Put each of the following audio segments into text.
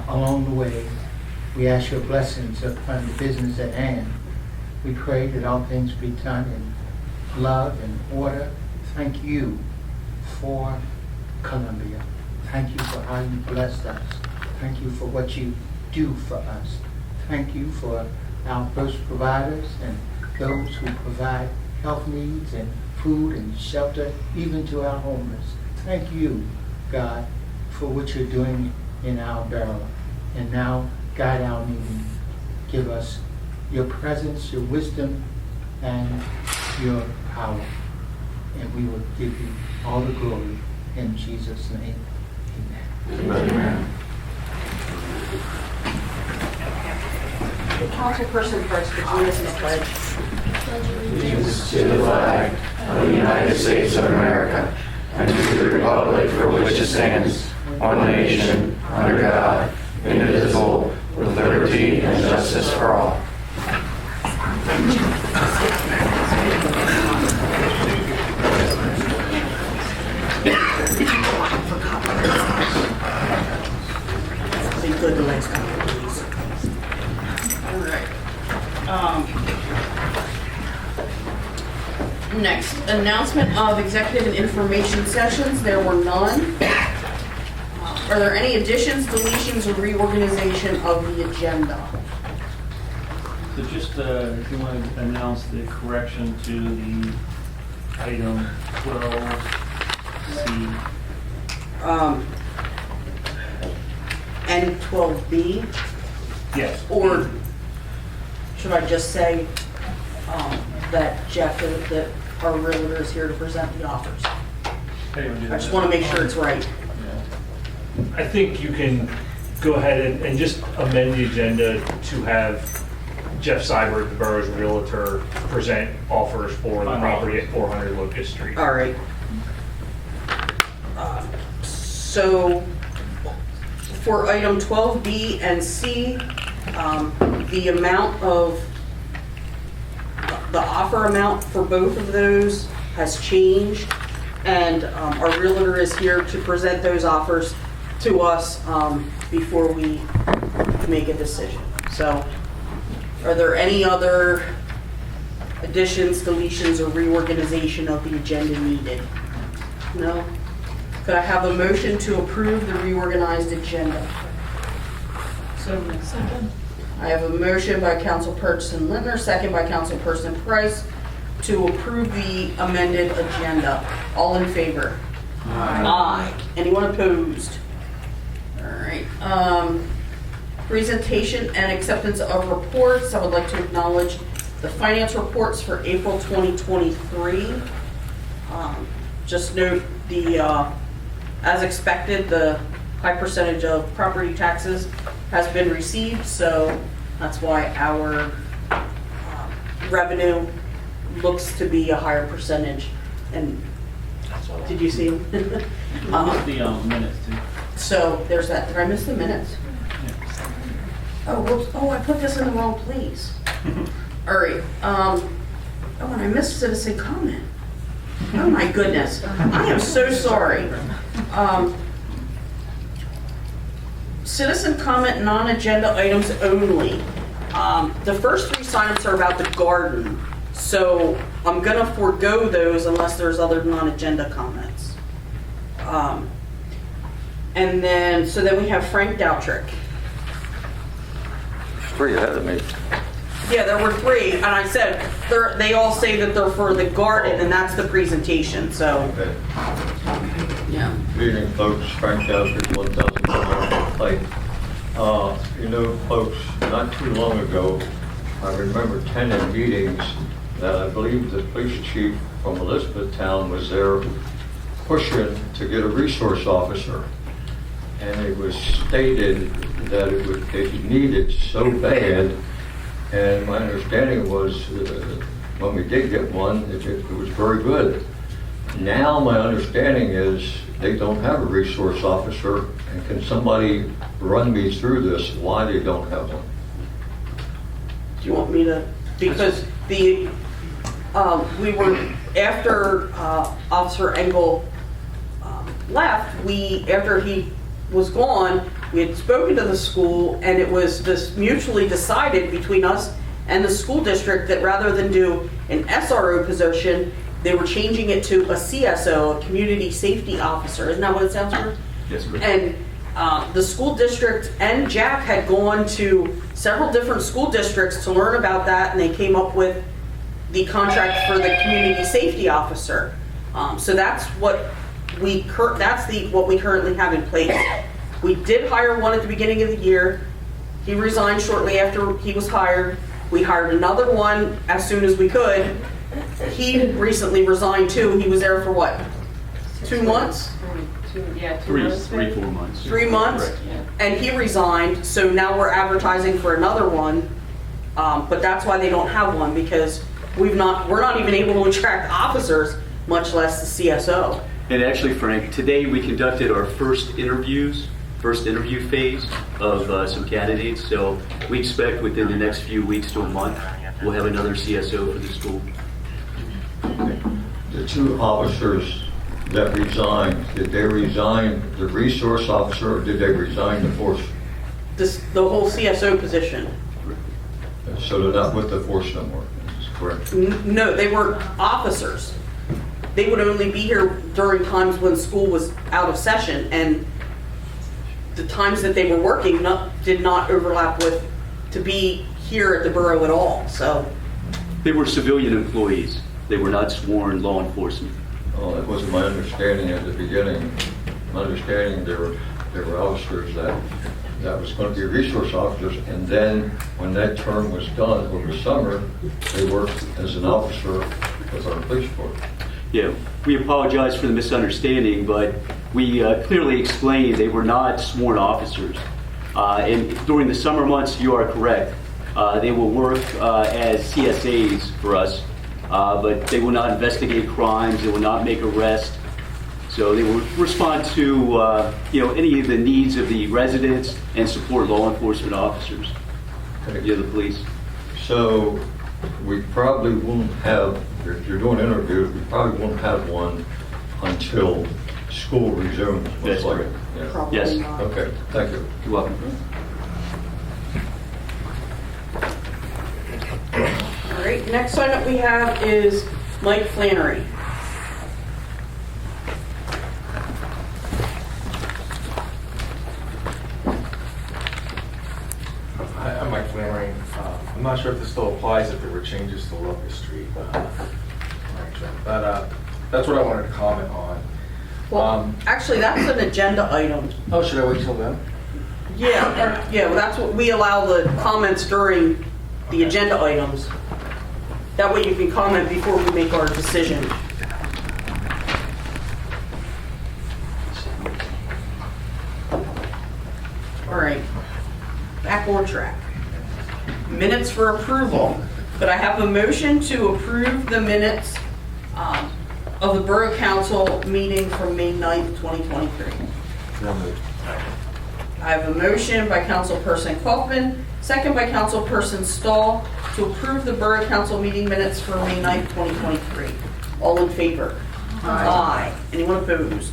along the way. We ask your blessings upon the business at hand. We pray that all things be done in love and order. Thank you for Columbia. Thank you for how you blessed us. Thank you for what you do for us. Thank you for our first providers and those who provide health needs and food and shelter, even to our homeless. Thank you, God, for what you're doing in our Borough. And now, guide our meeting. Give us your presence, your wisdom, and your power. And we will give you all the glory in Jesus' name. Amen. Amen. The councilperson Price, could you listen to the pledge? Allegiance to the flag of the United States of America and to the republic for which it stands, one nation, under God, indivisible, with liberty and justice for all. Be good the next time, please. All right. Next, announcement of executive and information sessions. There were none. Are there any additions, deletions, or reorganization of the agenda? So just, if you want to announce the correction to the item 12C. And 12B? Yes. Or should I just say that Jeff, that our realtor is here to present the offers? I just want to make sure it's right. I think you can go ahead and just amend the agenda to have Jeff Seibert, the borough's realtor, present offers for the property at 400 Locust Street. All right. So for item 12B and C, the amount of, the offer amount for both of those has changed, and our realtor is here to present those offers to us before we make a decision. So are there any other additions, deletions, or reorganization of the agenda needed? No? Could I have a motion to approve the reorganized agenda? So second. I have a motion by Councilperson Lindner, second by Councilperson Price, to approve the amended agenda. All in favor? Aye. Aye. Anyone opposed? All right. Presentation and acceptance of reports. I would like to acknowledge the finance reports for April 2023. Just note as expected, the high percentage of property taxes has been received, so that's why our revenue looks to be a higher percentage. And did you see them? The minutes too. So there's that. Did I miss the minutes? Oh, whoops. Oh, I put this in the wrong place. All right. Oh, and I missed citizen comment. Oh my goodness. I am so sorry. Citizen comment, non-agenda items only. The first three signups are about the garden, so I'm gonna forego those unless there's other non-agenda comments. And then, so then we have Frank Doutrick. Three ahead of me. Yeah, there were three, and I said, they all say that they're for the garden, and that's the presentation, so. Okay. Yeah. Good evening, folks. Frank Doutrick, 1000 Clay. You know, folks, not too long ago, I remember attending meetings that I believe the police chief from Elizabethtown was there pushing to get a resource officer. And it was stated that it needed so bad. And my understanding was when we did get one, it was very good. Now my understanding is they don't have a resource officer, and can somebody run me through this, why they don't have one? Do you want me to, because we were, after Officer Engel left, after he was gone, we had spoken to the school, and it was just mutually decided between us and the school district that rather than do an SRO position, they were changing it to a CSO, a Community Safety Officer. Isn't that what it stands for? Yes, correct. And the school district and Jack had gone to several different school districts to learn about that, and they came up with the contract for the Community Safety Officer. So that's what what we currently have in place. We did hire one at the beginning of the year. He resigned shortly after he was hired. We hired another one as soon as we could. He recently resigned too. He was there for what? 2 months? 3, 4 months. 3 months? Correct. And he resigned, so now we're advertising for another one. But that's why they don't have one, because we're not even able to attract officers, much less the CSO. And actually, Frank, today we conducted our first interview phase of some candidates. So we expect within the next few weeks to a month, we'll have another CSO for the school. The 2 officers that resigned, did they resign the resource officer or did they resign the force? The whole CSO position. So they're not with the force no more, is correct? No, they were officers. They would only be here during times when school was out of session, and the times that they were working did not overlap with to be here at the borough at all. So They were civilian employees. They were not sworn law enforcement. Oh, that wasn't my understanding at the beginning. My understanding there were officers that was going to be resource officers, and then when that term was done over summer, they worked as an officer with our police force. Yeah, we apologize for the misunderstanding, but we clearly explained they were not sworn officers. And during the summer months, you are correct. They will work as CSAs for us, but they will not investigate crimes. They will not make arrests. So they will respond to any of the needs of the residents and support law enforcement officers, the police. So we probably won't have, if you're doing interviews, we probably won't have one until school resumes. most That's likely. correct. Yeah. probably Yes. not. Okay, thank you. You're welcome. All right, next sign up we have is Mike Flannery. Hi, I'm Mike Flannery. I'm not sure if this still applies if there were changes to Locust Street arrangement, but that's what I wanted to comment on. Well, actually, that's an agenda item. Oh, should I wait till then? Well, that's what we allow the comments during the agenda items. That way you can comment before we make our decision. All right, back on track. Minutes for approval. Could I have a motion to approve the minutes of the Borough Council meeting from May 9th, 2023? I have a motion by Councilperson Kaufman, second by Councilperson Stahl, to approve the Borough Council meeting minutes for May 9th, 2023. All in favor? Aye. Anyone opposed?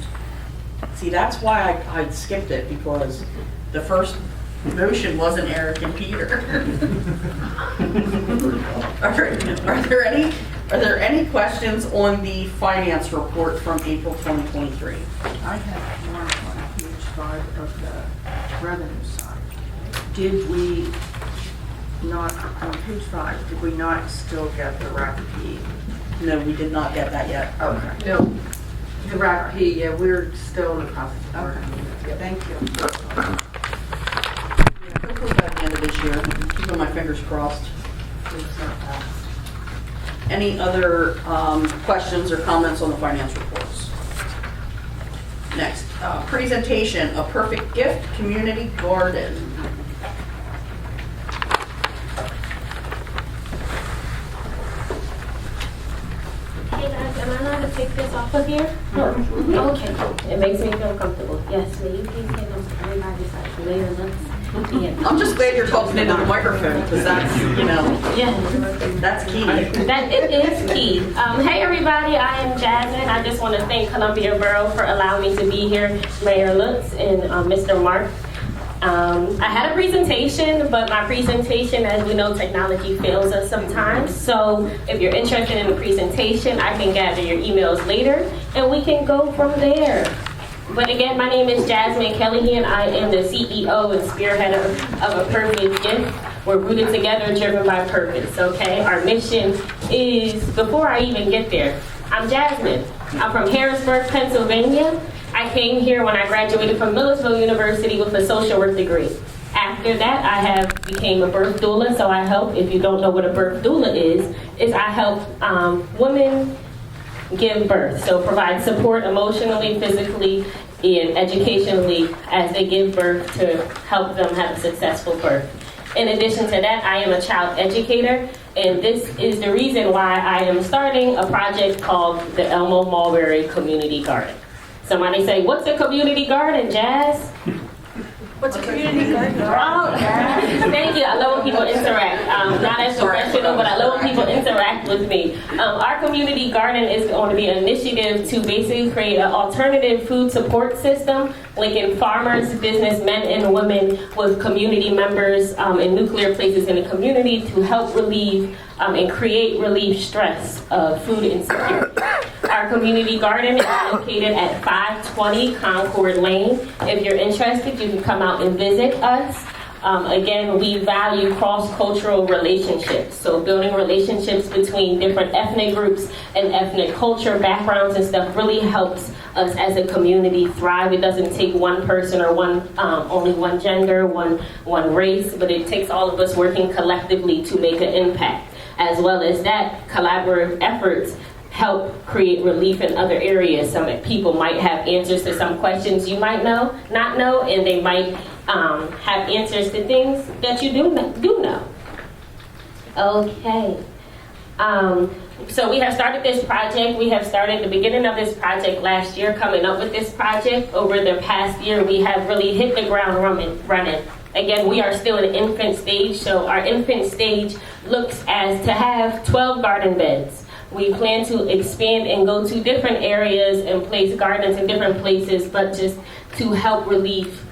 See, that's why I skipped it, because the first motion wasn't Eric and Peter. Are there any questions on the finance report from April 2023? I have one on page 5 of the revenue side. Did we not, on page 5, did we not still get the RACP? No, we did not get that yet. Okay. No, the RACP, yeah, we're still in the process of Okay. working. Thank you. Hopefully by the end of this year. I'm keeping my fingers crossed. Any other questions or comments on the finance reports? Next, presentation, A Perfect Gift Community Garden. Hey guys, am I allowed to take this off of here? No. Okay. It makes me feel comfortable. Yes, will you please take them to everybody's side later looks? Yeah. I'm just glad you're talking into the microphone, because that's, Yeah. that's key. That it is key. Hey everybody, I am Jasmine. I just want to thank Columbia Borough for allowing me to be here, Mayor Lutz and Mr. Mark. I had a presentation, but my presentation, as we know, technology fails us sometimes. So if you're interested in the presentation, I can gather your emails later and we can go from there. But again, my name is Jasmine Kelly and I am the CEO and spearhead of A Perfect Gift. We're rooted together, driven by purpose, okay? Our mission is, before I even get there, I'm Jasmine. I'm from Harrisburg, Pennsylvania. I came here when I graduated from Millersville University with a social work degree. After that, I became a birth doula, so I help, if you don't know what a birth doula is I help women give birth. So provide support emotionally, physically, and educationally as they give birth to help them have a successful birth. In addition to that, I am a child educator, and this is the reason why I am starting a project called the Elmo Mulberry Community Garden. Somebody say, what's a community garden, Jazz? What's a community garden? Oh, thank you. I love when people interact. Not as professional, but I love when people interact with me. Our community garden is going to be an initiative to basically create an alternative food support system, linking farmers, businessmen, and women with community members in nuclear places in the community to help relieve and create relief stress of food insecurity. Our community garden is located at 520 Concord Lane. If you're interested, you can come out and visit us. Again, we value cross-cultural relationships. So building relationships between different ethnic groups and ethnic culture backgrounds and stuff really helps us as a community thrive. It doesn't take one person or only one gender, one race, but it takes all of us working collectively to make an impact. As well as that, collaborative efforts help create relief in other areas. Some people might have answers to some questions you might not know, and they might have answers to things that you do know. Okay. So we have started this project. We have started the beginning of this project last year, coming up with this project. Over the past year, we have really hit the ground running. Again, we are still in the infant stage, so our infant stage looks as to have 12 garden beds. We plan to expand and go to different areas and place gardens in different places, but just to help relieve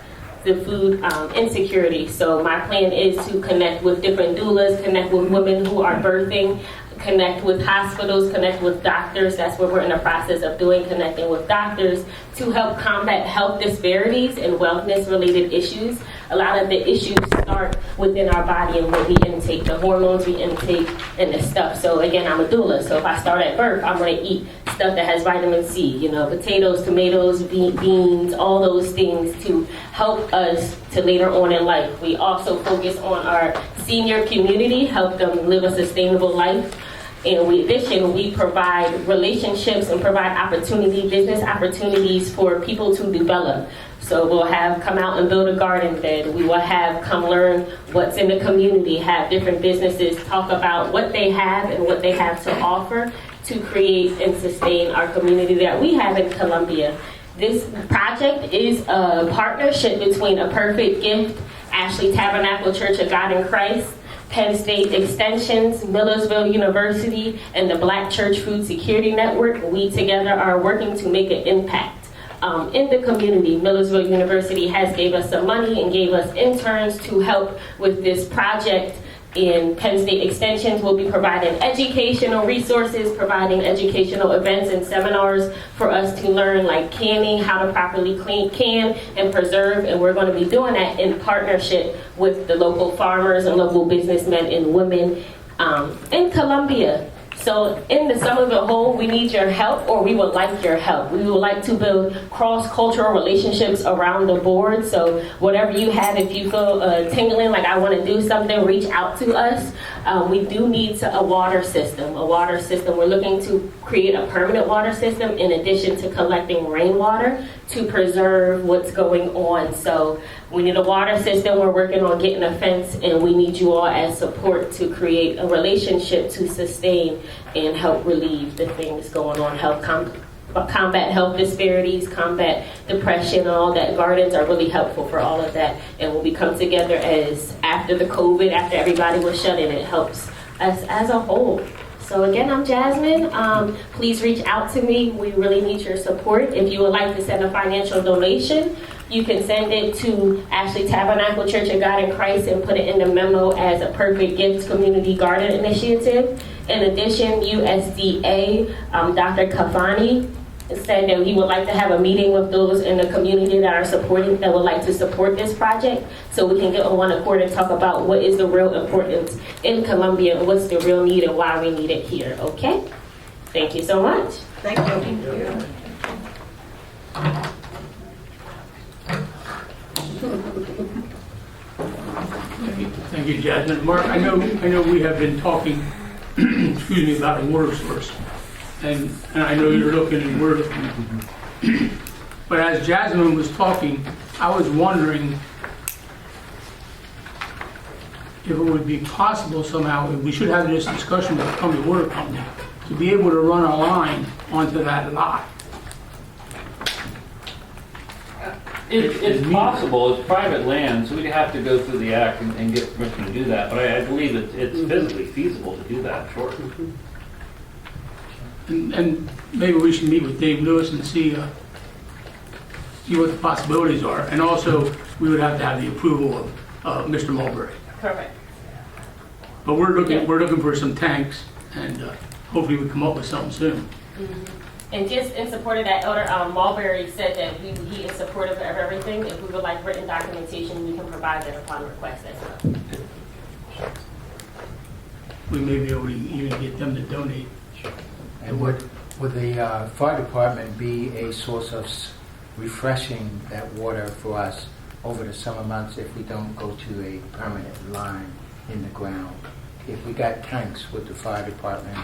the food insecurity. So my plan is to connect with different doulas, connect with women who are birthing, connect with hospitals, connect with doctors. That's what we're in the process of doing, connecting with doctors to help combat health disparities and wellness-related issues. A lot of the issues start within our body and what we intake, the hormones we intake, and the stuff. So again, I'm a doula, so if I start at birth, I'm going to eat stuff that has vitamin C, potatoes, tomatoes, beans, all those things to help us to later on in life. We also focus on our senior community, help them live a sustainable life. In addition, we provide relationships and provide business opportunities for people to develop. So we'll have come out and build a garden bed. We will have come learn what's in the community, have different businesses talk about what they have and what they have to offer to create and sustain our community that we have in Columbia. This project is a partnership between A Perfect Gift, Ashley Tabernacle Church of God in Christ, Penn State Extensions, Millersville University, and the Black Church Food Security Network. We together are working to make an impact in the community. Millersville University has gave us some money and gave us interns to help with this project. In Penn State Extensions, we'll be providing educational resources, providing educational events and seminars for us to learn like canning, how to properly can and preserve, and we're going to be doing that in partnership with the local farmers and local businessmen and women in Columbia. So in the sum of the whole, we need your help, or we would like your help. We would like to build cross-cultural relationships around the board. So whatever you have, if you feel tingling, like I want to do something, reach out to us. We do need a water system. We're looking to create a permanent water system in addition to collecting rainwater to preserve what's going on. So we need a water system. We're working on getting a fence, and we need you all as support to create a relationship to sustain and help relieve the things going on, help combat health disparities, combat depression, all that. Gardens are really helpful for all of that. And when we come together as after the COVID, after everybody was shut in, it helps us as a whole. So again, I'm Jasmine. Please reach out to me. We really need your support. If you would like to send a financial donation, you can send it to Ashley Tabernacle Church of God in Christ and put it in the memo as a Perfect Gifts Community Garden Initiative. In addition, USDA, Dr. Cavani said that he would like to have a meeting with those in the community that would like to support this project, so we can get on one accord and talk about what is the real importance in Columbia and what's the real need and why we need it here. Okay? Thank you so much. Thank you. Thank you, Jasmine. Mark, I know we have been talking, excuse me, about a water source, and I know you're looking and we're looking. But as Jasmine was talking, I was wondering if it would be possible somehow, and we should have this discussion with the Columbia Water Company, to be able to run a line onto that lot. It's possible. It's private land, so we'd have to go through the act and get permission to do that. But I believe it's physically feasible to do that, sure. And maybe we should meet with Dave Lewis and see what the possibilities are. And also, we would have to have the approval of Mr. Mulberry. Correct. But we're looking for some tanks, and hopefully we come up with something soon. And just in support of that, Elder Mulberry said that he is supportive of everything. If we would like written documentation, we can provide that upon request as well. We may be able to even get them to donate. And would the fire department be a source of refreshing that water for us over the summer months if we don't go to a permanent line in the ground? If we got tanks with the fire department?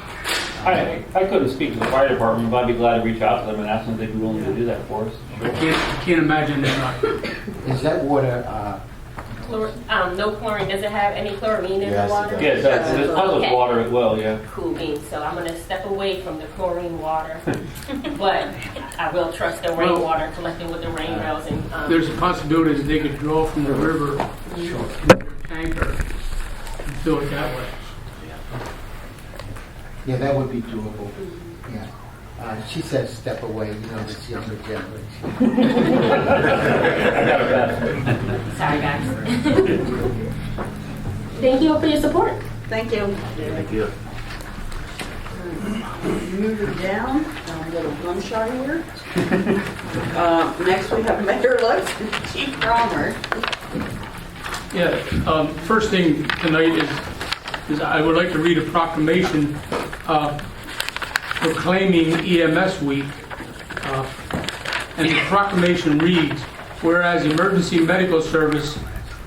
I couldn't speak to the fire department, but I'd be glad to reach out to them and ask them if they'd be willing to do that for us. I can't imagine they're not. Is that water, No chlorine. Does it have any chlorine in the water? Yeah, it's public Okay. water as well, yeah. Cool beans. So I'm going to step away from the chlorine water, but I will trust the rainwater collecting with the rain rails. And There's a possibility that they could draw from the river in their tanker and fill it that way. yeah, that would be doable. Yeah. She said step away, this younger generation. I got it back. Sorry, guys. Thank you for your support. Thank you. Thank you. Moving down, a little gunshot here. Next we have Mayor-elect Chief Cromer. Yeah, first thing tonight is I would like to read a proclamation proclaiming EMS Week. And the proclamation reads, whereas emergency medical service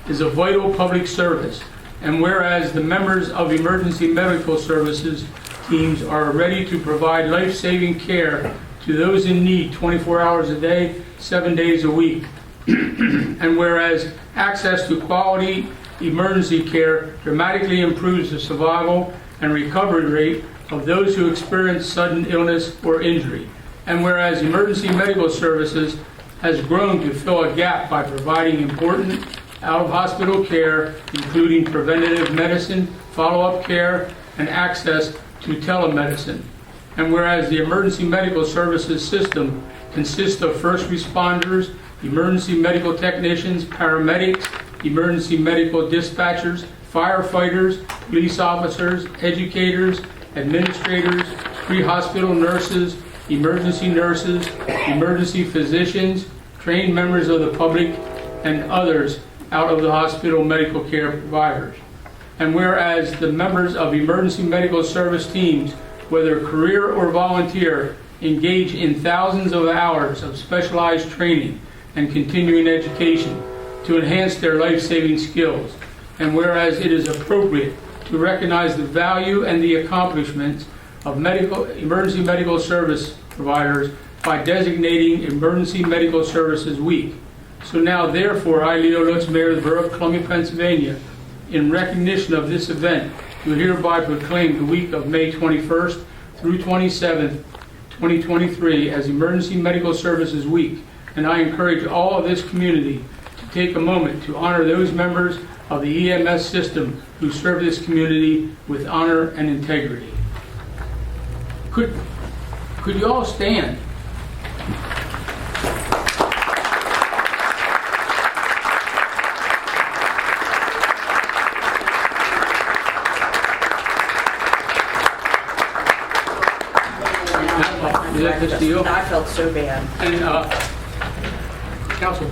is a vital public service, and whereas the members of emergency medical services teams are ready to provide life-saving care to those in need 24 hours a day, 7 days a week. And whereas access to quality emergency care dramatically improves the survival and recovery rate of those who experience sudden illness or injury. And whereas emergency medical services has grown to fill a gap by providing important out-of-hospital care, including preventative medicine, follow-up care, and access to telemedicine. And whereas the emergency medical services system consists of first responders, emergency medical technicians, paramedics, emergency medical dispatchers, firefighters, police officers, educators, administrators, pre-hospital nurses, emergency physicians, trained members of the public, and others out of the hospital medical care providers. And whereas the members of emergency medical service teams, whether career or volunteer, engage in thousands of hours of specialized training and continuing education to enhance their life-saving skills. And whereas it is appropriate to recognize the value and the accomplishments of emergency medical service providers by designating Emergency Medical Services Week. So now, therefore, I, Leo Lutz, Mayor of the Borough of Columbia, Pennsylvania, in recognition of this event, do hereby proclaim the week of May 21st through 27th, 2023 as Emergency Medical Services Week, and I encourage all of this community to take a moment to honor those members of the EMS system who serve this community with honor and integrity. Could you all stand? Is that this deal? I felt so bad. And, Council,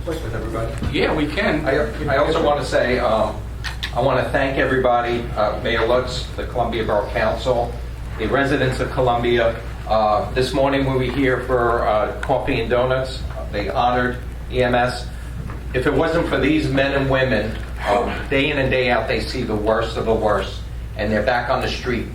With everybody. yeah, we can. I also want to say, I want to thank everybody, Mayor Lutz, the Columbia Borough Council, the residents of Columbia. This morning we were here for coffee and donuts. They honored EMS. If it wasn't for these men and women, day in and day out, they see the worst of the worst, and they're back on the street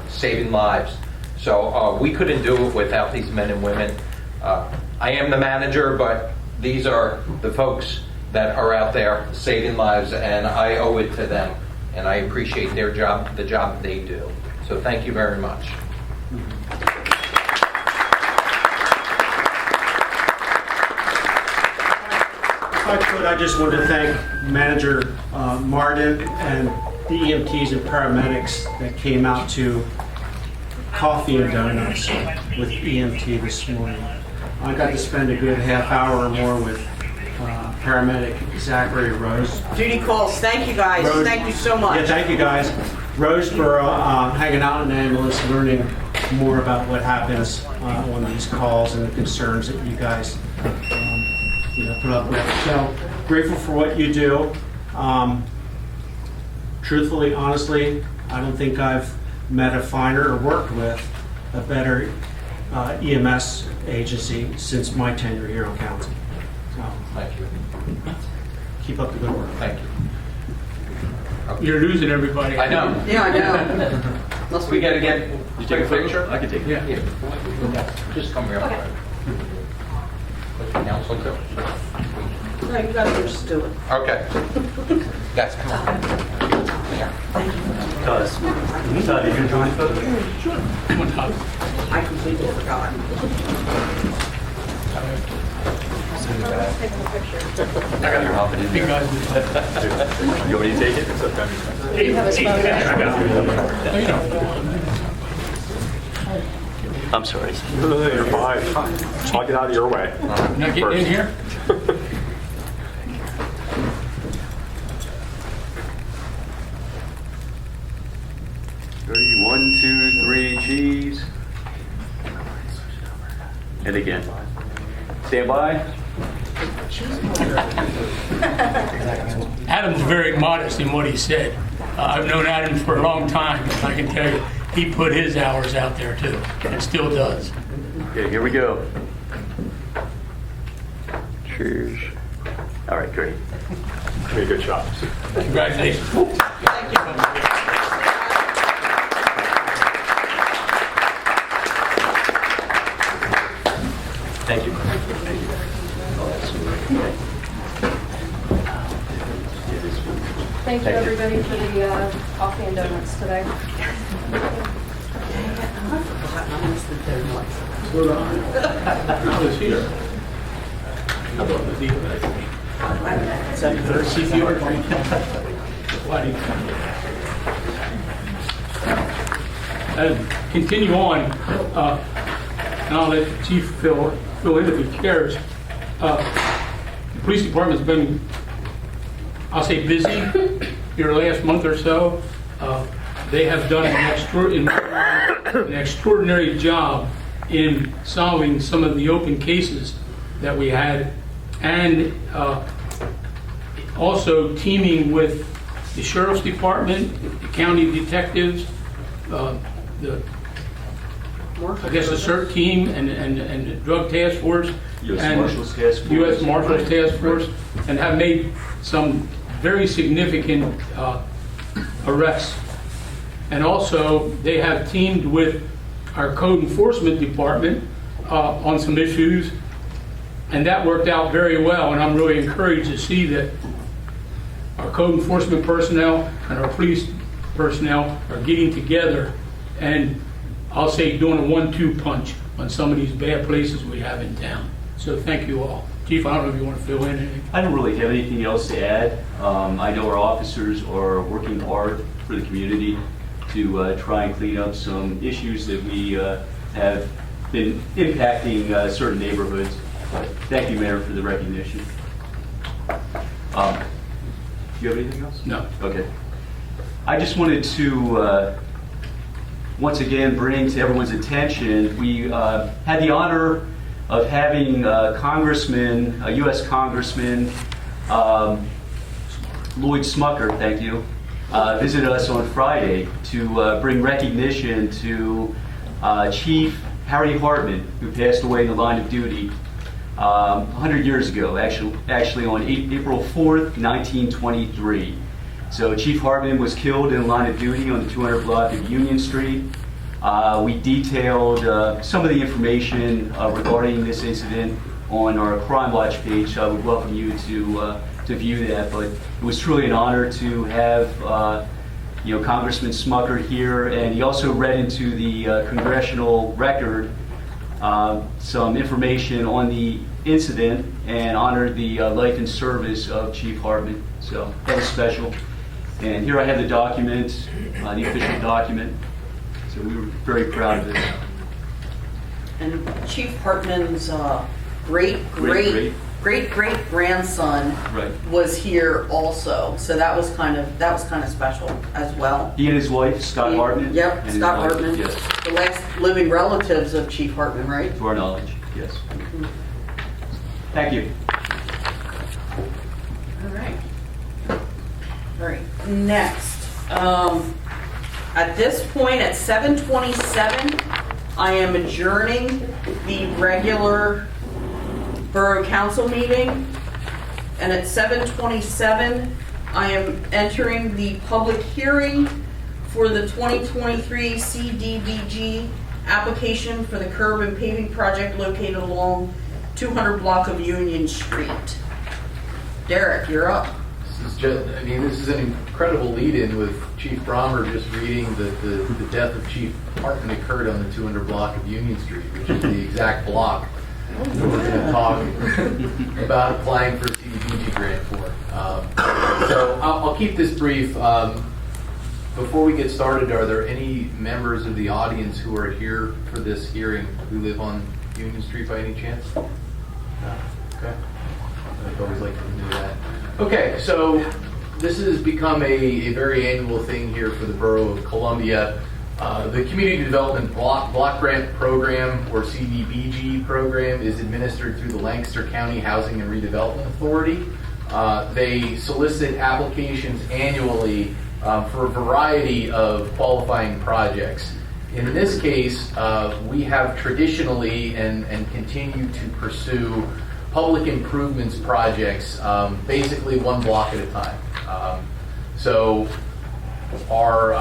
saving lives. So we couldn't do it without these men and women. I am the manager, but these are the folks that are out there saving lives, and I owe it to them, and I appreciate their job, the job they do. So thank you very much. If I could, I just wanted to thank Manager Martin and the EMTs and paramedics that came out to coffee and donuts with EMT this morning. I got to spend a good half hour or more with paramedic Zachary Rose. Duty calls. Thank you, guys. Rose- Thank you so much. Yeah, thank you guys. Roseboro, hanging out in the ambulance, learning more about what happens on these calls and the concerns that you guys put up with. So grateful for what you do. Truthfully, honestly, I don't think I've met a finer or worked with a better EMS agency since my tenure here on council. So, Thank you. keep up the good work. Thank you. You're losing everybody. I know. Yeah, I know. Must We be got to get You take a picture? I can take it. Yeah. Yeah. Just come here. With the council too. No, you guys are just do it. Okay. Guys, come on. Yeah. Todd, you gonna join us? Come on, Todd. I completely forgot. I got your hop in Big there. guys. You want me to take it? Oh, you know. I'm sorry. You're fine. I'll get out of your way. Not getting in here? Ready? 1, 2, 3, cheese. And again. Stand by. Adam's very modest in what he said. I've known Adam for a long time, and I can tell you, he put his hours out there too, and still does. Okay, here we go. Cheers. All right, great. Hey, good job. Congratulations. Thank you. Thank you. Thank you, everybody, for the coffee and donuts today. I was here. How about the deal? CPR drink. Continue on, and I'll let the chief fill in if he cares. The police department's been, I'll say, busy here last month or so. They have done an extraordinary job in solving some of the open cases that we had, and also teaming with the sheriff's department, the county detectives, the CERT team and the drug task force, U.S. Marshals Task Force. U.S. Marshals Task Force, and have made some very significant arrests. And also, they have teamed with our code enforcement department on some issues, and that worked out very well. And I'm really encouraged to see that our code enforcement personnel and our police personnel are getting together and I'll say doing a 1-2 punch on some of these bad places we have in town. So thank you all. Chief, I don't know if you want to fill in anything. I don't really have anything else to add. I know our officers are working hard for the community to try and clean up some issues that we have been impacting certain neighborhoods. But thank you, Mayor, for the recognition. Do you have anything else? No. Okay. I just wanted to once again bring to everyone's attention, we had the honor of having a U.S. Congressman, Lloyd Smucker, thank you, visit us on Friday to bring recognition to Chief Harry Hartman, who passed away in the line of duty 100 years ago, actually on April 4th, 1923. So Chief Hartman was killed in the line of duty on the 200 block of Union Street. We detailed some of the information regarding this incident on our Crime Watch page. I would welcome you to view that. But it was truly an honor to have Congressman Smucker here, and he also read into the congressional record some information on the incident and honored the life and service of Chief Hartman. So that was special. And here I have the document, the official document. So we were very proud of this. And Chief Hartman's great-great-grandson was here also. So that was kind of special as well. He and his wife, Scott Hartman. Yep, and Scott Hartman. Yes. The last living relatives of Chief Hartman, right? To our knowledge, yes. Thank you. All right. All right. Next. At this point, at 7:27, I am adjourning the regular Borough Council meeting. And at 7:27, I am entering the public hearing for the 2023 CDBG application for the curb and paving project located along 200 block of Union Street. Derek, you're up. This is an incredible lead-in with Chief Brommer just reading that the death of Chief Hartman occurred on the 200 block of Union Street, which is the exact block that we're going to talk about applying for a CDBG grant for. So I'll keep this brief. Before we get started, are there any members of the audience who are here for this hearing who live on Union Street by any chance? No? Okay. I'd always like to do that. Okay, so this has become a very annual thing here for the Borough of Columbia. The Community Development Block Grant Program, or CDBG program, is administered through the Lancaster County Housing and Redevelopment Authority. They solicit applications annually for a variety of qualifying projects. In this case, we have traditionally and continue to pursue public improvements projects, basically one block at a time. So our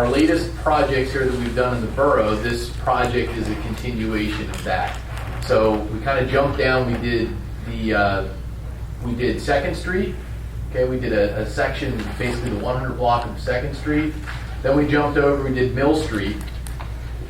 latest projects here that we've done in the borough, this project is a continuation of that. So we kind of jumped down. We did 2nd Street. Okay, we did a section, basically the 100 block of 2nd Street. Then we jumped over. We did Mill Street.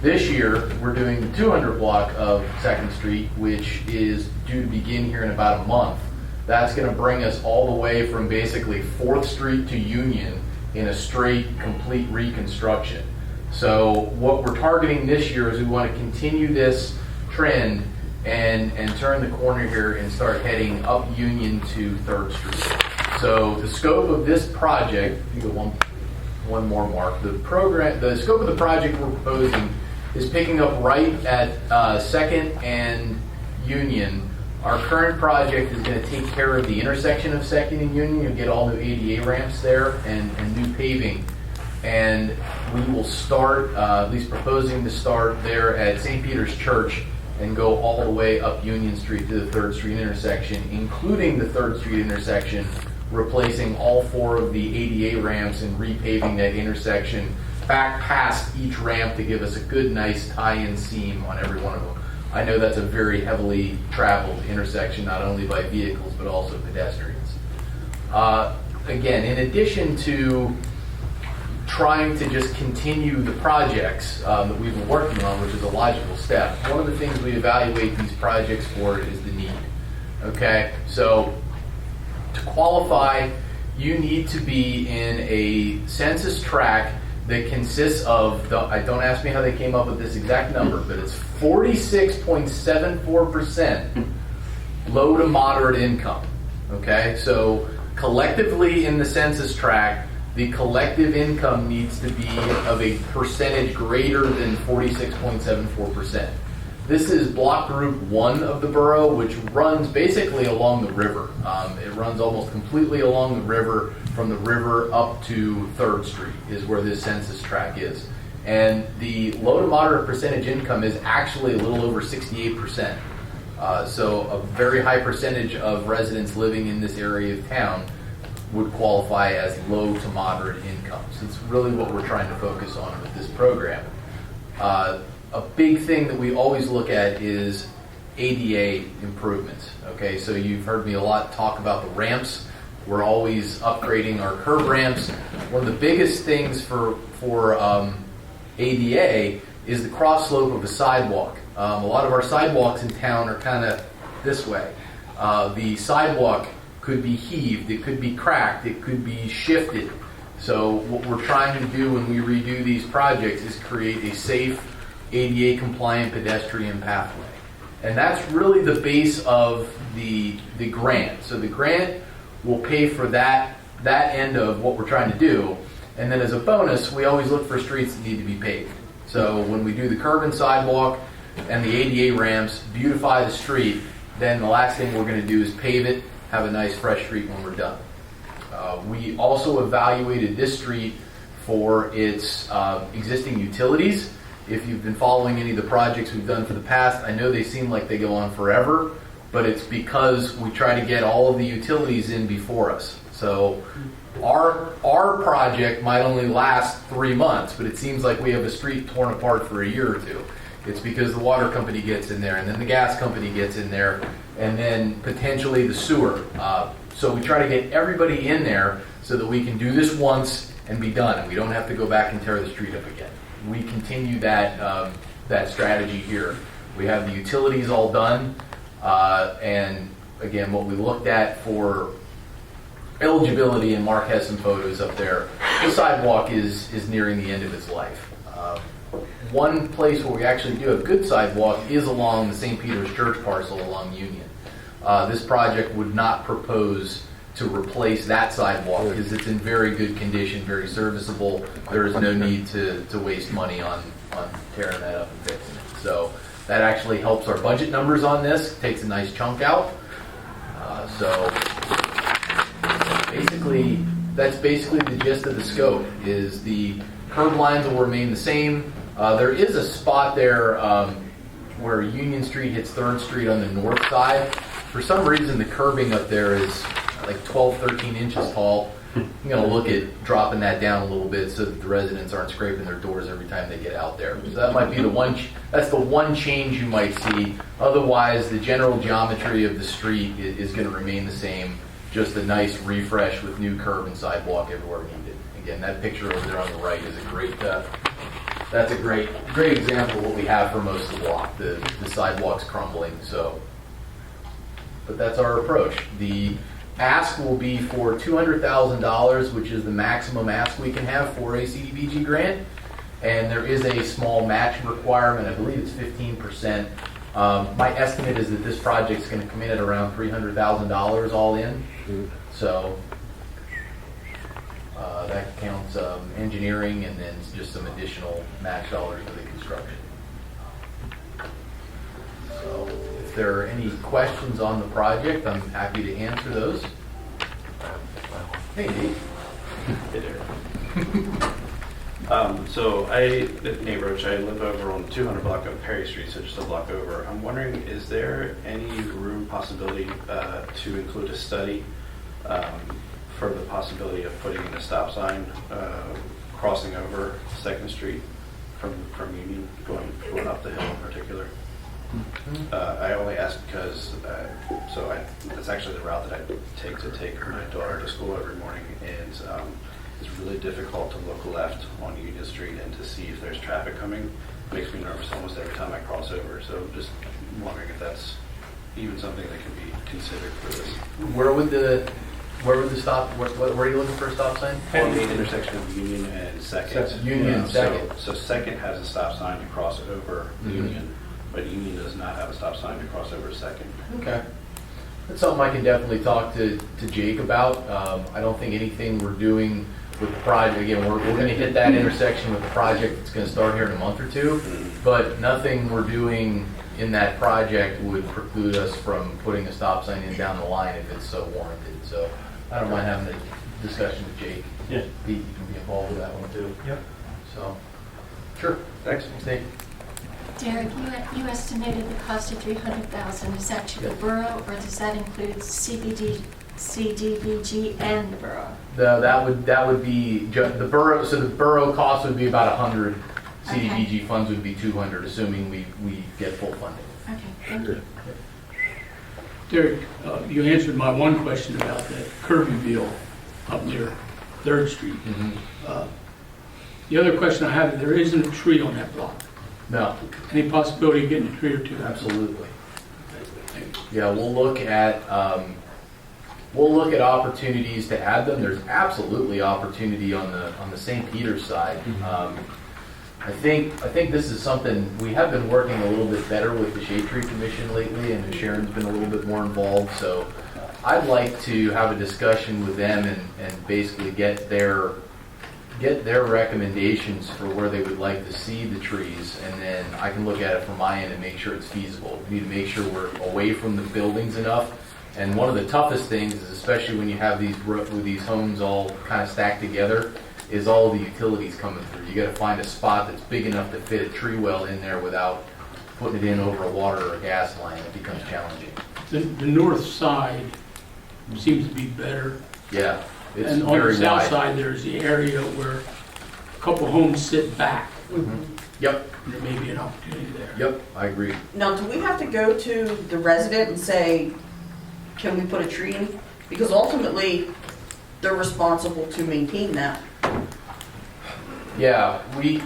This year, we're doing the 200 block of 2nd Street, which is due to begin here in about a month. That's going to bring us all the way from basically 4th Street to Union in a straight, complete reconstruction. So what we're targeting this year is we want to continue this trend and turn the corner here and start heading up Union to 3rd Street. So the scope of this project, you go one more mark. The scope of the project we're proposing is picking up right at 2nd and Union. Our current project is going to take care of the intersection of 2nd and Union. You'll get all new ADA ramps there and new paving. And we will start, at least proposing to start there at St. Peter's Church and go all the way up Union Street to the 3rd Street intersection, including the 3rd Street intersection, replacing all 4 of the ADA ramps and repaving that intersection back past each ramp to give us a good, nice tie-in seam on every one of them. I know that's a very heavily traveled intersection, not only by vehicles, but also pedestrians. Again, in addition to trying to just continue the projects that we've been working on, which is a logical step. One of the things we evaluate these projects for is the need. Okay, so to qualify, you need to be in a census tract that consists of, don't ask me how they came up with this exact number, but it's 46.74% low to moderate income. Okay, so collectively in the census tract, the collective income needs to be of a percentage greater than 46.74%. This is block group 1 of the borough, which runs basically along the river. It runs almost completely along the river, from the river up to 3rd Street is where this census tract is. And the low to moderate percentage income is actually a little over 68%. So a very high percentage of residents living in this area of town would qualify as low to moderate income. So it's really what we're trying to focus on with this program. A big thing that we always look at is ADA improvements. Okay, so you've heard me a lot talk about the ramps. We're always upgrading our curb ramps. One of the biggest things for ADA is the cross slope of a sidewalk. A lot of our sidewalks in town are kind of this way. The sidewalk could be heaved, it could be cracked, it could be shifted. So what we're trying to do when we redo these projects is create a safe, ADA compliant pedestrian pathway. And that's really the base of the grant. So the grant will pay for that end of what we're trying to do. And then as a bonus, we always look for streets that need to be paved. So when we do the curb and sidewalk and the ADA ramps, beautify the street, then the last thing we're going to do is pave it, have a nice fresh street when we're done. We also evaluated this street for its existing utilities. If you've been following any of the projects we've done for the past, I know they seem like they go on forever, but it's because we try to get all of the utilities in before us. So our project might only last 3 months, but it seems like we have a street torn apart for a year or two. It's because the water company gets in there, and then the gas company gets in there, and then potentially the sewer. So we try to get everybody in there so that we can do this once and be done, and we don't have to go back and tear the street up again. We continue that strategy here. We have the utilities all done, and again, what we looked at for eligibility, and Mark has some photos up there, the sidewalk is nearing the end of its life. One place where we actually do have good sidewalk is along the St. Peter's Church parcel along Union. This project would not propose to replace that sidewalk because it's in very good condition, very serviceable. There is no need to waste money on tearing that up and fixing it. So that actually helps our budget numbers on this, takes a nice chunk out. So basically, that's basically the gist of the scope, is the curb lines will remain the same. There is a spot there where Union Street hits 3rd Street on the north side. For some reason, the curbing up there is like 12, 13 inches tall. I'm going to look at dropping that down a little bit so that the residents aren't scraping their doors every time they get out there. So that might be that's the one change you might see. Otherwise, the general geometry of the street is going to remain the same. Just a nice refresh with new curb and sidewalk everywhere needed. Again, that picture over there on the right is a great, that's a great example of what we have for most of the block. The sidewalk's crumbling, so. But that's our approach. The ask will be for $200,000, which is the maximum ask we can have for a CDBG grant. And there is a small match requirement. I believe it's 15%. My estimate is that this project is going to come in at around $300,000 all in. So that counts engineering and then just some additional match dollars for the construction. So if there are any questions on the project, I'm happy to answer those. Hey, Nate. Hey there. So Nate Roach, I live over on 200 block of Perry Street, so just a block over. I'm wondering, is there any possibility to include a study for the possibility of putting in a stop sign crossing over 2nd Street from Union, going up the hill in particular? I only ask because that's actually the route that I take my daughter to school every morning, and it's really difficult to look left on Union Street and to see if there's traffic coming. It makes me nervous almost every time I cross over. So just wondering if that's even something that can be considered for this. Where would the stop, where are you looking for a stop sign? On the intersection of Union and Second. Union and Second. So Second has a stop sign to cross over Union, but Union does not have a stop sign to cross over Second. Okay. That's something I can definitely talk to Jake about. I don't think anything we're doing with the project, again, we're going to hit that intersection with the project that's going to start here in a month or two, but nothing we're doing in that project would preclude us from putting a stop sign in down the line if it's so warranted. So I don't mind having a discussion with Jake. Yeah. He can be involved with that one too. Yep. So, sure. Thanks. Dave. Derek, you estimated the cost of $300,000. Is that to the borough, or does that include CBD, CDBG, and the borough? That would be the borough. So the borough cost would be about 100. Okay. CDBG funds would be 200, assuming we get full funding. Okay, thank you. Derek, you answered my one question about that curb reveal up near 3rd Street. The other question I have is there isn't a tree on that block. No. Any possibility of getting a tree or two? Absolutely. Yeah, we'll look at opportunities to add them. There's absolutely opportunity on the St. Peter's side. I think this is something we have been working a little bit better with the Shade Tree Commission lately, and Sharon's been a little bit more involved. So I'd like to have a discussion with them and basically get their recommendations for where they would like to see the trees, and then I can look at it from my end and make sure it's feasible. We need to make sure we're away from the buildings enough. And one of the toughest things is, especially when you have these homes all kind of stacked together, is all the utilities coming through. You got to find a spot that's big enough to fit a tree well in there without putting it in over a water or a gas line. It becomes challenging. The north side seems to be better. Yeah, it's and on very the south wide. side, there's the area where a couple homes sit back. Yep. There may be an opportunity there. Yep, I agree. Now, do we have to go to the resident and say, can we put a tree in? Because ultimately, they're responsible to maintain that. Yeah, we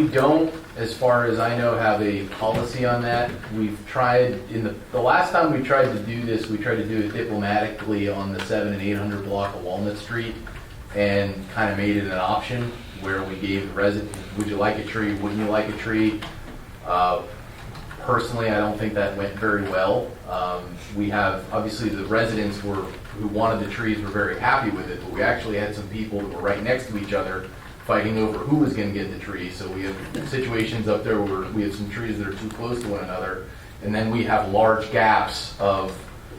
don't, as far as I know, have a policy on that. We've tried, the last time we tried to do this, we tried to do it diplomatically on the 700 and 800 block of Walnut Street, and kind of made it an option where we gave the resident, would you like a tree, wouldn't you like a tree? Personally, I don't think that went very well. We have, obviously, the residents who wanted the trees were very happy with it, but we actually had some people that were right next to each other fighting over who was going to get the tree. So we have situations up there where we have some trees that are too close to one another, and then we have large gaps of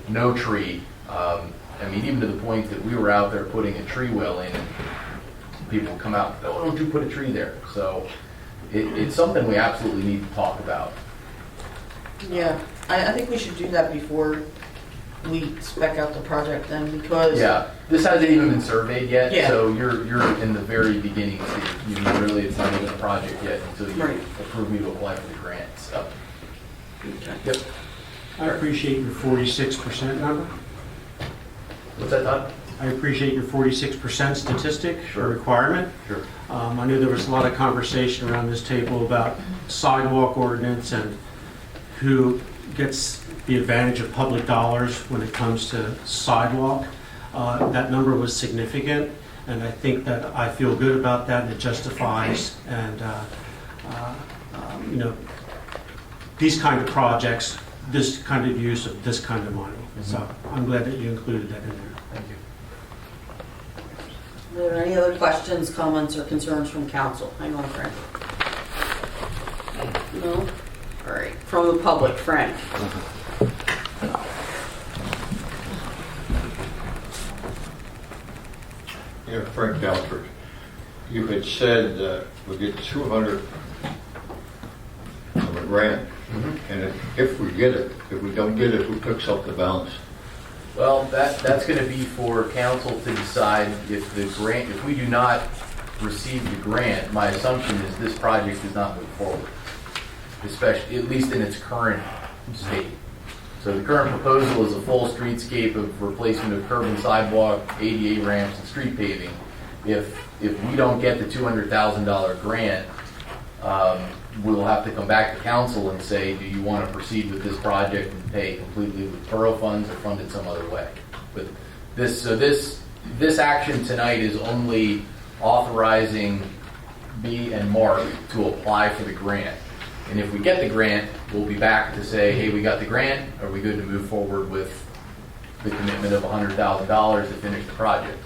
no tree. I mean, even to the point that we were out there putting a tree well in, and people come out, oh, don't you put a tree there? So it's something we absolutely need to talk about. Yeah, I think we should do that before we spec out the project then, because... Yeah, this hasn't even been surveyed yet, Yeah. so you're in the very beginning stage. You mean, really, it's not even a project yet until you approve me to apply for the grant, so. Okay. Yep. I appreciate your 46% number. What's that, Todd? I appreciate your 46% statistic or requirement. Sure. I knew there was a lot of conversation around this table about sidewalk ordinance and who gets the advantage of public dollars when it comes to sidewalk. That number was significant, and I think that I feel good about that, and it justifies and these kind of projects, this kind of use of this kind of money. So I'm glad that you included that in there. Thank you. Are there any other questions, comments, or concerns from council? Hang on, Frank. No? All right. From the public, Frank. Yeah, Frank Alford, you had said that we get 200 of a grant, and if we get it, if we don't get it, who picks up the balance? Well, that's going to be for council to decide if the grant, if we do not receive the grant, my assumption is this project does not move forward, especially, at least in its current state. So the current proposal is a full streetscape of replacement of curb and sidewalk, ADA ramps, and street paving. If we don't get the $200,000 grant, we'll have to come back to council and say, do you want to proceed with this project and pay completely with borough funds or fund it some other way? But this action tonight is only authorizing me and Mark to apply for the grant. And if we get the grant, we'll be back to say, hey, we got the grant. Are we good to move forward with the commitment of $100,000 to finish the project?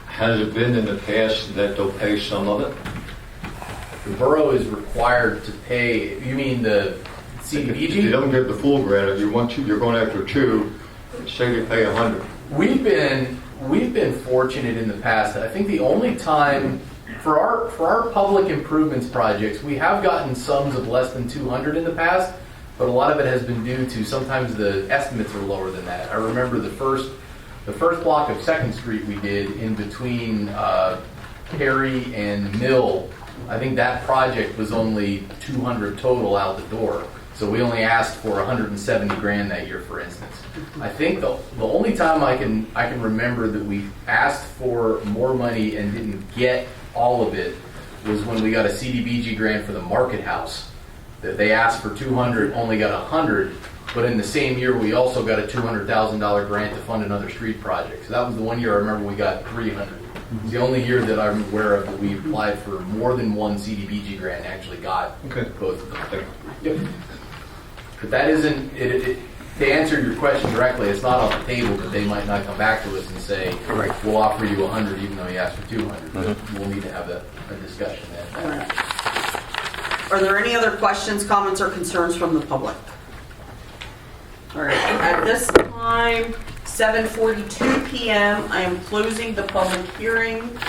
Has it been in the past that they'll pay some of it? The borough is required to pay, you mean the CDBG? If you don't get the full grant, if you want to, you're going after two, say they pay 100. We've been fortunate in the past. I think the only time for our public improvements projects, we have gotten sums of less than 200 in the past, but a lot of it has been due to sometimes the estimates are lower than that. I remember the first block of 2nd Street we did in between Perry and Mill. I think that project was only 200 total out the door. So we only asked for 170 grand that year, for instance. I think the only time I can remember that we asked for more money and didn't get all of it was when we got a CDBG grant for the Market House. That they asked for 200, only got 100, but in the same year we also got a $200,000 grant to fund another street project. So that was the one year I remember we got 300. It's the only year that I'm aware of that we applied for more than one CDBG grant and actually got both of them. Yep. But that isn't, to answer your question directly, it's not off the table, but they might not come back to us and say, we'll offer you 100 even though you asked for 200. But we'll need to have a discussion then. All right. Are there any other questions, comments, or concerns from the public? All right, at this time, 7:42 p.m., I am closing the public hearing.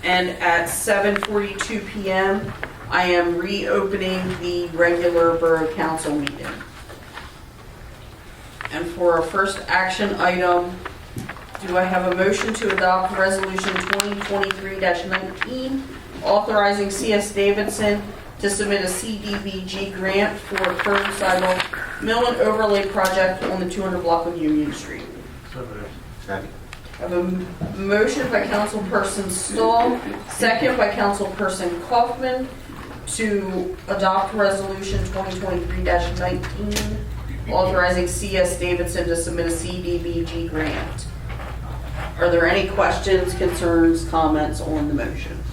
And at 7:42 p.m., I am reopening the regular Borough Council meeting. And for our first action item, do I have a motion to adopt Resolution 2023-19, authorizing C.S. Davidson to submit a CDBG grant for a curb sidewalk mill and overlay project on the 200 block of Union Street? Second. I have a motion by Councilperson Stahl, second by Councilperson Kaufman, to adopt Resolution 2023-19, authorizing C.S. Davidson to submit a CDBG grant. Are there any questions, concerns, comments on the motion?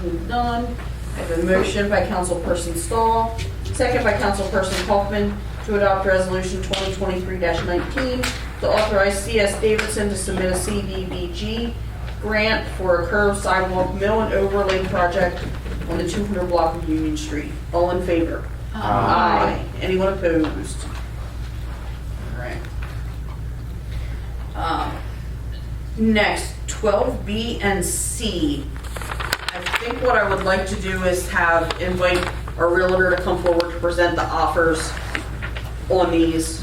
Seeing none, I have a motion by Councilperson Stahl, second by Councilperson Kaufman, to adopt Resolution 2023-19 to authorize C.S. Davidson to submit a CDBG grant for a curb sidewalk mill and overlay project on the 200 block of Union Street. All in favor? Aye. Anyone opposed? All right. Next, 12B and C. I think what I would like to do is invite our realtor to come forward to present the offers on these.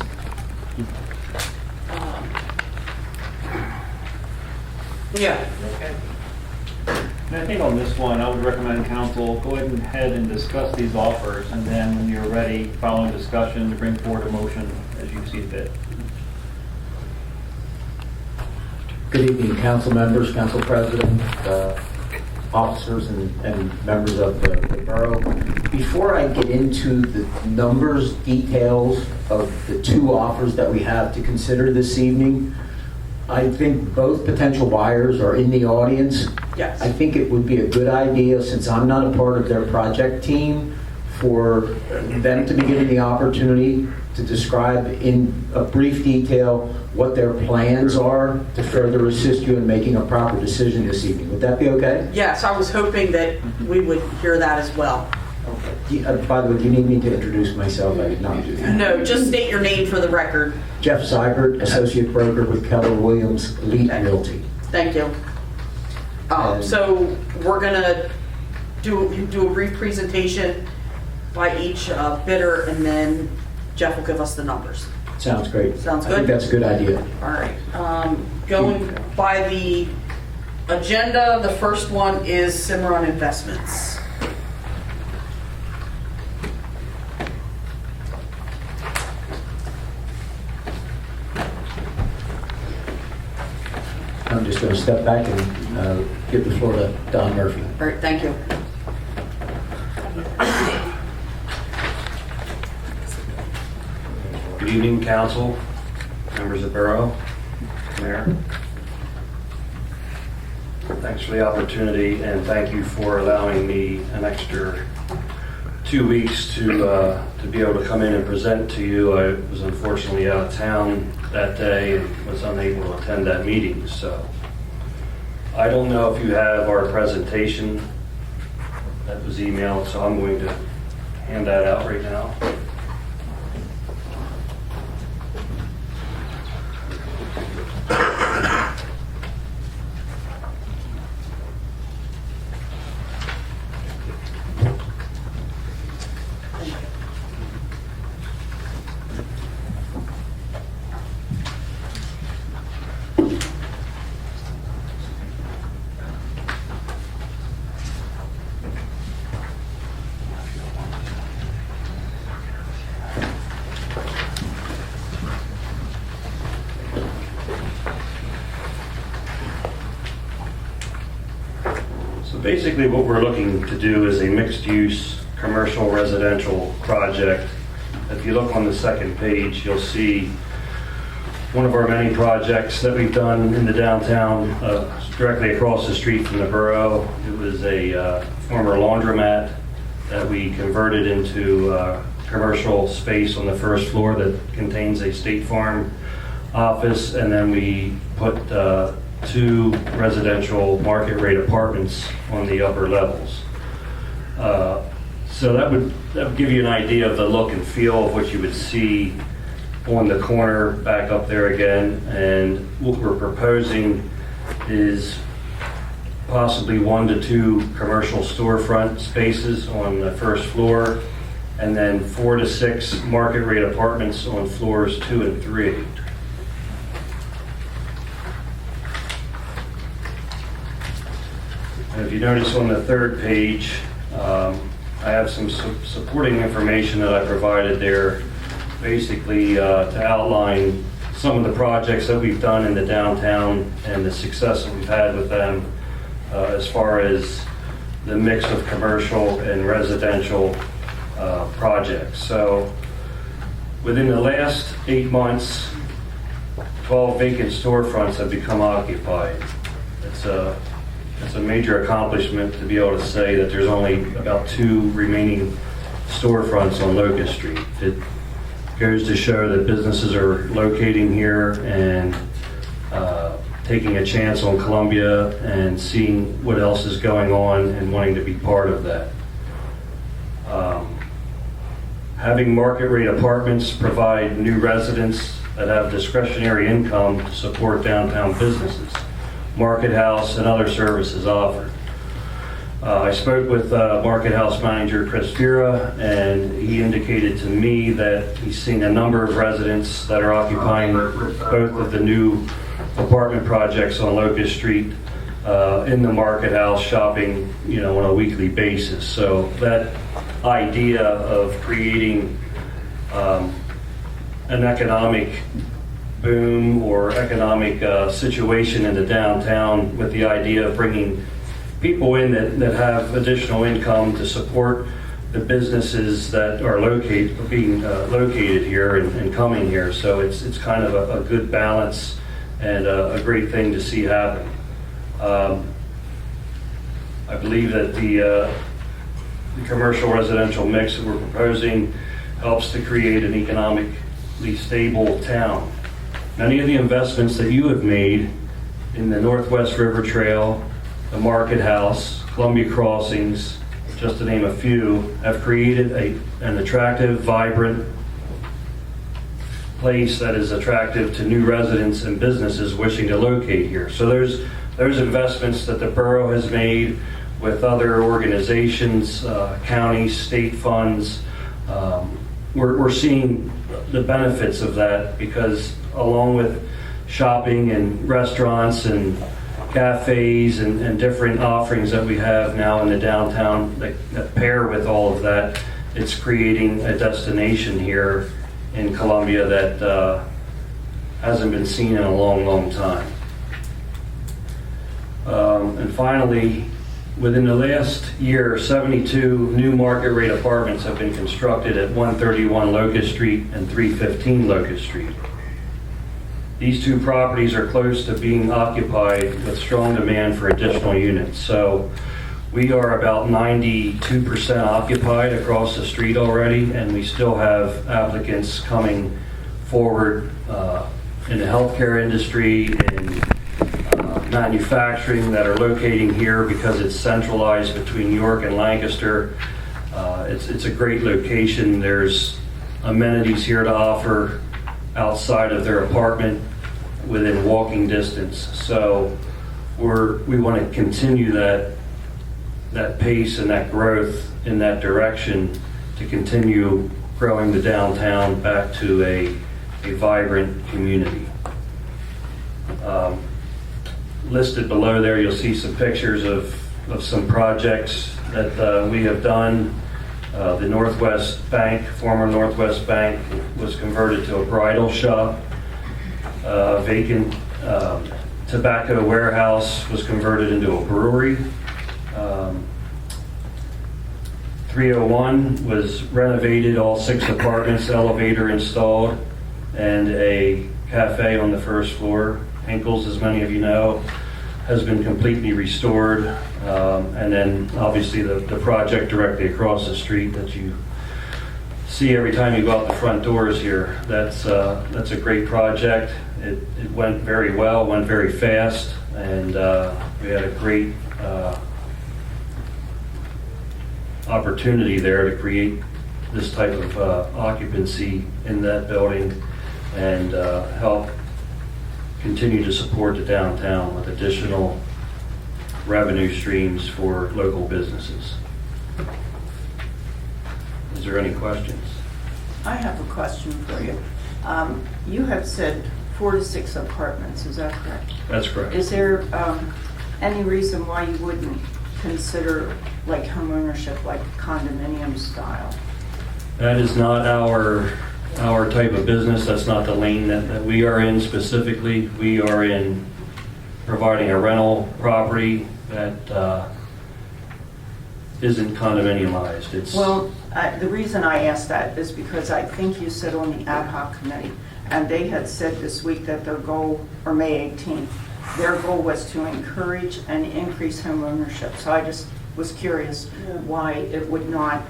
Yeah. And I think on this one, I would recommend council go ahead and discuss these offers, and then when you're ready, following discussion, to bring forward a motion as you see fit. Good evening, council members, council president, officers, and members of the borough. Before I get into the numbers, details of the two offers that we have to consider this evening, I think both potential buyers are in the audience. Yes. I think it would be a good idea, since I'm not a part of their project team, for them to be given the opportunity to describe in a brief detail what their plans are to further assist you in making a proper decision this evening. Would that be okay? Yes, I was hoping that we would hear that as well. By the way, do you need me to introduce myself? I did not do that. No, just state your name for the record. Jeff Seibert, associate broker with Keller Williams Elite Realty. Thank you. So we're gonna do a brief presentation by each bidder, and then Jeff will give us the numbers. Sounds great. Sounds good? I think that's a good idea. All right. Going by the agenda, the first one is Cimarron Investments. just going to step back and give the floor to Don Murphy. All right, thank you. Good evening, council, members of Borough, Mayor. Thanks for the opportunity, and thank you for allowing me an extra 2 weeks to be able to come in and present to you. I was unfortunately out of town that day and was unable to attend that meeting. So I don't know if you have our presentation that was emailed, so I'm going to hand that out right now. So basically what we're looking to do is a mixed-use commercial residential project. If you look on the second page, you'll see one of our many projects that we've done in the downtown, directly across the street from the Borough. It was a former laundromat that we converted into commercial space on the first floor that contains a State Farm office, and then we put 2 residential market rate apartments on the upper levels. So that would give you an idea of the look and feel of what you would see on the corner back up there again. And what we're proposing is possibly 1 to 2 commercial storefront spaces on the first floor, and then 4 to 6 market rate apartments on floors 2 and 3. And if you notice on the third page, I have some supporting information that I provided there, basically to outline some of the projects that we've done in the downtown and the success that we've had with them as far as the mix of commercial and residential projects. So within the last 8 months, 12 vacant storefronts have become occupied. It's a major accomplishment to be able to say that there's only about 2 remaining storefronts on Locust Street. It goes to show that businesses are locating here and taking a chance on Columbia and seeing what else is going on and wanting to be part of that. Having market rate apartments provide new residents that have discretionary income to support downtown businesses, Market House, and other services offered. I spoke with Market House manager Chris Fira, and he indicated to me that he's seen a number of residents that are occupying both of the new apartment projects on Locust Street in the Market House, shopping, on a weekly basis. So that idea of creating an economic boom or economic situation in the downtown with the idea of bringing people in that have additional income to support the businesses that are being located here and coming here. So it's kind of a good balance and a great thing to see happen. I believe that the commercial residential mix that we're proposing helps to create an economically stable town. Many of the investments that you have made in the Northwest River Trail, the Market House, Columbia Crossings, just to name a few, have created an attractive, vibrant place that is attractive to new residents and businesses wishing to locate here. So there's investments that the borough has made with other organizations, counties, state funds. We're seeing the benefits of that because along with shopping and restaurants and cafes and different offerings that we have now in the downtown that pair with all of that, it's creating a destination here in Columbia that hasn't been seen in a long, long time. And finally, within the last year, 72 new market rate apartments have been constructed at 131 Locust Street and 315 Locust Street. These two properties are close to being occupied with strong demand for additional units. So we are about 92% occupied across the street already, and we still have applicants coming forward in the healthcare industry, in manufacturing, that are locating here because it's centralized between York and Lancaster. It's a great location. There's amenities here to offer outside of their apartment within walking distance. So we want to continue that pace and that growth in that direction to continue growing the downtown back to a vibrant community. Listed below there, you'll see some pictures of some projects that we have done. The Northwest Bank, former Northwest Bank, was converted to a bridal shop. Vacant tobacco warehouse was converted into a brewery. 301 was renovated, all 6 apartments, elevator installed, and a cafe on the first floor. Hinkles, as many of you know, has been completely restored. And then obviously the project directly across the street that you see every time you go out the front doors here, that's a great project. It went very well, went very fast, and we had a great opportunity there to create this type of occupancy in that building and help continue to support the downtown with additional revenue streams for local businesses. Is there any questions? I have a question for you. You have said 4 to 6 apartments, is that correct? That's correct. Is there any reason why you wouldn't consider like home ownership, like condominium style? That is not our type of business. That's not the lane that we are in specifically. We are in providing a rental property that isn't condominiumized. Well, the reason I asked that is because I think you sit on the ad hoc committee, and they had said this week that their goal, or May 18th, their goal was to encourage and increase home ownership. So I just was curious why it would not,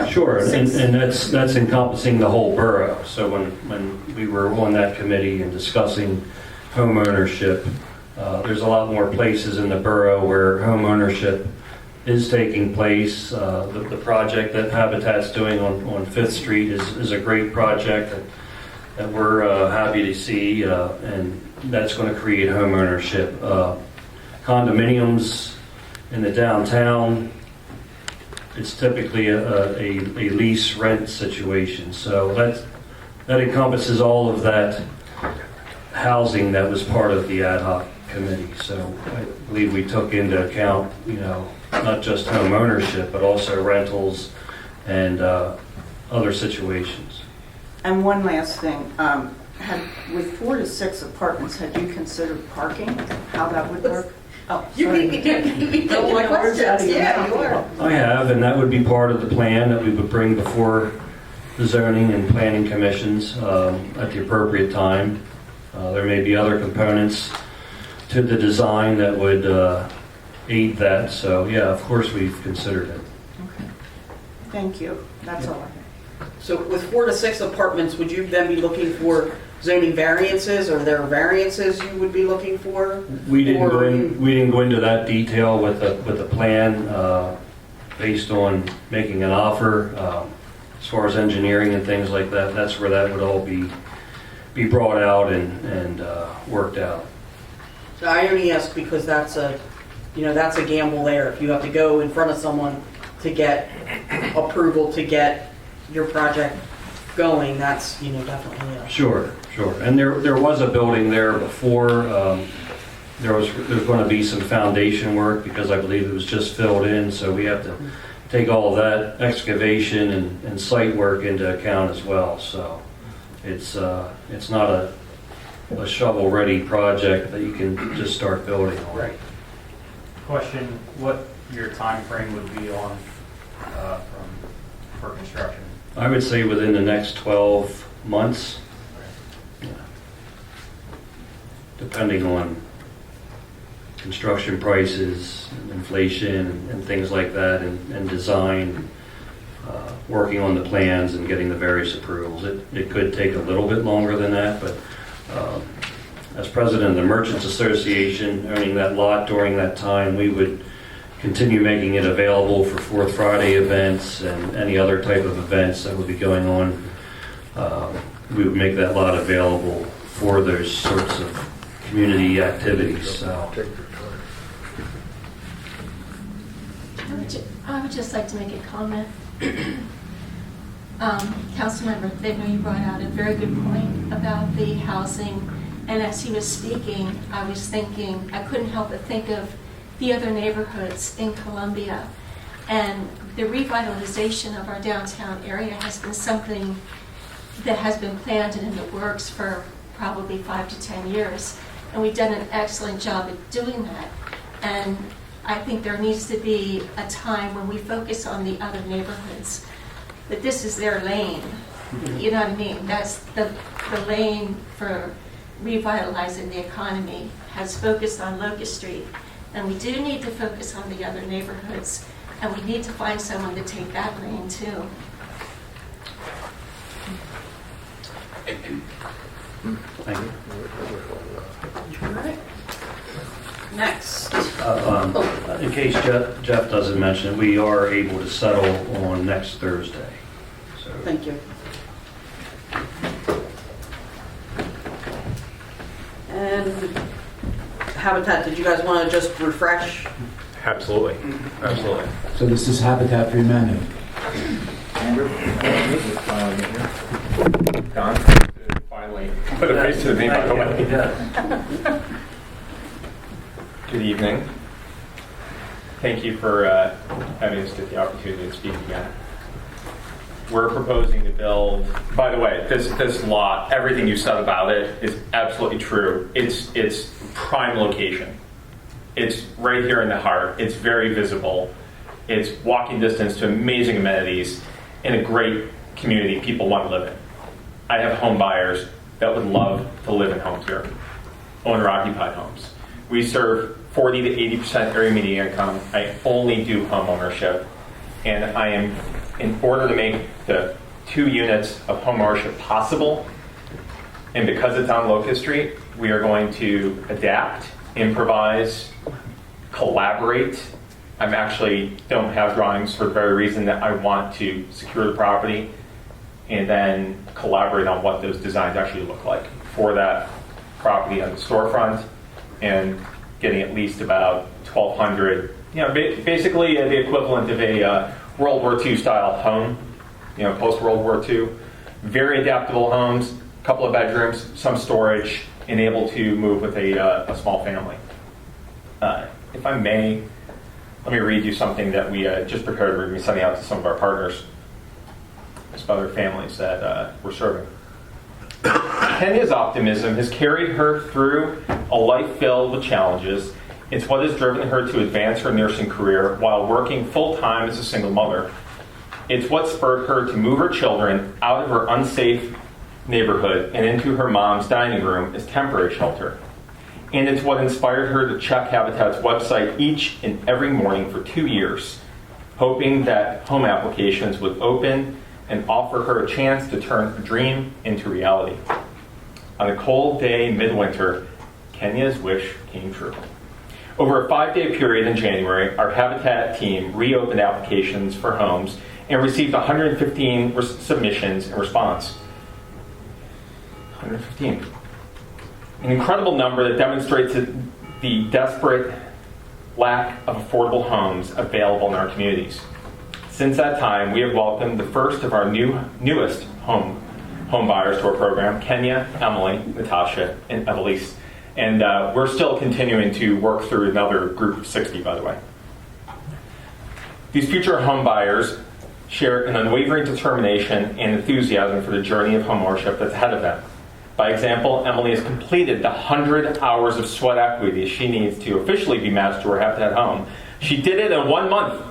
Sure, and that's encompassing the whole borough. So when we were on that committee and discussing home ownership, there's a lot more places in the borough where home ownership is taking place. The project that Habitat's doing on 5th Street is a great project that we're happy to see, and that's going to create home ownership. Condominiums in the downtown, it's typically a lease rent situation. So that encompasses all of that housing that was part of the ad hoc committee. So I believe we took into account, not just home ownership, but also rentals and other situations. And one last thing, with 4 to 6 apartments, had you considered parking, how that would work? Oh, You beat me to my questions. Yeah, you are. I have, and that would be part of the plan that we would bring before the zoning and planning commissions at the appropriate time. There may be other components to the design that would aid that. So yeah, of course we've considered it. Okay. Thank you. That's all I have. So with 4 to 6 apartments, would you then be looking for zoning variances? Are there variances you would be looking for? We didn't go into that detail with the plan based on making an offer. As far as engineering and things like that, that's where that would all be brought out and worked out. So I only ask because that's a gamble there. If you have to go in front of someone to get approval to get your project going, that's definitely Sure. And there was a building there before. There's going to be some foundation work because I believe it was just filled in. So we have to take all of that excavation and site work into account as well. So it's not a shovel-ready project that you can just start building on. Right. Question, what your time frame would be on for construction? I would say within the next 12 months, depending on construction prices, and inflation, and things like that, and design, working on the plans and getting the various approvals. It could take a little bit longer than that, but as president of the Merchants Association, owning that lot during that time, we would continue making it available for Fourth Friday events and any other type of events that would be going on. We would make that lot available for those sorts of community activities. So. I would just like to make a comment. Councilmember Thigner, you brought out a very good point about the housing, and as he was speaking, I was thinking, I couldn't help but think of the other neighborhoods in Columbia, and the revitalization of our downtown area has been something that has been planned and in the works for probably 5 to 10 years, and we've done an excellent job at doing that. And I think there needs to be a time when we focus on the other neighborhoods, that this is their lane. You know what I mean? That's the lane for revitalizing the economy has focused on Locust Street. And we do need to focus on the other neighborhoods, and we need to find someone to take that lane too. Thank you. All right. Next. In case Jeff doesn't mention it, we are able to settle on next Thursday. So. Thank you. And Habitat, did you guys want to just refresh? Absolutely. Absolutely. So this is Habitat for Humanity. Don, finally put a face to the name, by the way. Good evening. Thank you for having us get the opportunity to speak again. We're proposing to build, by the way, this lot, everything you said about it is absolutely true. It's prime location. It's right here in the heart. It's very visible. It's walking distance to amazing amenities in a great community people want to live in. I have home buyers that would love to live in homes here, owner-occupied homes. We serve 40 to 80% area median income. I only do home ownership, and I am, in order to make the 2 units of home ownership possible, and because it's on Locust Street, we are going to adapt, improvise, collaborate. I actually don't have drawings for the very reason that I want to secure the property and then collaborate on what those designs actually look like for that property on the storefront, and getting at least about 1,200, basically the equivalent of a World War II style home, post World War II. Very adaptable homes, a couple of bedrooms, some storage, and able to move with a small family. If I may, let me read you something that we just prepared. We're going to be sending out to some of our partners, some other families that we're serving. Kenya's optimism has carried her through a life filled with challenges. It's what has driven her to advance her nursing career while working full-time as a single mother. It's what spurred her to move her children out of her unsafe neighborhood and into her mom's dining room as temporary shelter. And it's what inspired her to check Habitat's website each and every morning for 2 years, hoping that home applications would open and offer her a chance to turn a dream into reality. On a cold day midwinter, Kenya's wish came true. Over a 5-day period in January, our Habitat team reopened applications for homes and received 115 submissions in response. 115. An incredible number that demonstrates the desperate lack of affordable homes available in our communities. Since that time, we have welcomed the first of our newest home buyers to our program, Kenya, Emily, Natasha, and Evelise. And we're still continuing to work through another group of 60, by the way. These future home buyers share an unwavering determination and enthusiasm for the journey of homeownership that's ahead of them. By example, Emily has completed the 100 hours of sweat equity she needs to officially be matched to her Habitat home. She did it in 1 month.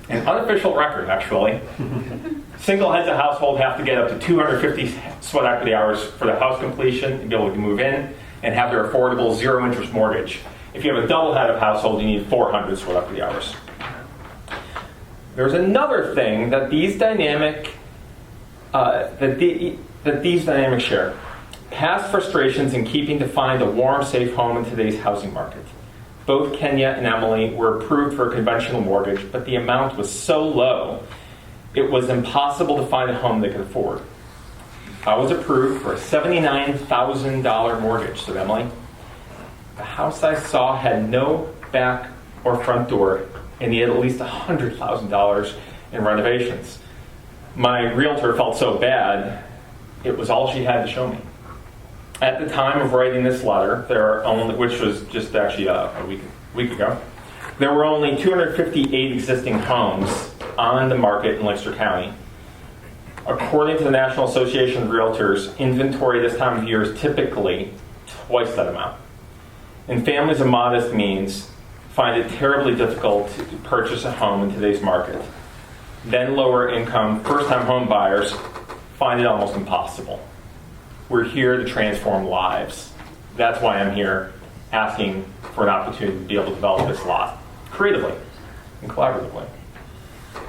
An unofficial record, actually. Single heads of household have to get up to 250 sweat equity hours for the house completion and be able to move in and have their affordable zero-interest mortgage. If you have a double head of household, you need 400 sweat equity hours. There's another thing that these dynamics share. Past frustrations in keeping to find a warm, safe home in today's housing market. Both Kenya and Emily were approved for a conventional mortgage, but the amount was so low, it was impossible to find a home they could afford. I was approved for a $79,000 mortgage, said Emily. The house I saw had no back or front door and needed at least $100,000 in renovations. My realtor felt so bad, it was all she had to show me. At the time of writing this letter, which was just actually a week ago, there were only 258 existing homes on the market in Lancaster County. According to the National Association of Realtors, inventory this time of year is typically twice that amount. And families of modest means find it terribly difficult to purchase a home in today's market. Then lower income, first-time home buyers find it almost impossible. We're here to transform lives. That's why I'm here asking for an opportunity to be able to develop this lot creatively and collaboratively.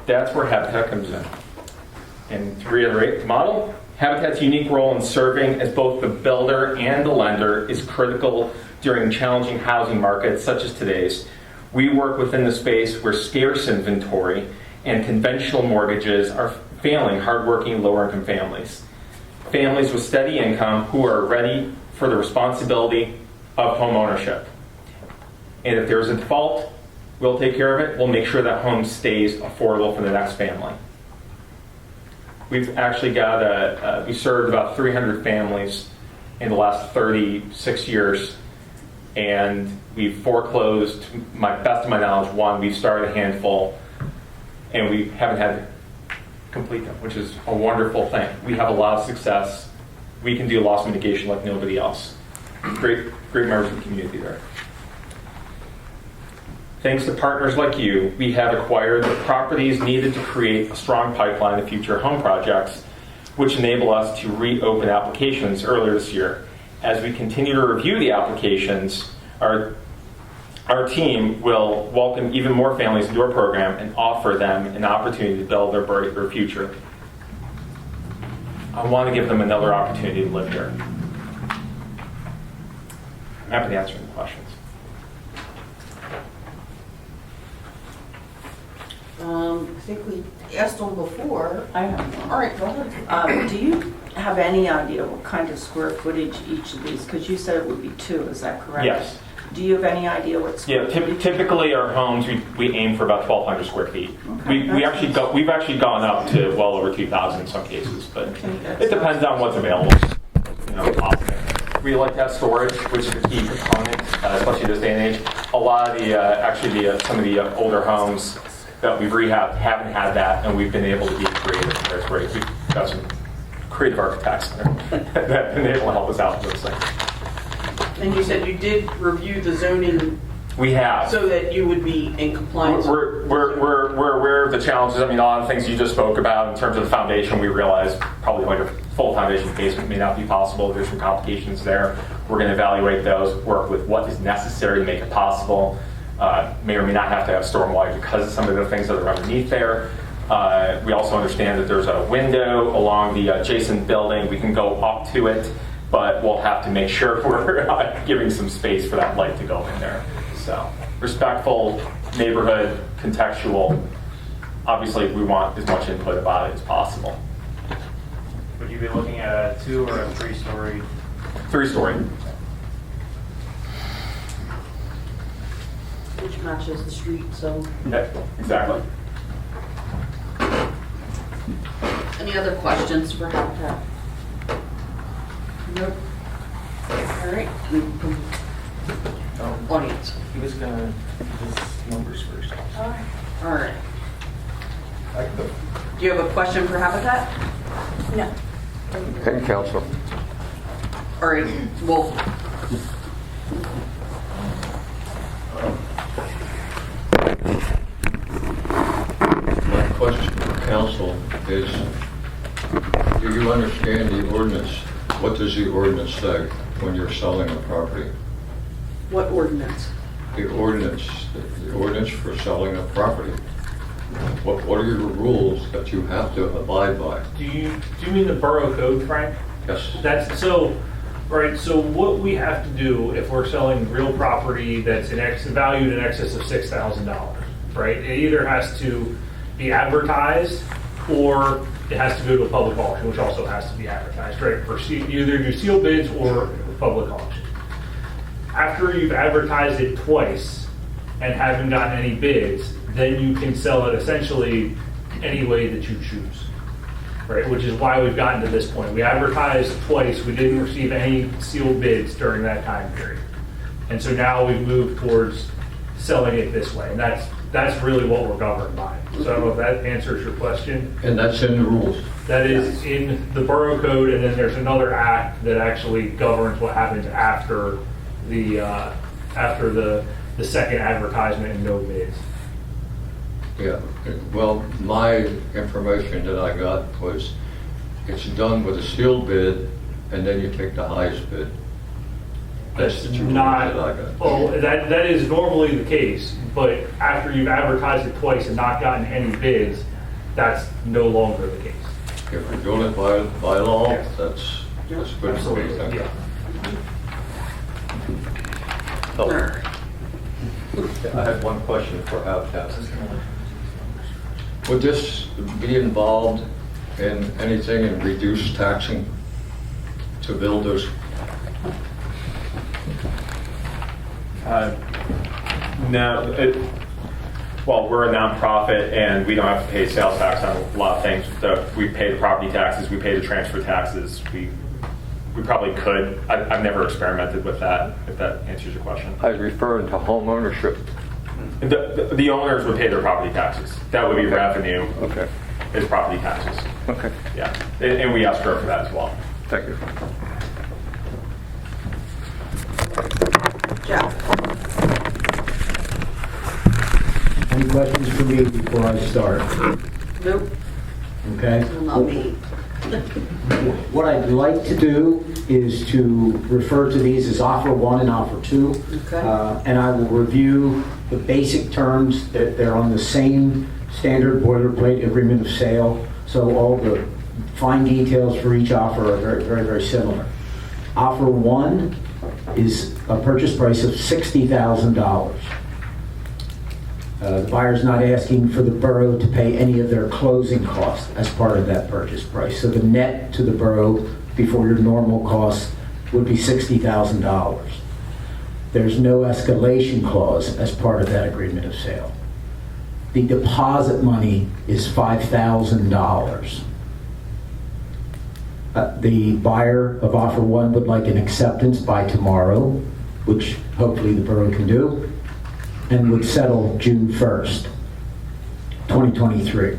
That's where Habitat comes in. And to reiterate the model, Habitat's unique role in serving as both the builder and the lender is critical during challenging housing markets such as today's. We work within the space where scarce inventory and conventional mortgages are failing hardworking lower-income families. Families with steady income who are ready for the responsibility of home ownership. And if there's a default, we'll take care of it. We'll make sure that home stays affordable for the next family. We've actually we served about 300 families in the last 36 years, and we've foreclosed, best of my knowledge, one. We've started a handful, and we haven't had to complete them, which is a wonderful thing. We have a lot of success. We can do loss mitigation like nobody else. Great members of the community there. Thanks to partners like you, we have acquired the properties needed to create a strong pipeline of future home projects, which enable us to reopen applications earlier this year. As we continue to review the applications, our team will welcome even more families into our program and offer them an opportunity to build their brighter future. I want to give them another opportunity to live here. I'm happy to answer any questions. I think we asked them before. I have one. All right, go ahead. Do you have any idea what kind of square footage each of these, because you said it would be 2, is that correct? Yes. Do you have any idea what square footage? Typically our homes, we aim for about 1,200 square feet. Okay, We've actually gone up to well over 2,000 in some cases, but it depends on what's available. We like to have storage, which is a key component, especially this day and age. A lot of some of the older homes that we've rehabbed haven't had that, and we've been able to be creative. That's great. We've got some creative architects that have been able to help us out with those things. And you said you did review the zoning. We have. So that you would be in compliance. We're aware of the challenges. I mean, a lot of things you just spoke about in terms of the foundation. We realize probably like a full foundation basement may not be possible. There's some complications there. We're going to evaluate those, work with what is necessary to make it possible. May or may not have to have stormwater because of some of the things that are underneath there. We also understand that there's a window along the adjacent building. We can go up to it, but we'll have to make sure we're giving some space for that light to go in there. So respectful, neighborhood, contextual. Obviously, we want as much input about it as possible. Would you be looking at a 2 or a 3-story? 3-story. Which matches the street, so. Yeah, exactly. Any other questions for Habitat? Nope. All right. Audience. He was going to his numbers first. All right. Do you have a question for Habitat? No. Okay, Council. All right, well, My question for council is, do you understand the ordinance? What does the ordinance say when you're selling a property? what ordinance? The ordinance for selling a property. What are your rules that you have to abide by? Do you mean the borough code, Frank? Yes. That's so, right, so what we have to do if we're selling real property that's valued in excess of $6,000, right? It either has to be advertised or it has to go to a public auction, which also has to be advertised, right? For either do sealed bids or public auction. After you've advertised it twice and haven't gotten any bids, then you can sell it essentially any way that you choose, right? Which is why we've gotten to this point. We advertised twice, we didn't receive any sealed bids during that time period. And so now we've moved towards selling it this way, and that's really what we're governed by. So I don't know if that answers your question. And that's in the rules? That is in the borough code, and then there's another act that actually governs what happens after the second advertisement and no bids. Yeah, well, my information that I got was it's done with a sealed bid and then you take the highest bid. That's the two rules Not, that I got. oh, that is normally the case, but after you've advertised it twice and not gotten any bids, that's no longer the case. If we're doing it by law, Yes. that's good for me. Absolutely, Thank you. yeah. I had one question for Outcast. Would this be involved in anything in reduced taxing to build those? No, well, we're a nonprofit and we don't have to pay sales tax on a lot of things. We pay the property taxes, we pay the transfer taxes. We probably could. I've never experimented with that, if that answers your question. I was referring to home ownership. The owners would pay their property taxes. That would be revenue. Okay. Is property taxes. Okay. Yeah, and we escrow for that as well. Thank you. Any questions for me before I start? Nope, Okay? will not be. What I'd like to do is to refer to these as offer one and offer two. Okay. And I will review the basic terms, that they're on the same standard boilerplate agreement of sale. So all the fine details for each offer are very, very, very similar. Offer one is a purchase price of $60,000. The buyer's not asking for the borough to pay any of their closing costs as part of that purchase price. So the net to the borough before your normal costs would be $60,000. There's no escalation clause as part of that agreement of sale. The deposit money is $5,000. The buyer of offer one would like an acceptance by tomorrow, which hopefully the borough can do, and would settle June 1st, 2023.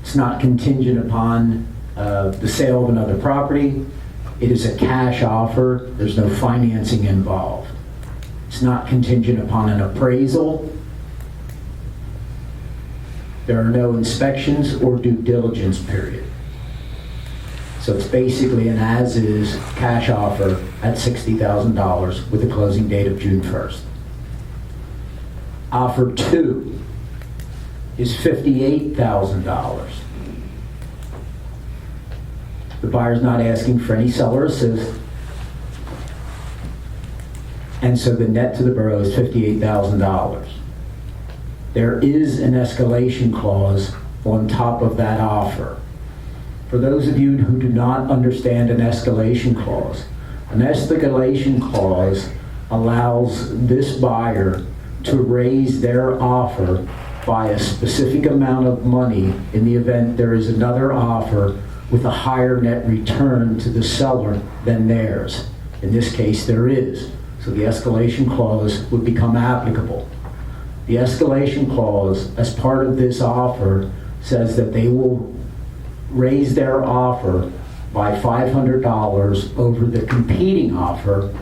It's not contingent upon the sale of another property. It is a cash offer. There's no financing involved. It's not contingent upon an appraisal. There are no inspections or due diligence period. So it's basically an as-is cash offer at $60,000 with a closing date of June 1st. Offer two is $58,000. The buyer's not asking for any seller assist, and so the net to the borough is $58,000. There is an escalation clause on top of that offer. For those of you who do not understand an escalation clause allows this buyer to raise their offer by a specific amount of money in the event there is another offer with a higher net return to the seller than theirs. In this case, there is. So the escalation clause would become applicable. The escalation clause, as part of this offer, says that they will raise their offer by $500 over the competing offer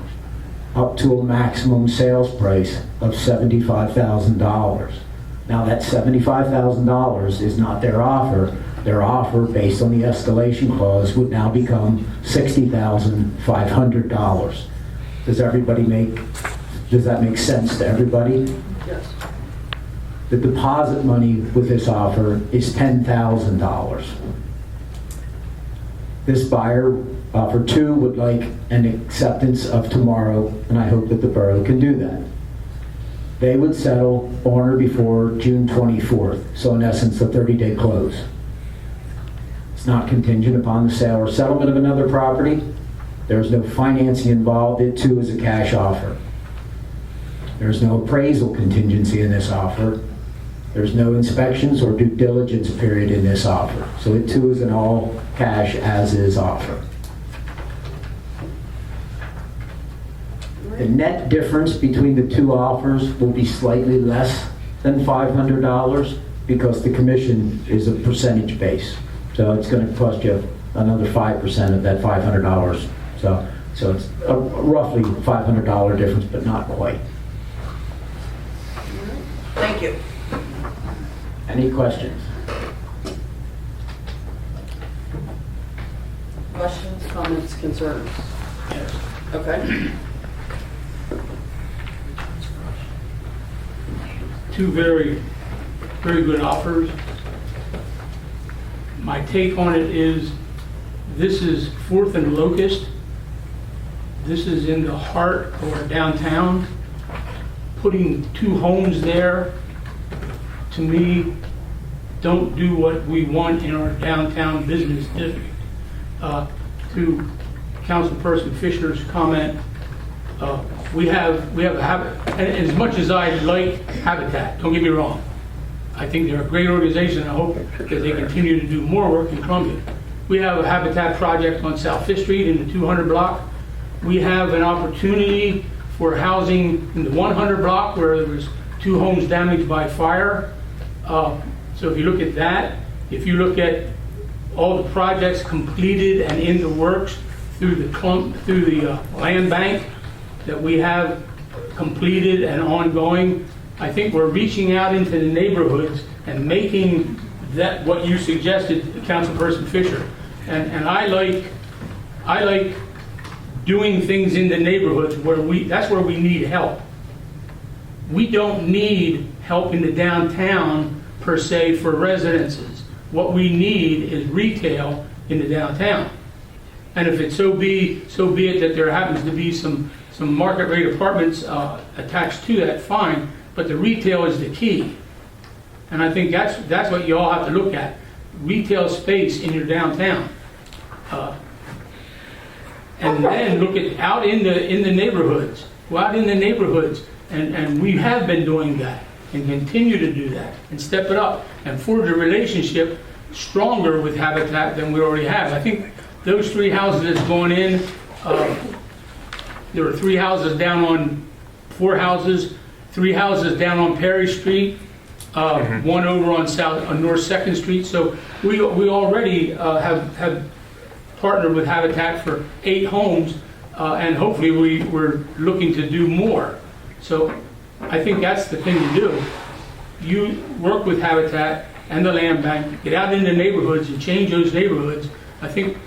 up to a maximum sales price of $75,000. Now that $75,000 is not their offer. Their offer, based on the escalation clause, would now become $60,500. Does that make sense to everybody? Yes. The deposit money with this offer is $10,000. This buyer, offer 2, would like an acceptance of tomorrow, and I hope that the borough can do that. They would settle on or before June 24th, so in essence, a 30-day close. It's not contingent upon the sale or settlement of another property. There's no financing involved. It too is a cash offer. There's no appraisal contingency in this offer. There's no inspections or due diligence period in this offer. So it too is an all cash as is offer. The net difference between the two offers will be slightly less than $500 because the commission is a percentage base. So it's going to cost you another 5% of that $500. So it's a roughly $500 difference, but not quite. Thank you. Any questions? Questions, comments, concerns? Okay. Two very, very good offers. My take on it is, this is 4th and Locust. This is in the heart of our downtown. Putting 2 homes there, to me, don't do what we want in our downtown business district. To Councilperson Fisher's comment, we have a habit, and as much as I like Habitat, don't get me wrong, I think they're a great organization, and I hope that they continue to do more work in Columbia. We have a Habitat project on South 5th Street in the 200 block. We have an opportunity for housing in the 100 block where there was 2 homes damaged by fire. So if you look at that, if you look at all the projects completed and in the works through the land bank that we have completed and ongoing, I think we're reaching out into the neighborhoods and making that what you suggested, Councilperson Fisher. And I like doing things in the neighborhoods where that's where we need help. We don't need help in the downtown per se for residences. What we need is retail in the downtown. And if it so be it that there happens to be some market rate apartments attached to that, fine. But the retail is the key. And I think that's what you all have to look at. Retail space in your downtown. And then look at out in the neighborhoods. Go out in the neighborhoods. And we have been doing that and continue to do that and step it up and forge a relationship stronger with Habitat than we already have. I think those 3 houses that's going in, there were 3 houses down on 4 houses, 3 houses down on Perry Street, 1 over on North 2nd Street. So we already have partnered with Habitat for 8 homes, and hopefully we're looking to do more. So I think that's the thing to do. You work with Habitat and the land bank, get out in the neighborhoods and change those neighborhoods. I think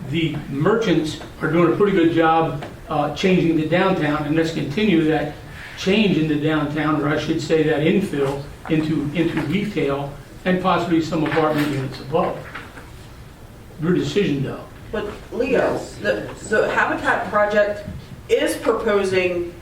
the merchants are doing a pretty good job changing the downtown, and let's continue that change in the downtown, or I should say that infill into retail and possibly some apartment units above. Your decision, though. But Leo, the Habitat project is proposing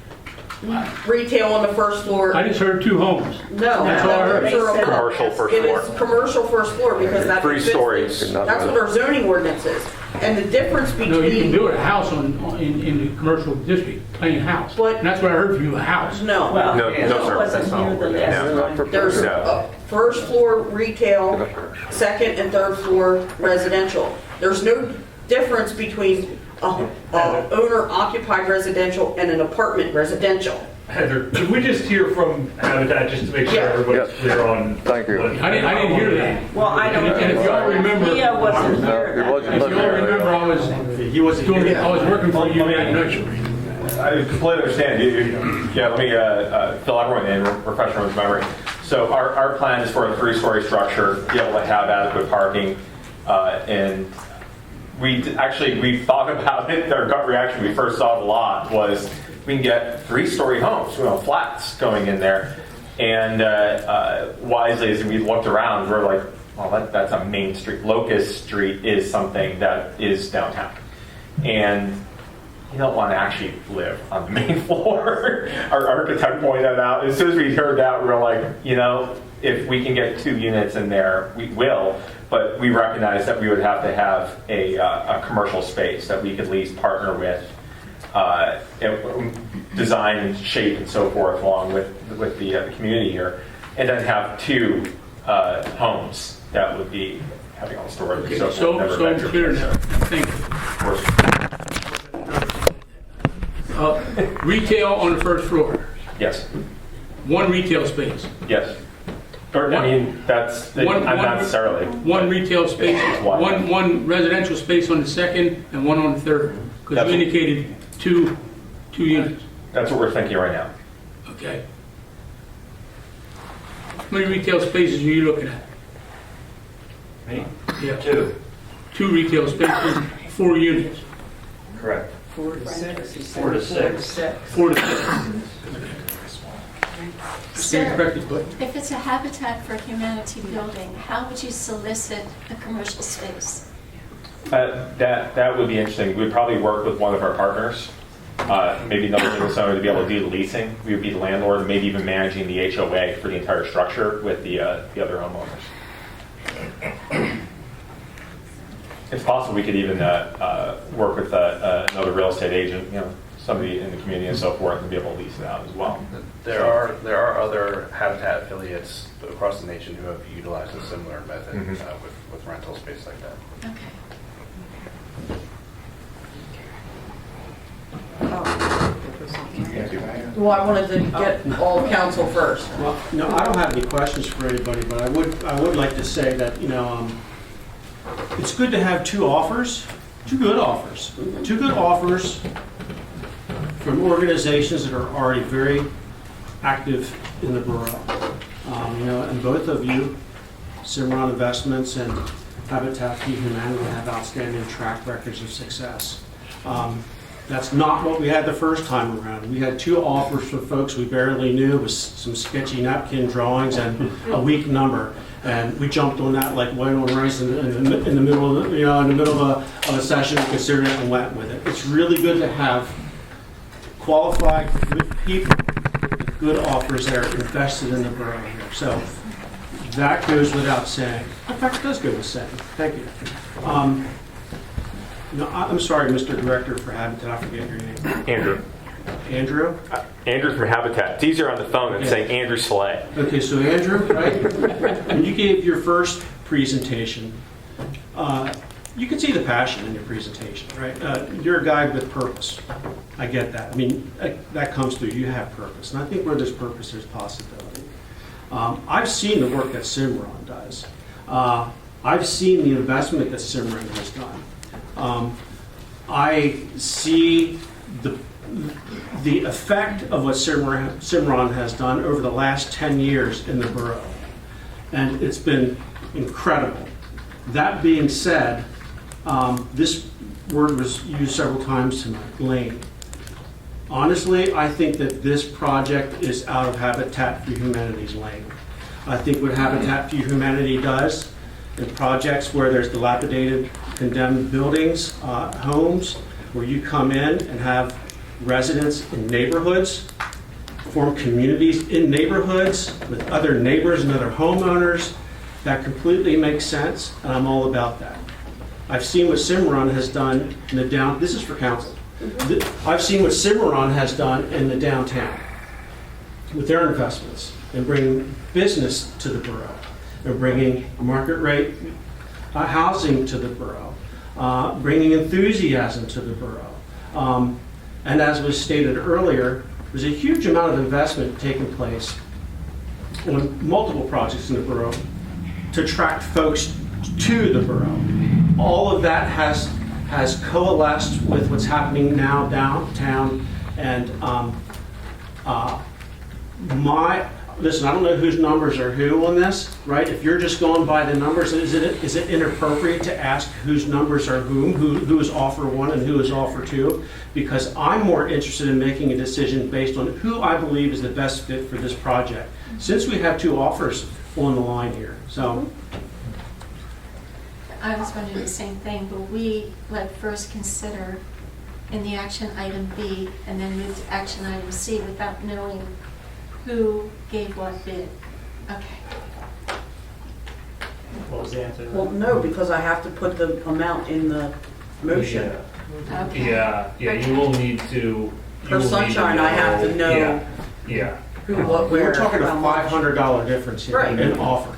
retail on the 1st floor. I just heard 2 homes. No, That's all I heard. Commercial first It floor. is commercial 1st floor because that's 3 stories. That's what our zoning ordinance is. And the difference between... No, you can build a house in the commercial district, plain house. And that's what I heard from you, a house. No. No, sir. That's not what we're doing. There's a 1st floor retail, 2nd and 3rd floor residential. There's no difference between owner-occupied residential and an apartment residential. Heather, could we just hear from Habitat just to make sure everybody's clear on? Thank you. I didn't hear that. Well, I don't. And if y'all remember, Leah wasn't here. It wasn't if y'all remember, I was He wasn't doing, here. I was working for you at nursery. I completely understand. Yeah, let me fill everyone in, refresh everyone's memory. So our plan is for a 3-story structure, be able to have adequate parking, and we thought about it. Our gut reaction when we first saw the lot was we can get 3-story homes, flats going in there. And wisely, as we looked around, we're like, well, that's a main street. Locust Street is something that is downtown. And you don't want to actually live on the main floor. Our architect pointed that out. As soon as we heard that, we were like, if we can get 2 units in there, we will. But we recognize that we would have to have a commercial space that we could at least partner with, design and shape and so forth, along with the community here, and then have 2 homes that would be having all the storage. Okay, and so forth. I'm clear now. Thank you. Retail on the first floor. Yes. 1 retail space. Yes. Or, that's not necessarily. 1 retail space, one residential space on the second, and 1 on the third. Because you indicated two units. That's what we're thinking right now. Okay. How many retail spaces are you looking at? Me? Yeah. 2. 2 retail spaces, 4 units. Correct. 4 to 6. 4 to 6. 4 to 6. Stand Sir, corrected, but if it's a Habitat for Humanity building, how would you solicit a commercial space? That would be interesting. We'd probably work with one of our partners, maybe another business owner, to be able to do the leasing. We would be the landlord, and maybe even managing the HOA for the entire structure with the other homeowners. It's possible we could even work with another real estate agent, somebody in the community and so forth, and be able to lease it out as well. There are other Habitat affiliates across the nation who have utilized a similar method with rental space like that. Okay. Well, I wanted to get all council first. Well, no, I don't have any questions for anybody, but I would like to say that, it's good to have 2 offers, 2 good offers. 2 good offers from organizations that are already very active in the borough. And both of you, Cimarron Investments and Habitat for Humanity, have outstanding track records of success. That's not what we had the first time around. We had 2 offers for folks we barely knew with some sketchy napkin drawings and a weak number. And we jumped on that like white on rice in the middle of of a session and considered it and went with it. It's really good to have qualified, good people with good offers that are invested in the borough here. So that goes without saying. In fact, it does go without saying. Thank you. I'm sorry, Mr. Director for Habitat, I forget your name. Andrew. Andrew? Andrew from Habitat. It's easier on the phone than saying Andrew Slay. Okay, so Andrew, right? When you gave your first presentation, you could see the passion in your presentation, right? You're a guy with purpose. I get that. I mean, that comes through. You have purpose. And I think where there's purpose, there's possibility. I've seen the work that Cimarron does. I've seen the investment that Cimarron has done. I see the effect of what Cimarron has done over the last 10 years in the borough. And it's been incredible. That being said, this word was used several times tonight, lane. Honestly, I think that this project is out of Habitat for Humanity's lane. I think what Habitat for Humanity does in projects where there's dilapidated, condemned buildings, homes, where you come in and have residents in neighborhoods, form communities in neighborhoods with other neighbors and other homeowners, that completely makes sense, and I'm all about that. I've seen what Cimarron has done in the this is for council. I've seen what Cimarron has done in the downtown with their investments and bringing business to the borough. They're bringing market rate housing to the borough, bringing enthusiasm to the borough. And as was stated earlier, there's a huge amount of investment taking place on multiple projects in the borough to attract folks to the borough. All of that has has coalesced with what's happening now downtown, and listen, I don't know whose numbers are who on this, right? If you're just going by the numbers, is it inappropriate to ask whose numbers are who is offer one and who is offer two? Because I'm more interested in making a decision based on who I believe is the best fit for this project, since we have two offers on the line here. So I was wondering the same thing, but we would first consider in the action item B and then move to action item C without knowing who gave what bid. Okay. What was the answer? Well, no, because I have to put the amount in the motion. Okay. Yeah, you will need to. For Sunshine, I have to know. Yeah. Who, what, where. we're talking a how much. $500 difference here Right. in offer.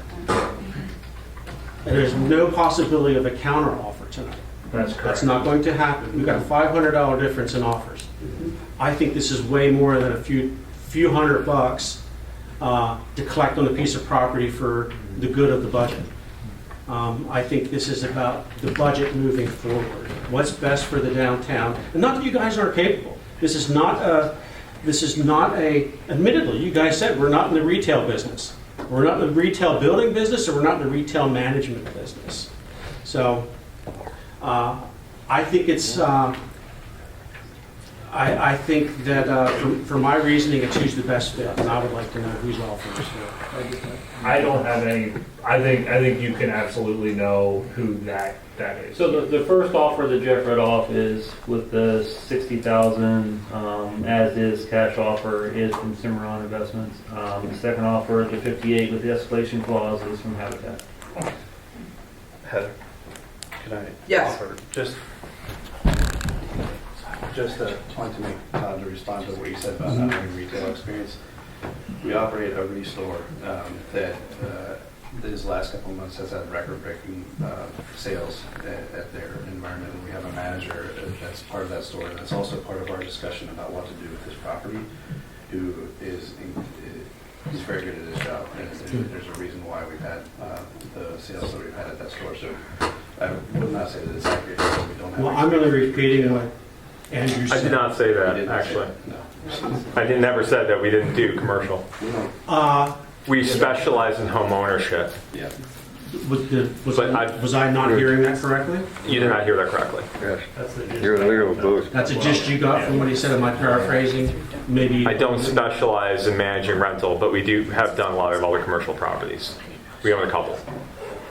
And there's no possibility of a counter offer tonight. That's correct. That's not going to happen. We've got a $500 difference in offers. I think this is way more than a few $100 to collect on a piece of property for the good of the budget. I think this is about the budget moving forward. What's best for the downtown? And not that you guys aren't capable. This is not a, admittedly, you guys said we're not in the retail business. We're not in the retail building business, or we're not in the retail management business. So I think it's, I think that for my reasoning, it's who's the best fit, and I would like to know who's offering. I don't have any. I think you can absolutely know who that is. So the first offer that Jeff read off is with the 60,000 as is cash offer is from Cimarron Investments. The second offer, the 58 with the escalation clause, is from Habitat. Heather, can I Yes. offer just wanted to make time to respond to what you said about not having retail experience. We operate a restore that these last couple of months has had record-breaking sales at their environment, and we have a manager that's part of that store, and that's also part of our discussion about what to do with this property, who is he's very good at his job, and there's a reason why we've had the sales that we've had at that store. So I would not say that it's accurate that we don't have. Well, I'm really repeating what Andrew said. I did not say that, actually. No. I never said that we didn't do commercial. We specialize in home ownership. Yeah. Was I not hearing that correctly? You did not hear that correctly. Yes. That's the You're in the legal booth. That's a gist you got from what he said. Am I paraphrasing? Maybe. I don't specialize in managing rental, but we do have done a lot of other commercial properties. We own a couple.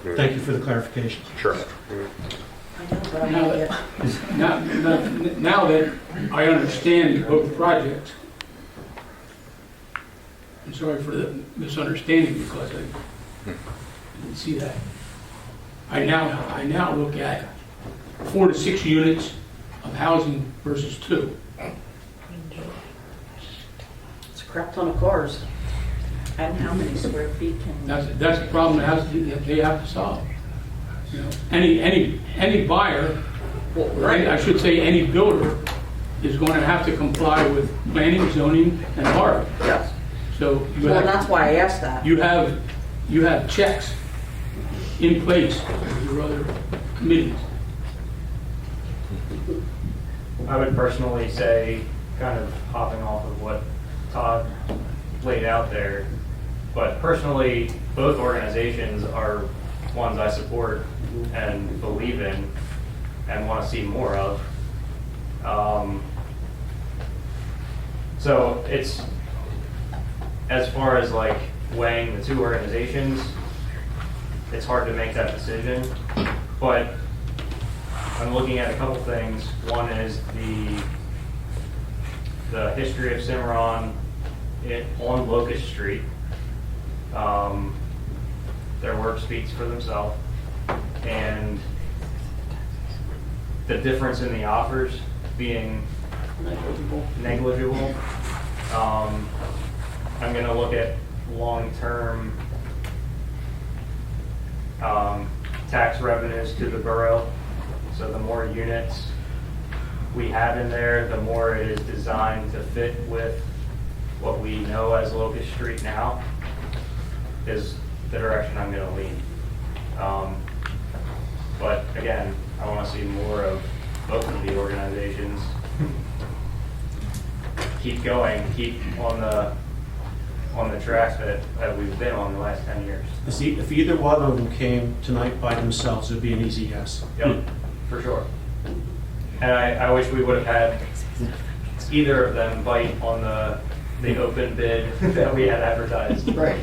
Thank you for the clarification. Sure. Now that I understand both projects, I'm sorry for the misunderstanding because I didn't see that. I now look at 4 to 6 units of housing versus 2. It's a crap ton of cars. And how many square feet can? That's the problem that they have to solve. You know, any buyer, or I should say any builder, is going to have to comply with planning, zoning, and borough. Yes. So Well, that's why I asked that. you have checks in place for your other committees. I would personally say, kind of hopping off of what Todd laid out there, but personally, both organizations are ones I support and believe in and want to see more of. So it's, as far as like weighing the two organizations, it's hard to make that decision, but I'm looking at a couple things. One is the history of Cimarron on Locust Street. Their work speaks for themselves, and the difference in the offers being negligible. I'm going to look at long-term tax revenues to the borough. So the more units we have in there, the more it is designed to fit with what we know as Locust Street now, is the direction I'm going to lean. But again, I want to see more of organizations keep going, keep on the tracks that we've been on the last 10 years. If either one of them came tonight by themselves, it'd be an easy yes. Yep, for sure. And I wish we would have had either of them bite on the open bid that we had advertised. Right.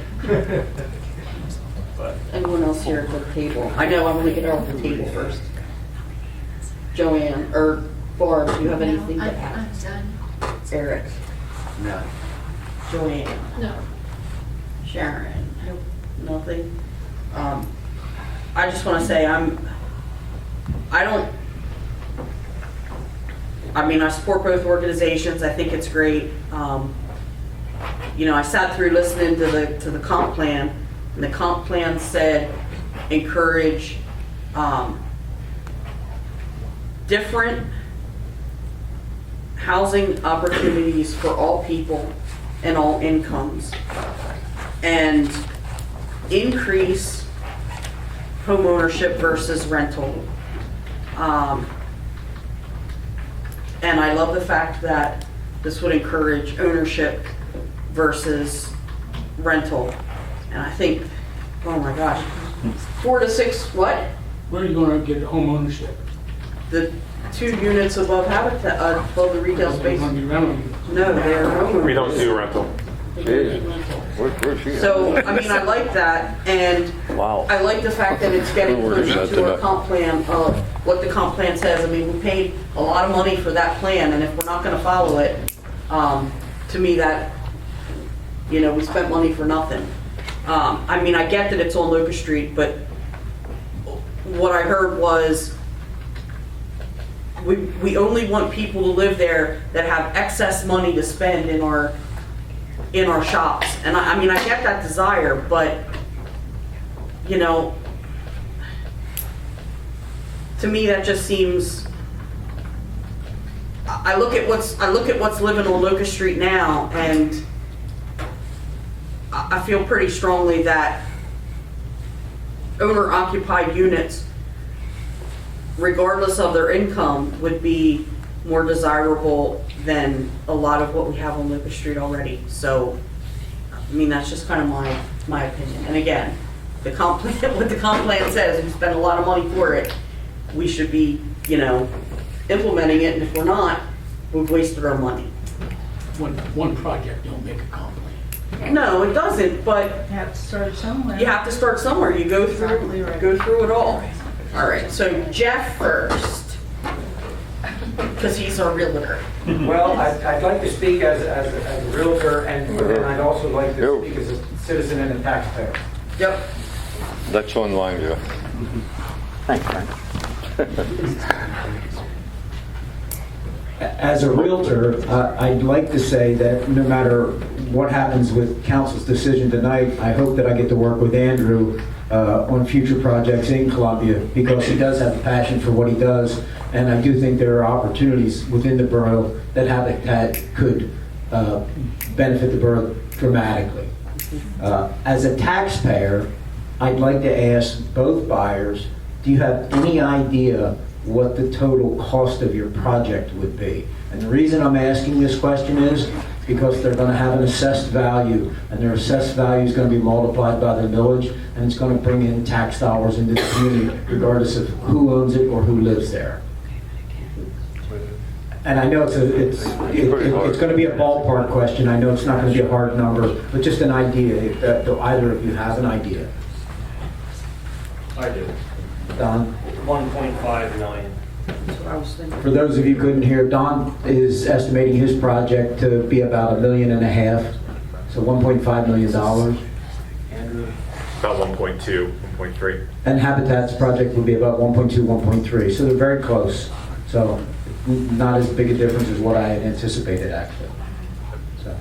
But Anyone else here at the table? I know I want to get off the table first. Joanne, or Barb, do you have anything to add? I'm done. Eric? No. Joanne? No. Sharon? Nope. Nothing? I just want to say I support both organizations. I think it's great. I sat through listening to the comp plan, and the comp plan said encourage different housing opportunities for all people and all incomes, and increase home ownership versus rental. And I love the fact that this would encourage ownership versus rental. And I think, oh my gosh, 4 to 6, what? Where are you going to get home ownership? The 2 units above habitat, above the retail space. No, they're homeowners. We don't do rental. So, I like that, and I like the fact that it's getting closer to a comp plan of what the comp plan says. We paid a lot of money for that plan, and if we're not gonna follow it, to me that, we spent money for nothing. I get that it's on Locust Street, but what I heard was we only want people to live there that have excess money to spend in our shops. And I get that desire, but to me that just seems, I look at what's living on Locust Street now, and I feel pretty strongly that owner occupied units, regardless of their income, would be more desirable than a lot of what we have on Locust Street already. So, that's just kind of my opinion. And again, what the comp plan says, we spend a lot of money for it, we should be, implementing it, and if we're not, we've wasted our money. One project don't make a comp plan. No, it doesn't, but You have to start somewhere. you have to start somewhere. You go through, Exactly right. go through it all. All right, so Jeff first, because he's our realtor. Well, I'd like to speak as a realtor, and I'd also like to speak as a citizen and a taxpayer. Yep. That's online, Jeff. Thanks, Frank. As a realtor, I'd like to say that no matter what happens with council's decision tonight, I hope that I get to work with Andrew on future projects in Columbia, because he does have a passion for what he does, and I do think there are opportunities within the borough that could benefit the borough dramatically. As a taxpayer, I'd like to ask both buyers, do you have any idea what the total cost of your project would be? And the reason I'm asking this question is because they're going to have an assessed value, and their assessed value is going to be multiplied by the millage, and it's going to bring in tax dollars into the community regardless of who owns it or who lives there. And I know it's going to be a ballpark question. I know it's not going to be a hard number, but just an idea. Do either of you have an idea? I do. Don? 1.5 million. That's what I was thinking. For those of you who couldn't hear, Don is estimating his project to be about $1.5 million, so $1.5 million. Andrew? About 1.2, 1.3. And Habitat's project would be about 1.2, 1.3, so they're very close. So not as big a difference as what I had anticipated, actually. So.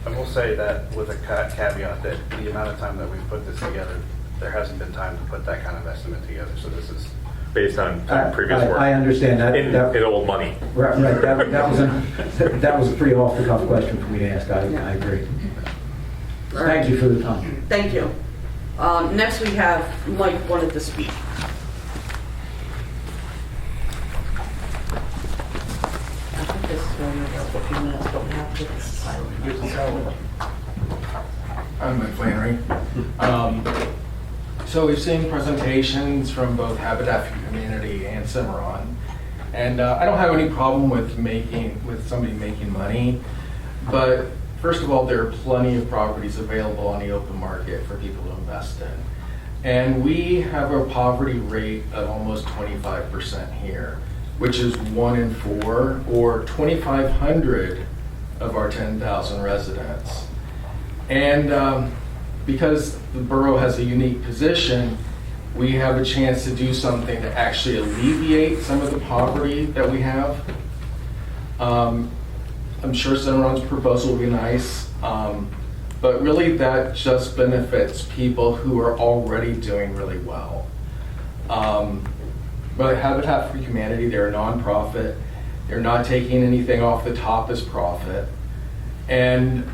I will say that with a caveat that the amount of time that we've put this together, there hasn't been time to put that kind of estimate together. So this is based on previous work. I understand that. In old money. Right. That was a pretty off-the-cuff question for me to ask. I agree. Thank you for the time. Thank you. Next we have Mike wanted to speak. only here for a few minutes, but we have to get this decided. So, I'm Mike Flannery. So we've seen presentations from both Habitat for Humanity and Cimarron, and I don't have any problem with somebody making money, but first of all, there are plenty of properties available on the open market for people to invest in. And we have a poverty rate of almost 25% here, which is 1 in 4, or 2,500 of our 10,000 residents. And because the borough has a unique position, we have a chance to do something to actually alleviate some of the poverty that we have. I'm sure Cimarron's proposal will be nice, but really that just benefits people who are already doing really well. But Habitat for Humanity, they're a nonprofit. They're not taking anything off the top as profit. And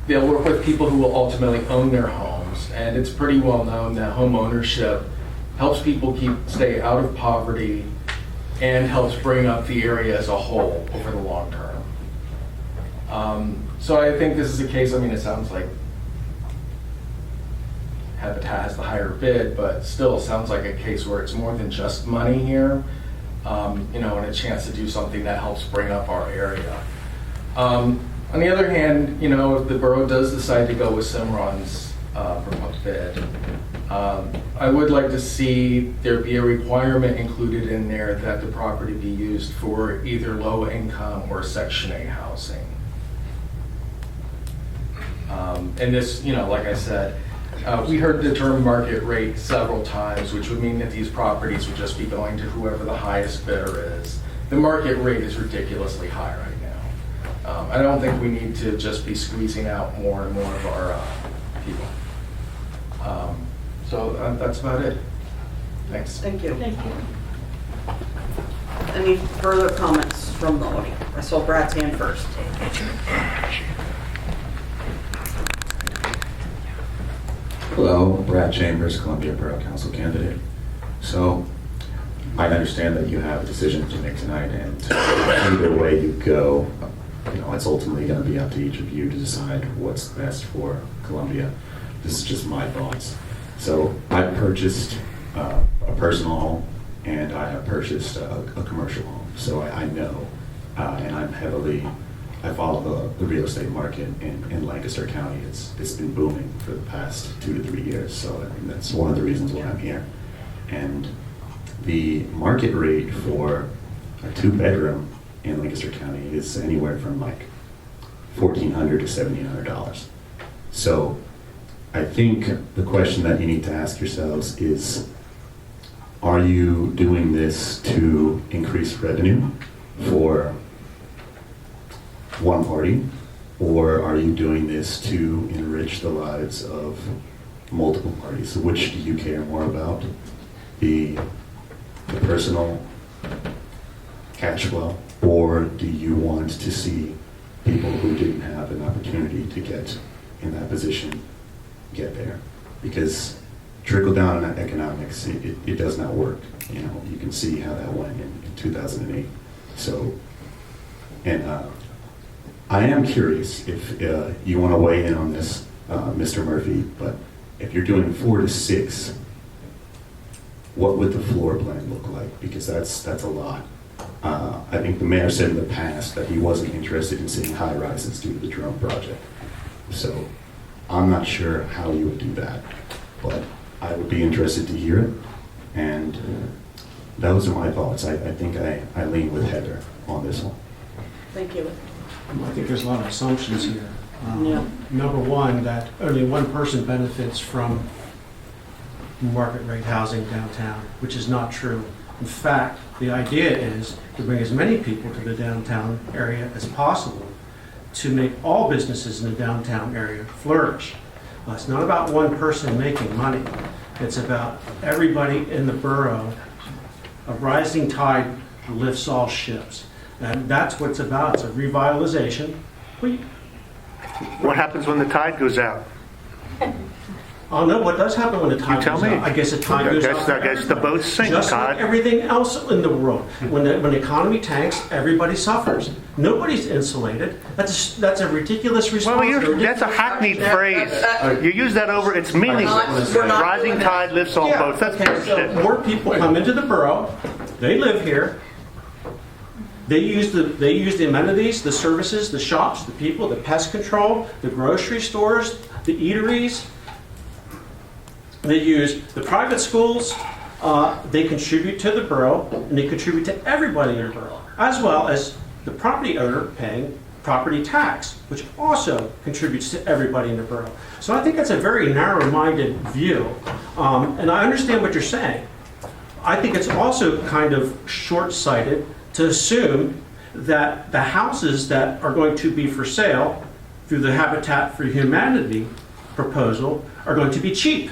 they'll work with people who will ultimately own their homes. And it's pretty well known that home ownership helps people stay out of poverty and helps bring up the area as a whole over the long term. So I think this is a case, I mean, it sounds like Habitat has the higher bid, but still sounds like a case where it's more than just money here, and a chance to do something that helps bring up our area. On the other hand, if the borough does decide to go with Cimarron's proposed bid, I would like to see there be a requirement included in there that the property be used for either low income or Section 8 housing. And this, like I said, we heard the term market rate several times, which would mean that these properties would just be going to whoever the highest bidder is. The market rate is ridiculously high right now. I don't think we need to just be squeezing out more and more of our people. So that's about it. Thanks. thank you. Any further comments from the audience? I saw Brad's hand first. Hello, Brad Chambers, Columbia Borough Council candidate. So I understand that you have a decision to make tonight, and either way you go, it's ultimately going to be up to each of you to decide what's best for Columbia. This is just my thoughts. So I purchased a personal home, and I have purchased a commercial home. So I know, and I follow the real estate market in Lancaster County. It's been booming for the past 2 to 3 years. So I mean, that's one of the reasons why I'm here. And the market rate for a 2-bedroom in Lancaster County is anywhere from like $1,400 to $1,700. So I think the question that you need to ask yourselves is, are you doing this to increase revenue for one party, or are you doing this to enrich the lives of multiple parties? So which do you care more about? The personal cash flow, or do you want to see people who didn't have an opportunity to get in that position get there? Because trickle down economics, it does not work. You can see how that went in 2008. So, and I am curious if you want to weigh in on this, Mr. Murphy, but if you're doing 4 to 6, what would the floor plan look like? Because that's a lot. I think the mayor said in the past that he wasn't interested in seeing high rises due to the drone project. So I'm not sure how you would do that, but I would be interested to hear it. And those are my thoughts. I think I lean with Heather on this one. Thank you. I think there's a lot of assumptions here. Yeah. Number one, that only one person benefits from market rate housing downtown, which is not true. In fact, the idea is to bring as many people to the downtown area as possible to make all businesses in the downtown area flourish. It's not about one person making money. It's about everybody in the borough. A rising tide lifts all ships. And that's what it's about. It's a revitalization. What happens when the tide goes out? Oh, no, what does happen when the tide tell goes me. up? I guess the tide goes up. I guess the boats sink, Just Todd. like everything else in the world. When the economy tanks, everybody suffers. Nobody's insulated. That's a ridiculous responsibility. That's a hackneyed phrase. You use that over, it's meaningless. We're not Rising doing that. tide lifts all boats. That's bullshit. So more people come into the borough. They live here. They use the amenities, the services, the shops, the people, the pest control, the grocery stores, the eateries. They use the private schools. They contribute to the borough, and they contribute to everybody in the borough, as well as the property owner paying property tax, which also contributes to everybody in the borough. So I think that's a very narrow-minded view, and I understand what you're saying. I think it's also kind of short-sighted to assume that the houses that are going to be for sale through the Habitat for Humanity proposal are going to be cheap.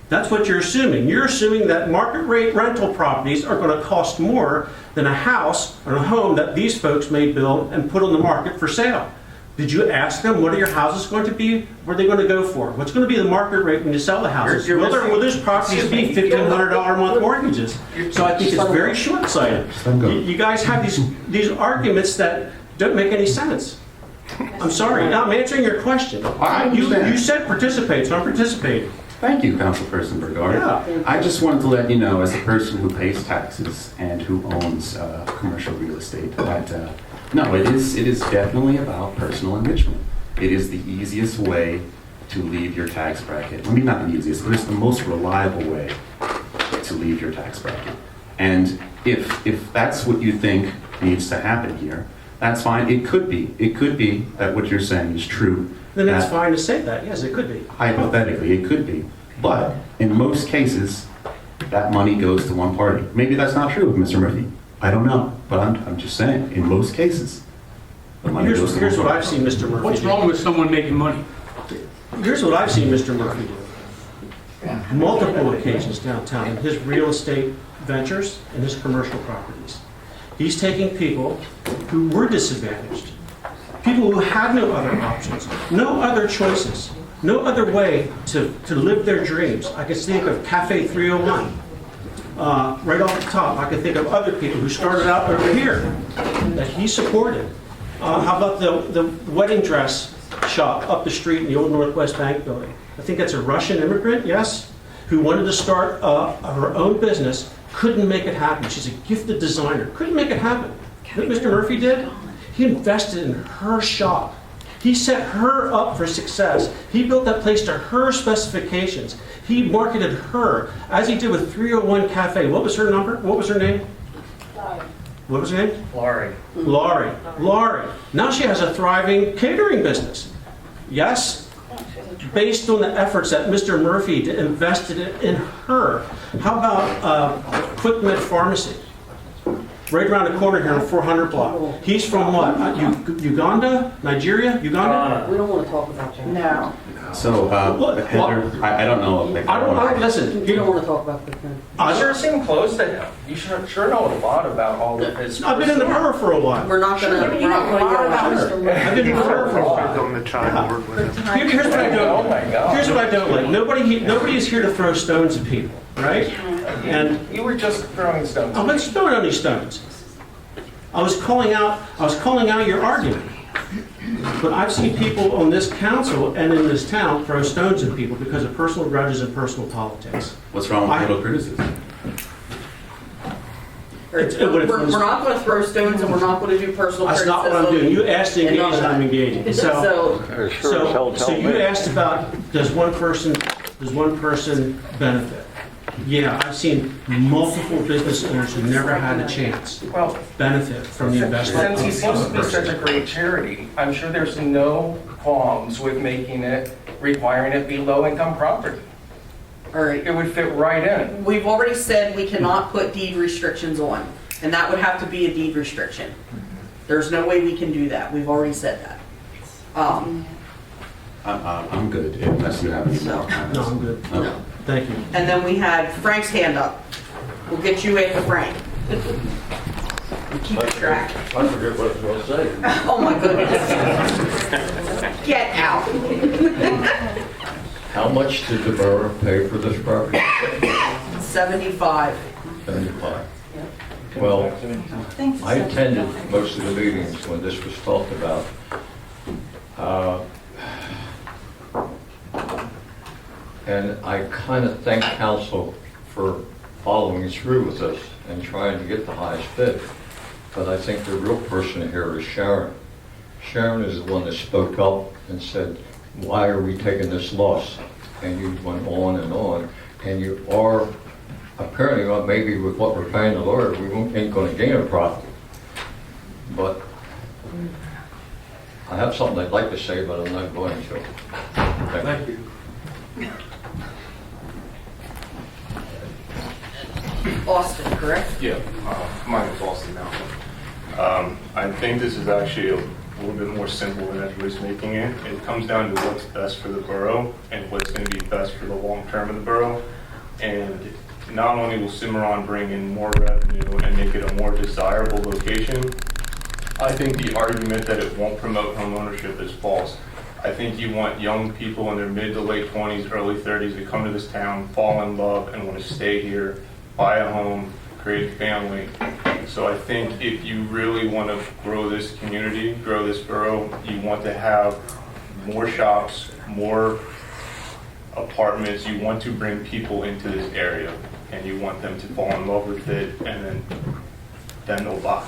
That's what you're assuming. You're assuming that market rate rental properties are going to cost more than a house or a home that these folks may build and put on the market for sale. Did you ask them what are your houses going to be? What are they going to go for? What's going to be the market rate when you sell the houses? Will those properties be $1,500 a month mortgages? So I think it's very short-sighted. You guys have these arguments that don't make any sense. I'm sorry. I'm answering your question. You said participate, so I'm participating. Thank you, Councilperson Bergard. Yeah. I just wanted to let you know, as a person who pays taxes and who owns commercial real estate, that no, it is definitely about personal enrichment. It is the easiest way to leave your tax bracket. I mean, not the easiest, but it's the most reliable way to leave your tax bracket. And if that's what you think needs to happen here, that's fine. It could be that what you're saying is true. Then it's fine to say that. Yes, it could be. Hypothetically, it could be. But in most cases, that money goes to one party. Maybe that's not true of Mr. Murphy. I don't know. But I'm just saying, in most cases, the money goes to one party. Here's what I've seen Mr. Murphy What's do. wrong with someone making money? Here's what I've seen Mr. Murphy do. Multiple occasions downtown in his real estate ventures and his commercial properties. He's taking people who were disadvantaged, people who had no other options, no other choices, no other way to live their dreams. I can think of Cafe 301. Right off the top, I can think of other people who started out over here that he supported. How about the wedding dress shop up the street in the old Northwest Bank building? I think that's a Russian immigrant, yes, who wanted to start her own business, couldn't make it happen. She's a gifted designer, couldn't make it happen. What Mr. Murphy did? He invested in her shop. He set her up for success. He built that place to her specifications. He marketed her, as he did with 301 Cafe. What was her number? What was her name? What was her name? Laurie. Now she has a thriving catering business. Yes? Based on the efforts that Mr. Murphy invested in her. How about Quick Med Pharmacy? Right around the corner here on 400 block. He's from what? Uganda? Nigeria? Uganda? We don't want to talk about that. No. So, Heather, I don't know. I don't know. Listen. You don't want to talk about that then. You sure seem close to him. You sure know a lot about all of his. I've been in the borough for a while. We're not going to yell about Mr. Murphy. I've been in the borough for a while. I'm going to try and work with him. Here's what I don't Oh my God. Here's what I don't like. Nobody is here to throw stones at people, right? And You were just throwing stones. I'm not throwing any stones. I was calling out your argument. But I've seen people on this council and in this town throw stones at people because of personal grudges and personal politics. What's wrong with little criticism? We're not going to throw stones and we're not going to do personal That's criticism. not what I'm doing. You asked to engage and I'm engaging. So So you asked about does one person benefit? Yeah, I've seen multiple business owners who never had a chance benefit from the investment. Since he seems to be such a great charity, I'm sure there's no qualms with requiring it be low-income property. All right. It would fit right in. We've already said we cannot put deed restrictions on, and that would have to be a deed restriction. There's no way we can do that. We've already said that. I'm good, unless you have any more comments. No, I'm good. No. Thank you. And then we had Frank's hand up. We'll get you after Frank. And keep track. I forget what I was going to say. Oh my goodness. Get out. How much did the borough pay for this property? 75. 75. Well, I attended most of the meetings when this was talked about. And I kind of thank council for following through with this and trying to get the highest bid. But I think the real person here is Sharon. Sharon is the one that spoke up and said, why are we taking this loss? And you went on, and you are apparently, well, maybe with what we're paying the lawyer, we ain't going to gain a profit. But I have something I'd like to say, but I'm not going to. Thank you. Austin, correct? Yeah, my name is Austin Malcolm. I think this is actually a little bit more simple than everybody's making it. It comes down to what's best for the borough and what's going to be best for the long term of the borough. And not only will Cimarron bring in more revenue and make it a more desirable location, I think the argument that it won't promote home ownership is false. I think you want young people in their mid to late 20s, early 30s to come to this town, fall in love, and want to stay here, buy a home, create a family. So I think if you really want to grow this community, grow this borough, you want to have more shops, more apartments. You want to bring people into this area, and you want them to fall in love with it, and then they'll buy.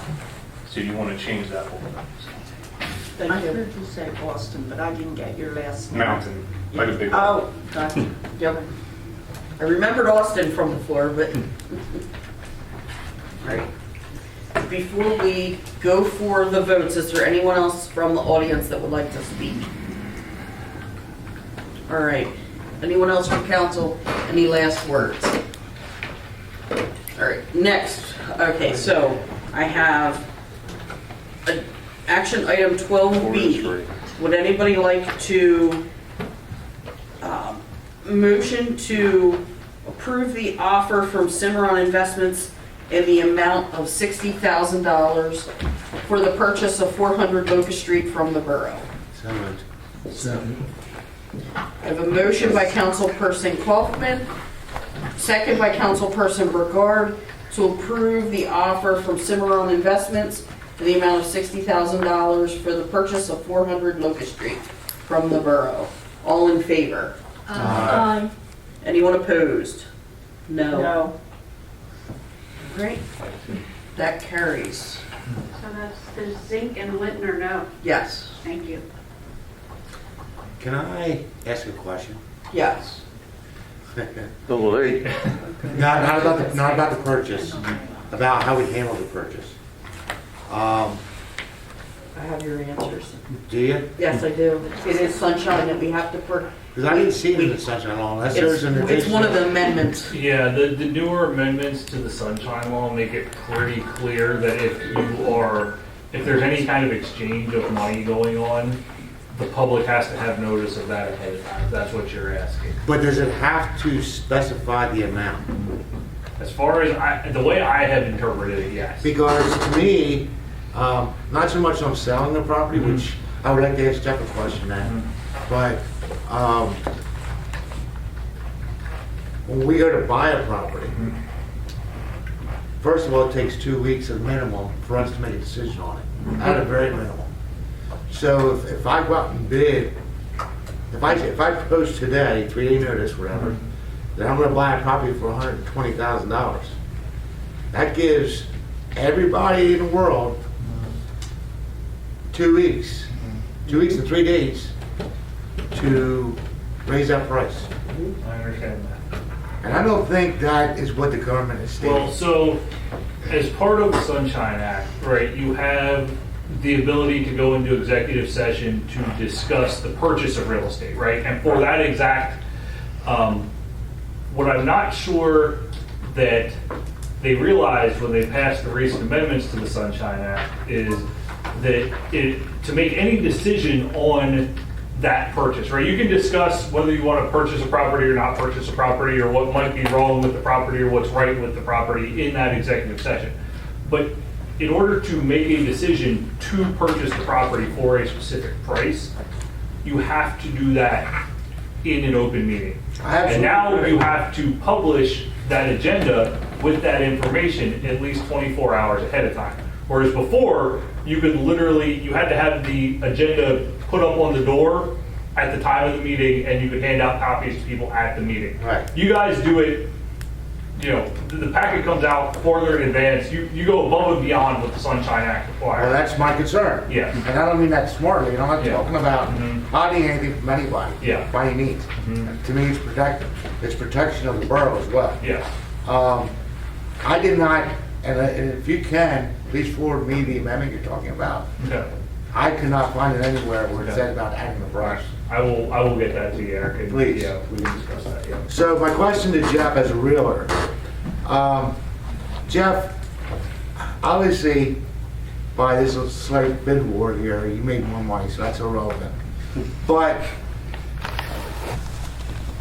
So you want to change that whole thing. I heard you say Boston, but I didn't get your last name. Mountain, like a big one. Oh, gotcha. Yep. I remembered Austin from before, but. Right. Before we go for the votes, is there anyone else from the audience that would like to speak? All right. Anyone else from council? Any last words? All right. Next. Okay, so I have action item 12B. Would anybody like to motion to approve the offer from Cimarron Investments in the amount of $60,000 for the purchase of 400 Locust Street from the borough? So moved. Second. I have a motion by Councilperson Kaufman, second by Councilperson Burgard, to approve the offer from Cimarron Investments in the amount of $60,000 for the purchase of 400 Locust Street from the borough. All in favor? Aye. Anyone opposed? No. No. Great. That carries. So that's the Zink and Littner, no? Yes. Thank you. Can I ask a question? Yes. Not about the purchase, about how we handle the purchase. I have your answers. Do you? Yes, I do. It is sunshine that we have to put. Because I didn't see it in the sunshine law unless there's an addition. It's one of the amendments. Yeah, the newer amendments to the sunshine law make it pretty clear that if there's any kind of exchange of money going on, the public has to have notice of that ahead of time. That's what you're asking. But does it have to specify the amount? As far as the way I have interpreted it, yes. Because to me, not so much I'm selling the property, which I would like to ask Jeff a question on, but when we go to buy a property, first of all, it takes 2 weeks at minimum for us to make a decision on it, at a very minimum. So if I go out and bid, if I post today, 3-day notice, whatever, that I'm going to buy a property for $120,000, that gives everybody in the world 2 weeks, 2 weeks and 3 days to raise that price. I understand that. And I don't think that is what the government is stating. Well, so as part of the Sunshine Act, right, you have the ability to go into executive session to discuss the purchase of real estate, right? And for that exact, what I'm not sure that they realized when they passed the recent amendments to the Sunshine Act is that to make any decision on that purchase, right? You can discuss whether you want to purchase a property or not purchase a property, or what might be wrong with the property or what's right with the property in that executive session. But in order to make a decision to purchase the property for a specific price, you have to do that in an open meeting. Absolutely. And now you have to publish that agenda with that information at least 24 hours ahead of time. Whereas before, you could literally, you had to have the agenda put up on the door at the time of the meeting, and you could hand out copies to people at the meeting. Right. You guys do it, you know, the packet comes out farther in advance. You go above and beyond what the Sunshine Act requires. Well, that's my concern. Yeah. And I don't mean that smartly, and I'm not Yeah. talking about Mhm. hiding anything from anybody. Yeah. By any means. To me, it's protective. It's protection of the borough as well. Yeah. I did not, and if you can, please forward me the amendment you're talking about. Okay. I could not find it anywhere where it Okay. said about adding the brush. I will get that to you, Eric. and, Please. Yeah, we can discuss that, yeah. So my question to Jeff as a realtor, Jeff, obviously by this slight bid war here, you made more money, so that's irrelevant. But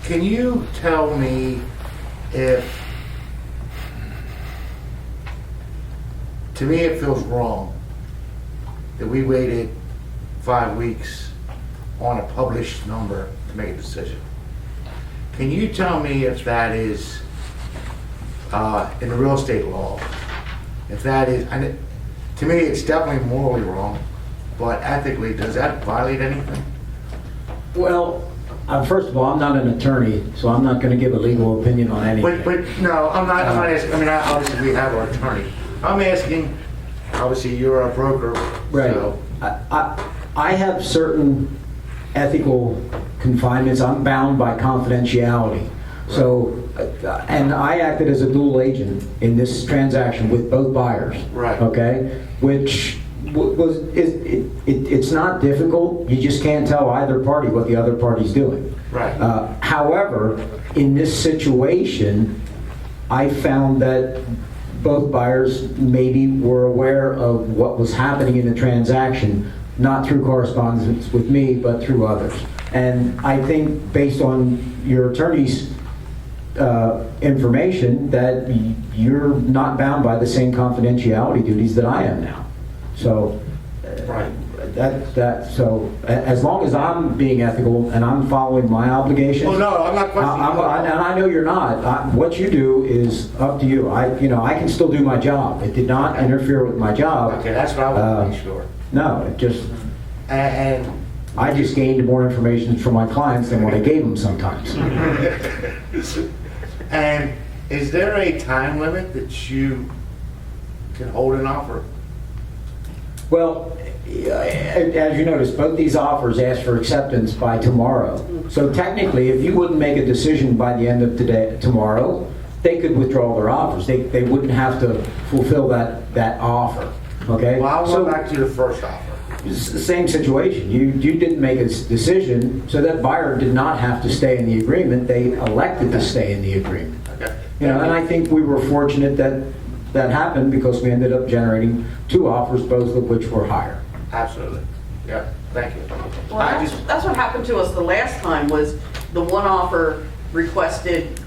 can you tell me if, to me it feels wrong that we waited 5 weeks on a published number to make a decision. Can you tell me if that is, in the real estate law, if that is, and to me, it's definitely morally wrong, but ethically, does that violate anything? Well, first of all, I'm not an attorney, so I'm not going to give a legal opinion on anything. But no, I'm not asking, I mean, obviously we have our attorney. I'm asking, obviously you're a broker, Right. so. I have certain ethical confinements. I'm bound by confidentiality. So, and I acted as a dual agent in this transaction with both buyers. Right. Okay? Which it's not difficult. You just can't tell either party what the other party's doing. Right. However, in this situation, I found that both buyers maybe were aware of what was happening in the transaction, not through correspondence with me, but through others. And I think based on your attorney's information, that you're not bound by the same confidentiality duties that I am now. So, Right. so as long as I'm being ethical and I'm following my obligations. Well, no, I'm not questioning you. And I know you're not. What you do is up to you. I can still do my job. It did not interfere with my job. Okay, that's what I want to make sure. No, it just, And I just gained more information from my clients than what I gave them sometimes. And is there a time limit that you can hold an offer? Well, as you notice, both these offers ask for acceptance by tomorrow. So technically, if you wouldn't make a decision by the end of tomorrow, they could withdraw their offers. They wouldn't have to fulfill that offer, okay? Well, I'll So- go back to your first offer. It's the same situation. You didn't make a decision, so that buyer did not have to stay in the agreement. They elected to stay in the agreement. Okay. And I think we were fortunate that happened because we ended up generating 2 offers, both of which were higher. Absolutely. Yeah, thank you. Well, that's what happened to us the last time, was the one offer requested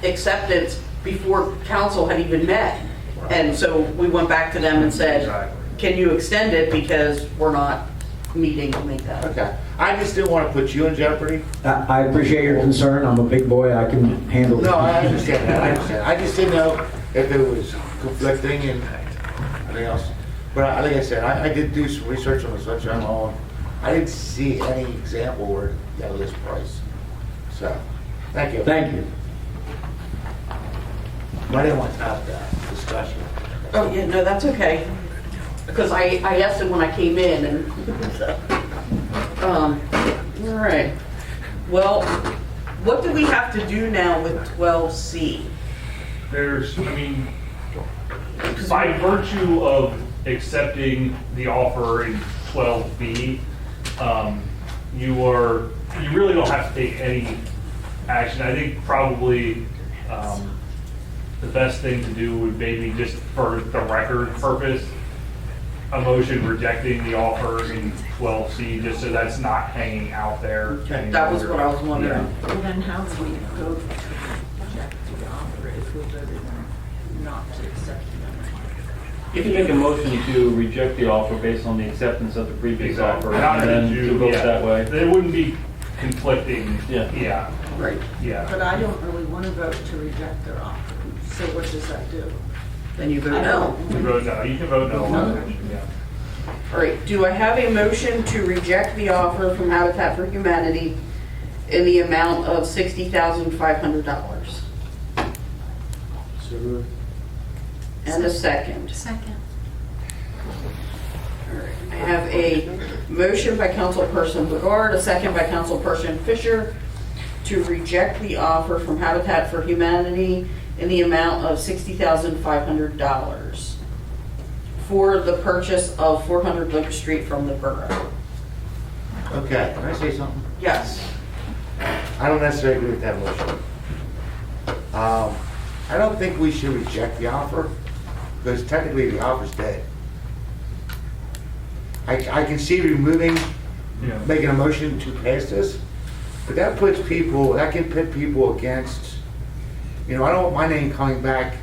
acceptance before council had even met. And so we went back to them and said, can you extend it because we're not meeting to make that. Okay. I just didn't want to put you in jeopardy. I appreciate your concern. I'm a big boy. I can handle it. No, I understand that. I understand. I just didn't know if it was conflicting and anything else. But like I said, I did do some research on the Sunshine Law. And I didn't see any example where you got a list price. So, thank you. Thank you. I didn't want to have that discussion. Oh, yeah, no, that's okay. Because I asked him when I came in and, all right. Well, what do we have to do now with 12C? By virtue of accepting the offer in 12B, you really don't have to take any action. I think probably the best thing to do would maybe just for the record purpose, a motion rejecting the offer in 12C, just so that's not hanging out there. That was what I was wondering. Well, then how do we go to reject the offer if we voted not to accept the You can make a motion to reject the offer based on the acceptance of the previous offer, Not and then that you- to vote yeah. that way. It wouldn't be conflicting, yeah, Right. yeah. But I don't really want to vote to reject their offer. So what does that do? Then you vote I no. You vote no, you can vote no on No. the motion, yeah. All right, do I have a motion to reject the offer from Habitat for Humanity in the amount of $60,500? So moved. And a second. Second. All right, I have a motion by Councilperson Bogard, a second by Councilperson Fisher to reject the offer from Habitat for Humanity in the amount of $60,500 for the purchase of 400 Locust Street from the borough. Okay, can I say something? Yes. I don't necessarily agree with that motion. I don't think we should reject the offer, because technically the offer's dead. I can see removing, making a motion to pass this, but that puts people, that can pit people against, I don't want my name coming back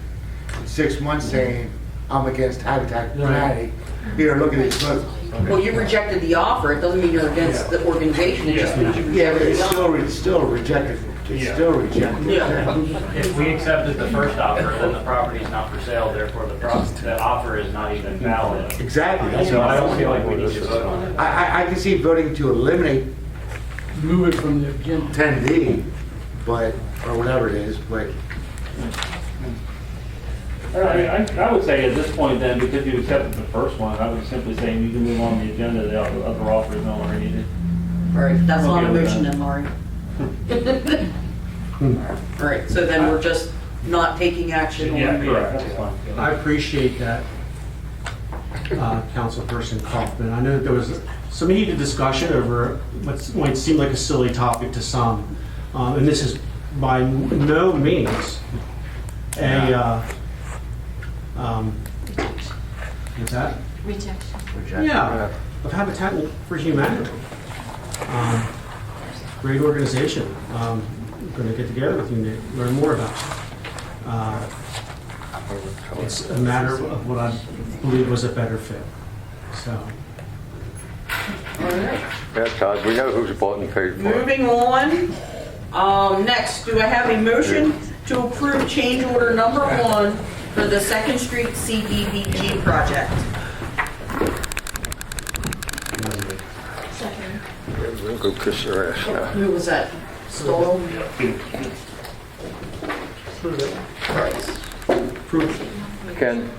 in 6 months saying I'm against Habitat for Humanity. Here, look at this book. Well, you rejected the offer, it doesn't mean you're against the organization, it just means you Yeah, but rejected it's the offer. still rejected. It's still rejected. Yeah. If we accepted the first offer, then the property is not for sale, therefore the offer is not even valid. Exactly. That's So what I don't feel like we need to vote on it. I can see voting to eliminate Move it from the agenda. 10D, but, or whatever it is, but I would say at this point then, because you accepted the first one, I would simply say you can move on the agenda, the other offer is no longer needed. All right, that's not a Okay with motion that. then, Laurie. All right, so then we're just not taking action on Yeah, it. correct, that's fine. I appreciate that, Councilperson Kaufman. I know that there was some heated discussion over what might seem like a silly topic to some, and this is by no means a, what's that? Rejection. Yeah, of Habitat for Humanity. Great organization. I'm going to get together with you and learn more about it. It's a matter of what I believe was a better fit. So, All right. Yeah, Todd, we know who's bought and paid for it. Moving on, next, do I have a motion to approve change order number 1 for the 2nd Street CDBG project? Second. We'll go kiss their ass now. Who was that? Stoll? Price. Ken,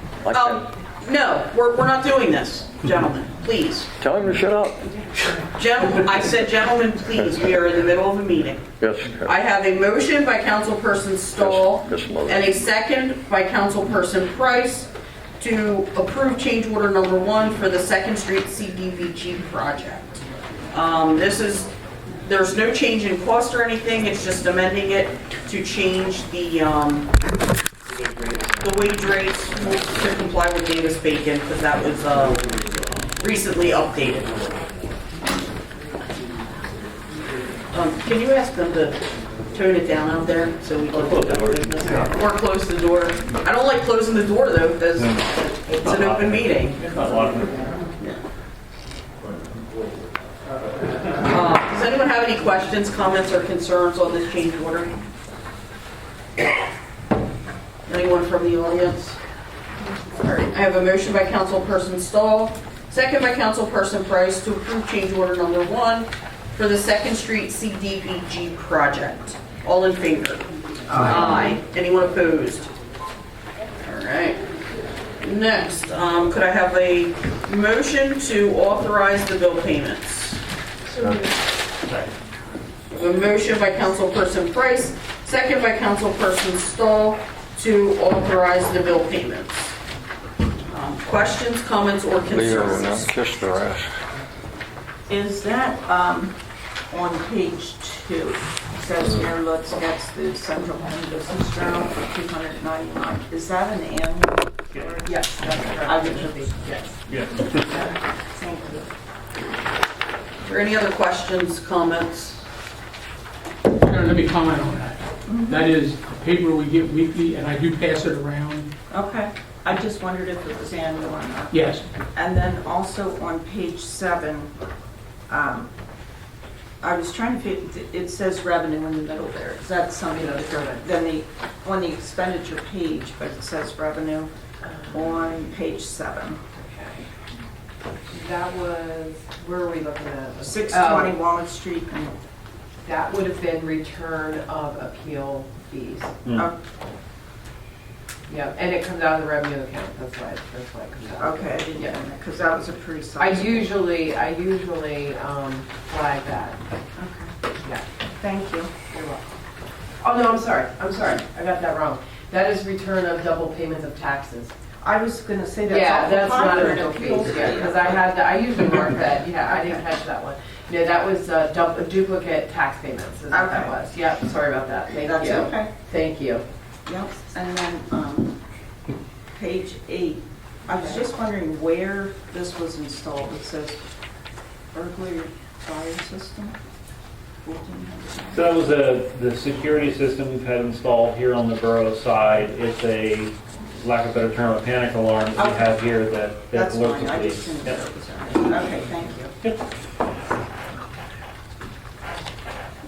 No, we're not doing this, gentlemen, please. tell him to shut up. Gentlemen, I said gentlemen, please, we are in the middle of a meeting. Yes. I have a motion by Councilperson Stoll Yes, Mother. and a second by Councilperson Price to approve change order number 1 for the 2nd Street CDBG project. There's no change in cost or anything, it's just amending it to change the wage rates to comply with Davis-Bacon, because that was recently updated. Can you ask them to tone it down out there so we can look up business? Or close the door? I don't like closing the door though, because it's an open meeting. Does anyone have any questions, comments, or concerns on this change order? Anyone from the audience? All right, I have a motion by Councilperson Stahl, second by Councilperson Price to approve change order number 1 for the 2nd Street CDBG project. All in favor? Aye. Anyone opposed? All right. Next, could I have a motion to authorize the bill payments? A motion by Councilperson Price, second by Councilperson Stahl to authorize the bill payments. Questions, comments, or Leo will now concerns? kiss their ass. Is that on page 2? It says Mayor Lutz gets the Central Penn Business Journal for $299. Is that an annual? Yes, that's correct. I would have yes. Thank you. Are there any other questions, comments? Let me comment on that. That is a paper we get weekly, and I do pass it around. Okay. I just wondered if it was annual or not. Yes. And then also on page 7, I was trying to fit, it says revenue in the middle there. Is that something different than on the expenditure page, but it says revenue on page 7. That was, where are we looking at? 620 Walnut Street. That would have been return of appeal fees. Yeah, and it comes out of the revenue account, that's why it comes out. Okay, I didn't get it, because that was a pretty I sizable. usually flag that. Okay, Yeah, thank you. you're welcome. Oh, no, I'm sorry, I got that wrong. That is return of double payments of taxes. I was going to say that's Yeah, awful that's not popular a in real appeals. fees, yeah, because I usually mark that, yeah, I didn't catch that one. No, that was duplicate tax payments, is what that Okay. was. Yep, sorry about that, thank you. That's okay. Thank you. Yep, and then page 8, I was just wondering where this was installed. It says burglary fire system, 1400. So that was the security system we've had installed here on the Borough side. It's a, lack of a better term, a panic alarm that we have here that That's alerts fine, the I police. just didn't Yep. know it was on. Okay, thank you.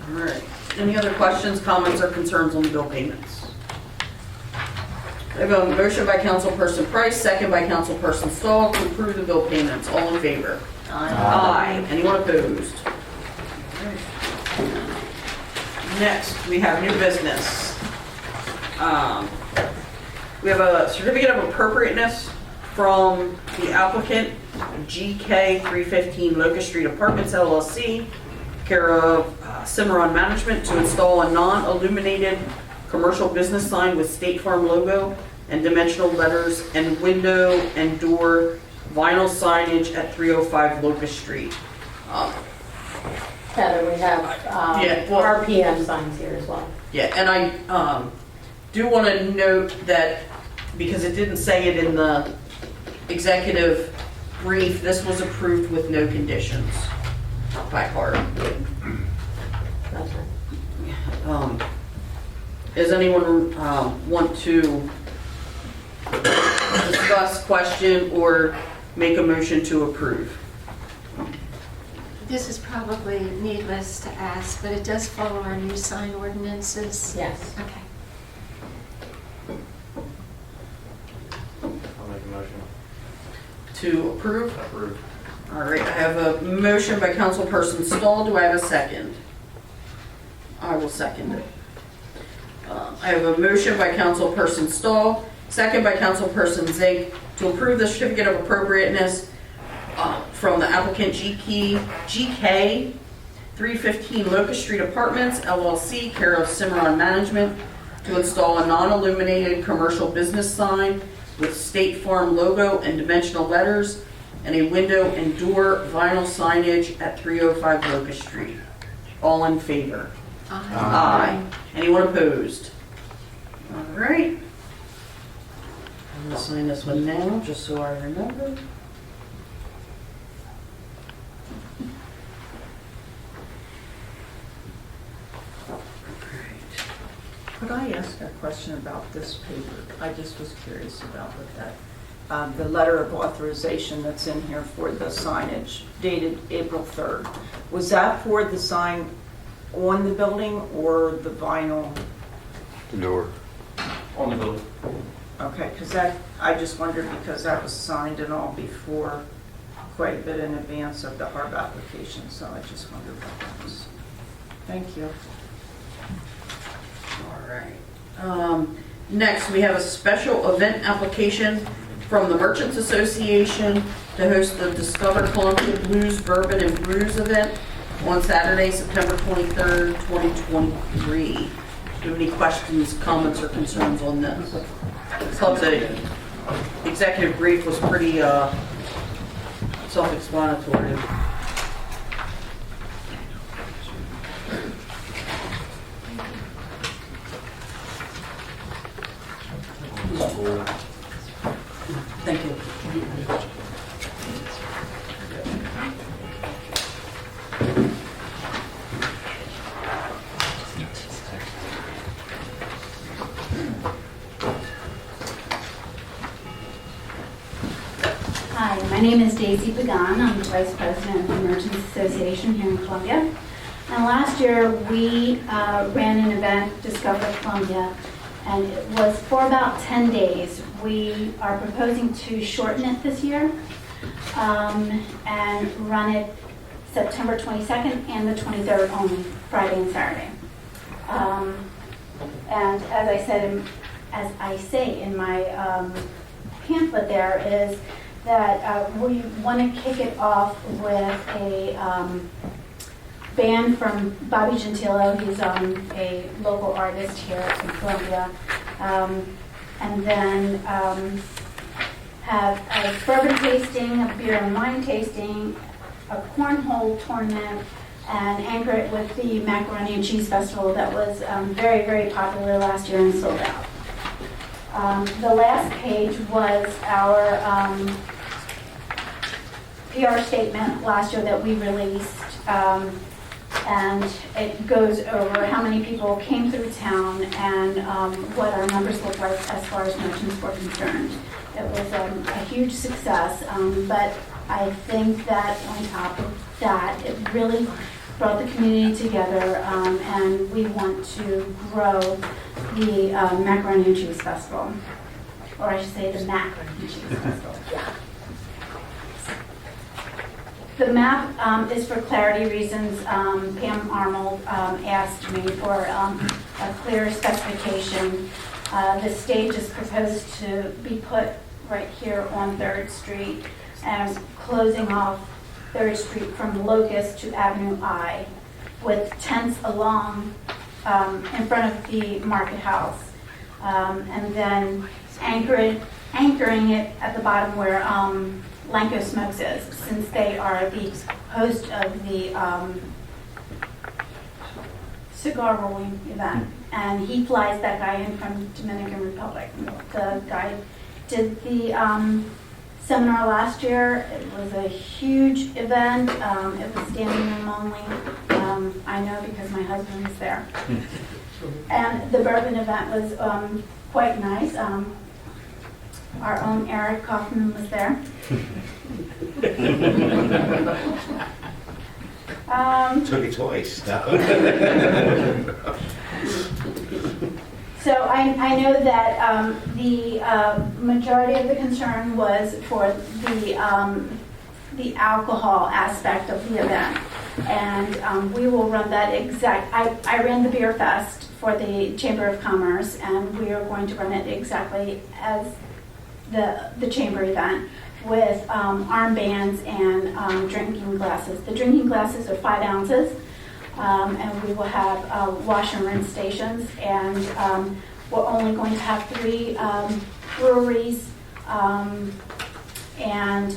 All right. Any other questions, comments, or concerns on the bill payments? I have a motion by Councilperson Price, second by Councilperson Stahl to approve the bill payments. All in favor? Aye. Anyone opposed? Next, we have new business. We have a certificate of appropriateness from the applicant, GK 315 Locust Street Apartments LLC, care of Cimarron Management, to install a non-illuminated commercial business sign with State Farm logo and dimensional letters and window and door vinyl signage at 305 Locust Street. Heather, we have Yeah, well- RPM signs here as well. Yeah, and I do want to note that, because it didn't say it in the executive brief, this was approved with no conditions by Carter. That's right. Does anyone want to discuss, question, or make a motion to approve? This is probably needless to ask, but it does follow our new sign ordinances. Yes. Okay. I'll make a motion. To approve? Approve. All right, I have a motion by Councilperson Stahl. Do I have a second? I will second it. I have a motion by Councilperson Stahl, second by Councilperson Zink, to approve the certificate of appropriateness from the applicant GK 315 Locust Street Apartments LLC, care of Cimarron Management, to install a non-illuminated commercial business sign with State Farm logo and dimensional letters and a window and door vinyl signage at 305 Locust Street. All in favor? Aye. Anyone opposed? All right. I'm going to sign this one now, just so I remember. Could I ask a question about this paper? I just was curious about what that, the letter of authorization that's in here for the signage dated April 3rd. Was that for the sign on the building or the vinyl? The door. On the building. Okay, because that, I just wondered because that was signed and all before, quite a bit in advance of the HARB application, so I just wondered what that was. Thank you. All right. Next, we have a special event application from the Merchants Association to host the Discover Columbia Blues, Bourbon, and Brews event on Saturday, September 23rd, 2023. Do you have any questions, comments, or concerns on this? So the executive brief was pretty self-explanatory. Thank you. Hi, my name is Daisy Pagan. I'm the Vice President of the Merchants Association here in Columbia. And last year, we ran an event, Discover Columbia, and it was for about 10 days. We are proposing to shorten it this year and run it September 22nd and the 23rd only, Friday and Saturday. And as I say in my pamphlet there is that we want to kick it off with a band from Bobby Gentile. He's a local artist here in Columbia. And then have a bourbon tasting, a beer and wine tasting, a cornhole tournament, and anchor it with the Macaroni and Cheese Festival that was very, very popular last year and sold out. The last page was our PR statement last year that we released, and it goes over how many people came through town and what our numbers look like as far as merchants were concerned. It was a huge success, but I think that on top of that, it really brought the community together, and we want to grow the Macaroni and Cheese Festival, or I should say the Macaroni and Cheese Festival. Yeah. The map is for clarity reasons. Pam Arnold asked me for a clear specification. The stage is proposed to be put right here on 3rd Street and closing off 3rd Street from Locust to Avenue I with tents along in front of the Market House, and then anchoring it at the bottom where Lanco Smokes is, since they are the host of the cigar rolling event. And he flies that guy in from Dominican Republic. The guy did the seminar last year. It was a huge event. It was standing room only. I know because my husband was there. And the bourbon event was quite nice. Our own Eric Kaufman was there. Took it twice. So I know that the majority of the concern was for the alcohol aspect of the event. And we will run that exact, I ran the Beer Fest for the Chamber of Commerce, and we are going to run it exactly as the Chamber event with armbands and drinking glasses. The drinking glasses are 5 ounces. And we will have wash and rinse stations, and we're only going to have 3 breweries and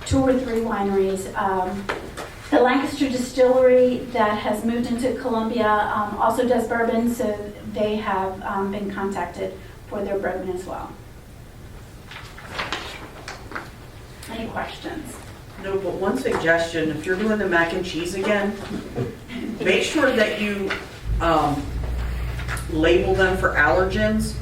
2 or 3 wineries. The Lancaster Distillery that has moved into Columbia also does bourbon, so they have been contacted for their bourbon as well. Any questions? No, but one suggestion, if you're doing the mac and cheese again, make sure that you label them for allergens.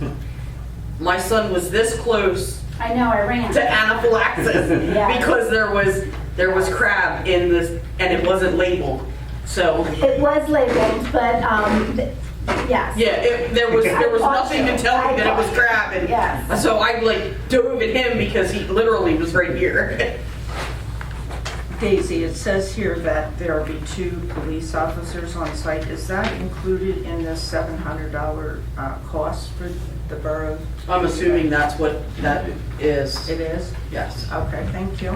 My son was this close. I know, I ran. To anaphylaxis Yeah. because there was crab in this and it wasn't labeled. So It was labeled, but yes. yeah, there was nothing to tell me that it was crab, and Yes. so I dove at him because he literally was right here. Daisy, it says here that there will be 2 police officers on site. Is that included in the $700 cost for the borough? I'm assuming that's what that is. It is? Yes. Okay, thank you.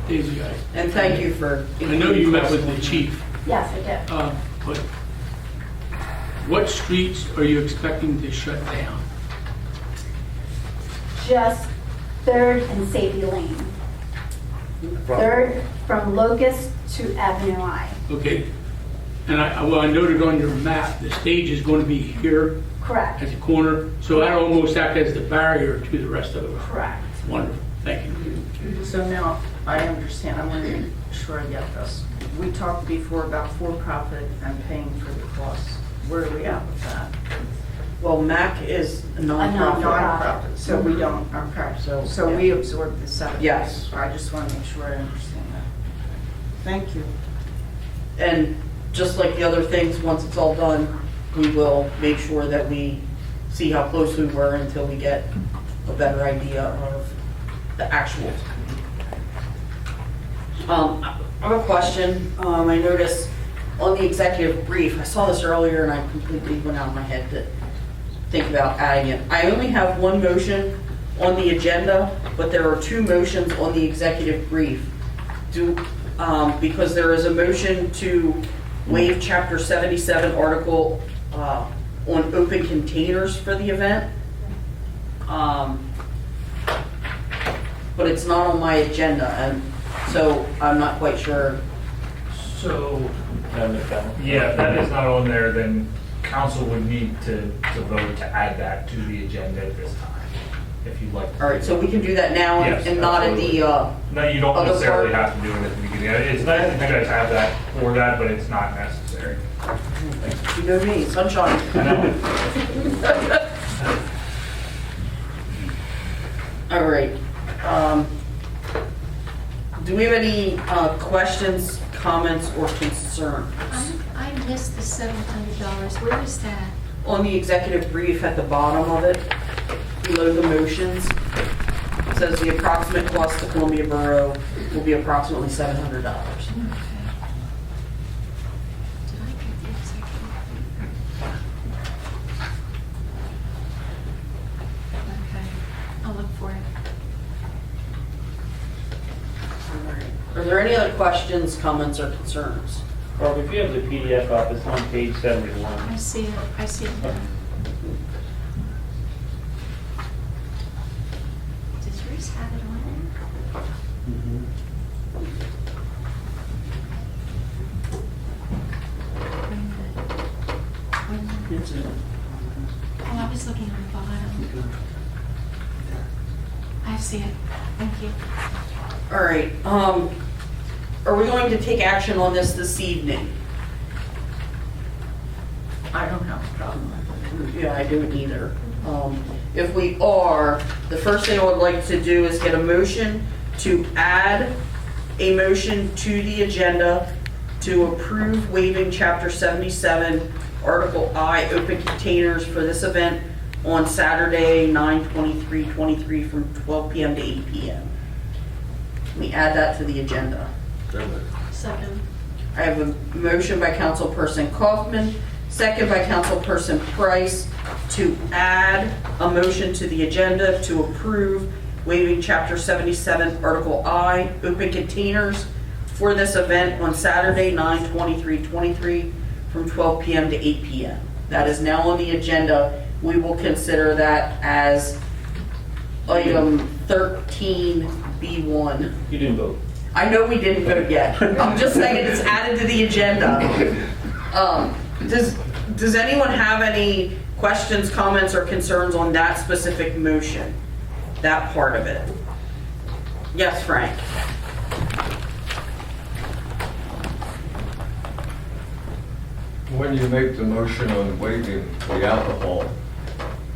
Daisy, And thank you for. I know you met with the chief, Yes, I did. but what streets are you expecting to shut down? Just 3rd and Sadie Lane. 3rd from Locust to Avenue I. Okay, and I noted on your map, the stage is going to be here Correct. at the corner, so that'll almost act as the barrier to the rest of it. Correct. Wonderful, thank you. So now, I understand, I want to make sure I get this. We talked before about for-profit and paying for the costs. Where are we at with that? Well, MAC is a nonprofit. Non-profit, so we don't, okay, so we absorb the 7. Yes. I just want to make sure I understand that. Thank you. And just like the other things, once it's all done, we will make sure that we see how close we were until we get a better idea of the actuals. I have a question. I noticed on the executive brief, I saw this earlier and I completely went out of my head to think about adding it. I only have one motion on the agenda, but there are two motions on the executive brief. Because there is a motion to waive Chapter 77 article on open containers for the event. But it's not on my agenda, and so I'm not quite sure. So, yeah, if that is not on there, then council would need to vote to add that to the agenda at this time, if you'd like. All right, so we can do that now Yes, and not at the No, you don't other necessarily part? have to do it at the beginning. It's nice that you guys have that for that, but it's not necessary. You know me, sunshine. All right. Do we have any questions, comments, or concerns? I missed the $700. Where is that? On the executive brief at the bottom of it, below the motions, it says the approximate cost to Columbia Borough will be approximately $700. Did I get the executive? Okay, I'll look for it. Are there any other questions, comments, or concerns? Barb, if you have the PDF up, it's on page 71. I see it. I see it now. Does yours have it on Wait a minute. Oh, I was looking on the bottom. I see it. Thank you. All right, are we going to take action on this evening? I don't have a problem with it. Yeah, I don't either. If we are, the first thing I would like to do is get a motion to add a motion to the agenda to approve waiving Chapter 77, Article I, open containers for this event on Saturday, 9/23/23 from 12 p.m. to 8 p.m. We add that to the agenda. Second. I have a motion by Councilperson Kaufman, second by Councilperson Price, to add a motion to the agenda to approve waiving Chapter 77, Article I, open containers for this event on Saturday, 9/23/23 from 12 p.m. to 8 p.m. That is now on the agenda. We will consider that as item 13B1. You didn't vote. I know we didn't vote yet. I'm just saying it's added to the agenda. Does anyone have any questions, comments, or concerns on that specific motion? That part of it? Yes, Frank? When you make the motion on waiving the alcohol,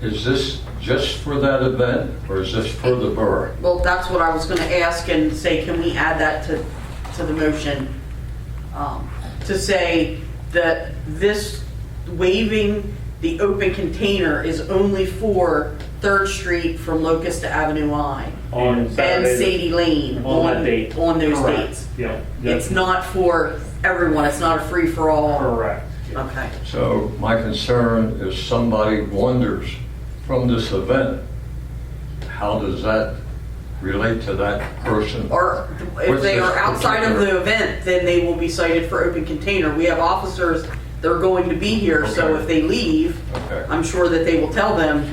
is this just for that event or is this for the borough? Well, that's what I was going to ask and say, can we add that to the motion? To say that this waiving the open container is only for 3rd Street from Locust to Avenue I. On And Saturday, Sadie Lane. on that date. On those Correct. dates. Yeah. It's not for everyone, it's not a free-for-all. Correct. Okay. So my concern is somebody wanders from this event, how does that relate to that person? Or if What's they this are outside of particular- the event, then they will be cited for open container. We have officers that are going to be here, so Okay. if they leave, Okay. I'm sure that they will tell them,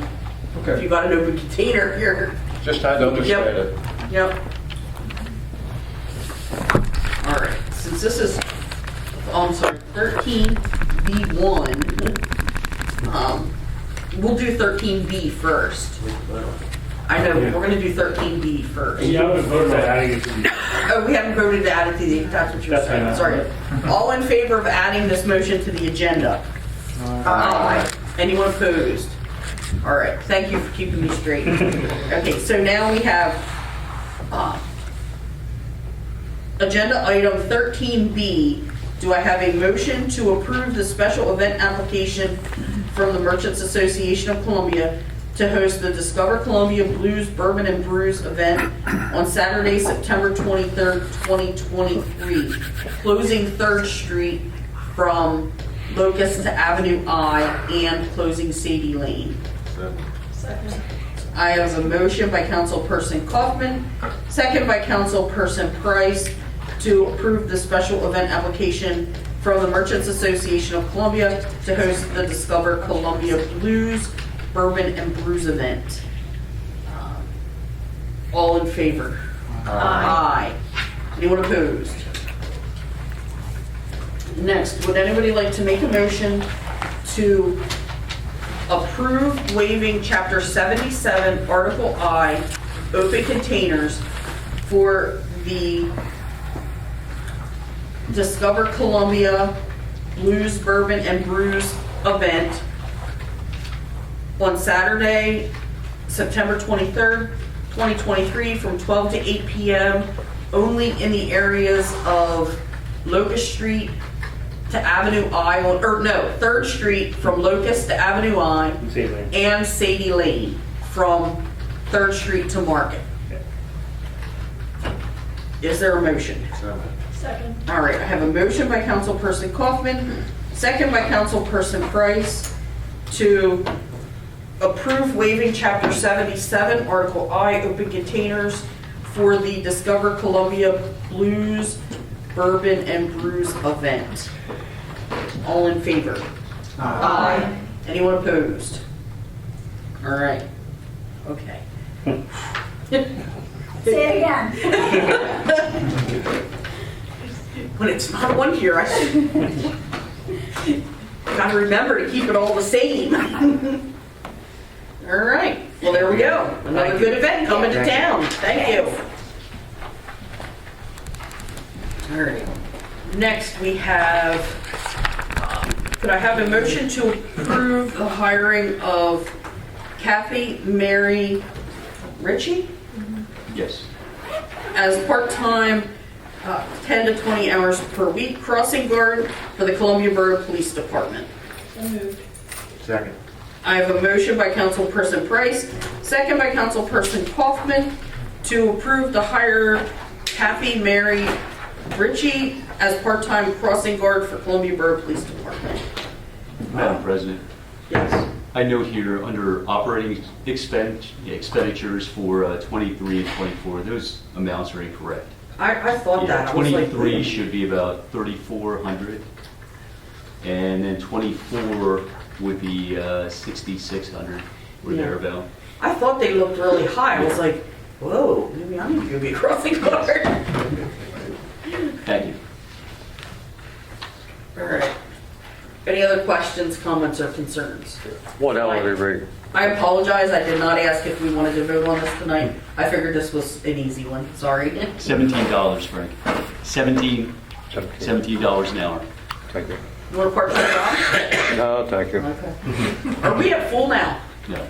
if Okay, you got an open container here. just had to understand it. Yep. All right, since this is, I'm sorry, 13B1, we'll do 13B first. I know, we're gonna do 13B first. You haven't voted on adding it to the. Oh, we haven't voted to add it to the, that's what you were That's saying, fine. sorry. All in favor of adding this motion to the agenda? Aye. Anyone opposed? All right, thank you for keeping me straight. Okay, so now we have agenda item 13B Do I have a motion to approve the special event application from the Merchants Association of Columbia to host the Discover Columbia Blues, Bourbon, and Brews event on Saturday, September 23rd, 2023, closing 3rd Street from Locust to Avenue I and closing Sadie Lane? Second. I have a motion by Councilperson Kaufman, second by Councilperson Price, to approve the special event application from the Merchants Association of Columbia to host the Discover Columbia Blues, Bourbon, and Brews event. All in favor? Aye. Anyone opposed? Next, would anybody like to make a motion to approve waiving Chapter 77, Article I, open containers for the Discover Columbia Blues, Bourbon, and Brews event on Saturday, September 23rd, 2023, from 12 to 8 p.m., only in the areas of Locust Street to Avenue I, 3rd Street from Locust to Avenue I, and Sadie Lane from 3rd Street to Market. Is there a motion? Second. All right, I have a motion by Councilperson Kaufman, second by Councilperson Price, to approve waiving Chapter 77, Article I, open containers for the Discover Columbia Blues, Bourbon, and Brews event. All in favor? Aye. Anyone opposed? All right. Okay. Say it again. When it's not one here, I gotta remember to keep it all the same. All right, well, there we go. Another good event coming to town. Thank you. All right, next we have, could I have a motion to approve the hiring of Kathy Mary Ritchie Yes. as part-time 10 to 20 hours per week crossing guard for the Columbia Borough Police Department? So moved. Second. I have a motion by Councilperson Price, second by Councilperson Kaufman, to approve the hire Kathy Mary Ritchie as part-time crossing guard for Columbia Borough Police Department. Madam President, Yes. I note here under operating expenditures for 23 and 24, those amounts are incorrect. I thought that. I was like, 23 should be about 3,400, and then 24 would be 6,600 or Yeah. thereabout. I thought they looked really high. I was like, whoa, maybe I need to be a crossing guard. Thank you. All right. Any other questions, comments, or concerns? What hourly rate? I apologize, I did not ask if we wanted to vote on this tonight. I figured this was an easy one, sorry. $17, Frank. $17 an hour. Thank you. You want a part-time job? No, thank you. Okay. Are we at full now? No.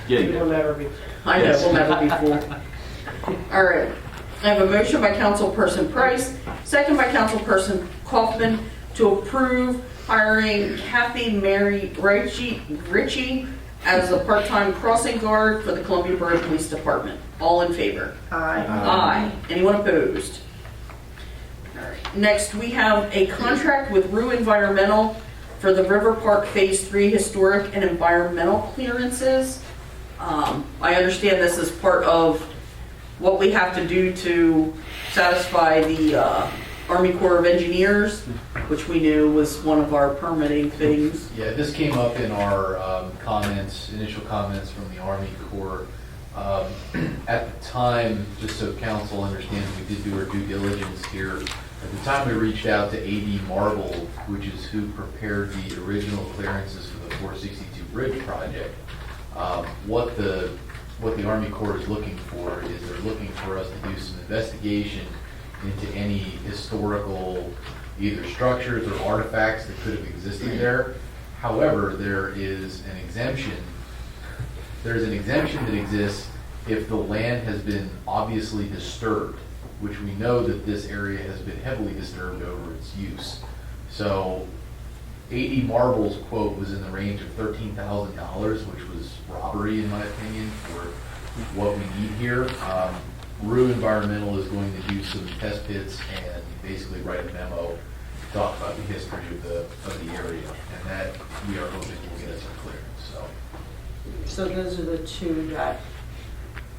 Getting there. never be. I know, we'll never be full. All right. I have a motion by Councilperson Price, second by Councilperson Kaufman, to approve hiring Kathy Mary Ritchie as a part-time crossing guard for the Columbia Borough Police Department. All in favor? Aye. Aye. Anyone opposed? All right. Next, we have a contract with Rue Environmental for the River Park Phase 3 historic and environmental clearances. I understand this is part of what we have to do to satisfy the Army Corps of Engineers, which we knew was one of our permitting things. Yeah, this came up in our initial comments from the Army Corps. At the time, just so council understands, we did do our due diligence here. At the time, we reached out to AD Marble, which is who prepared the original clearances for the 462 Bridge project. What the Army Corps is looking for is they're looking for us to do some investigation into any historical either structures or artifacts that could have existed there. However, there is an exemption. There's an exemption that exists if the land has been obviously disturbed. which we know that this area has been heavily disturbed over its use. So 80 Marble's quote was in the range of $13,000, which was robbery in my opinion for what we need here. Borough Environmental is going to do some test pits and basically write a memo to talk about the history of the area, and that we are hoping will get us a clearance. So those are the two that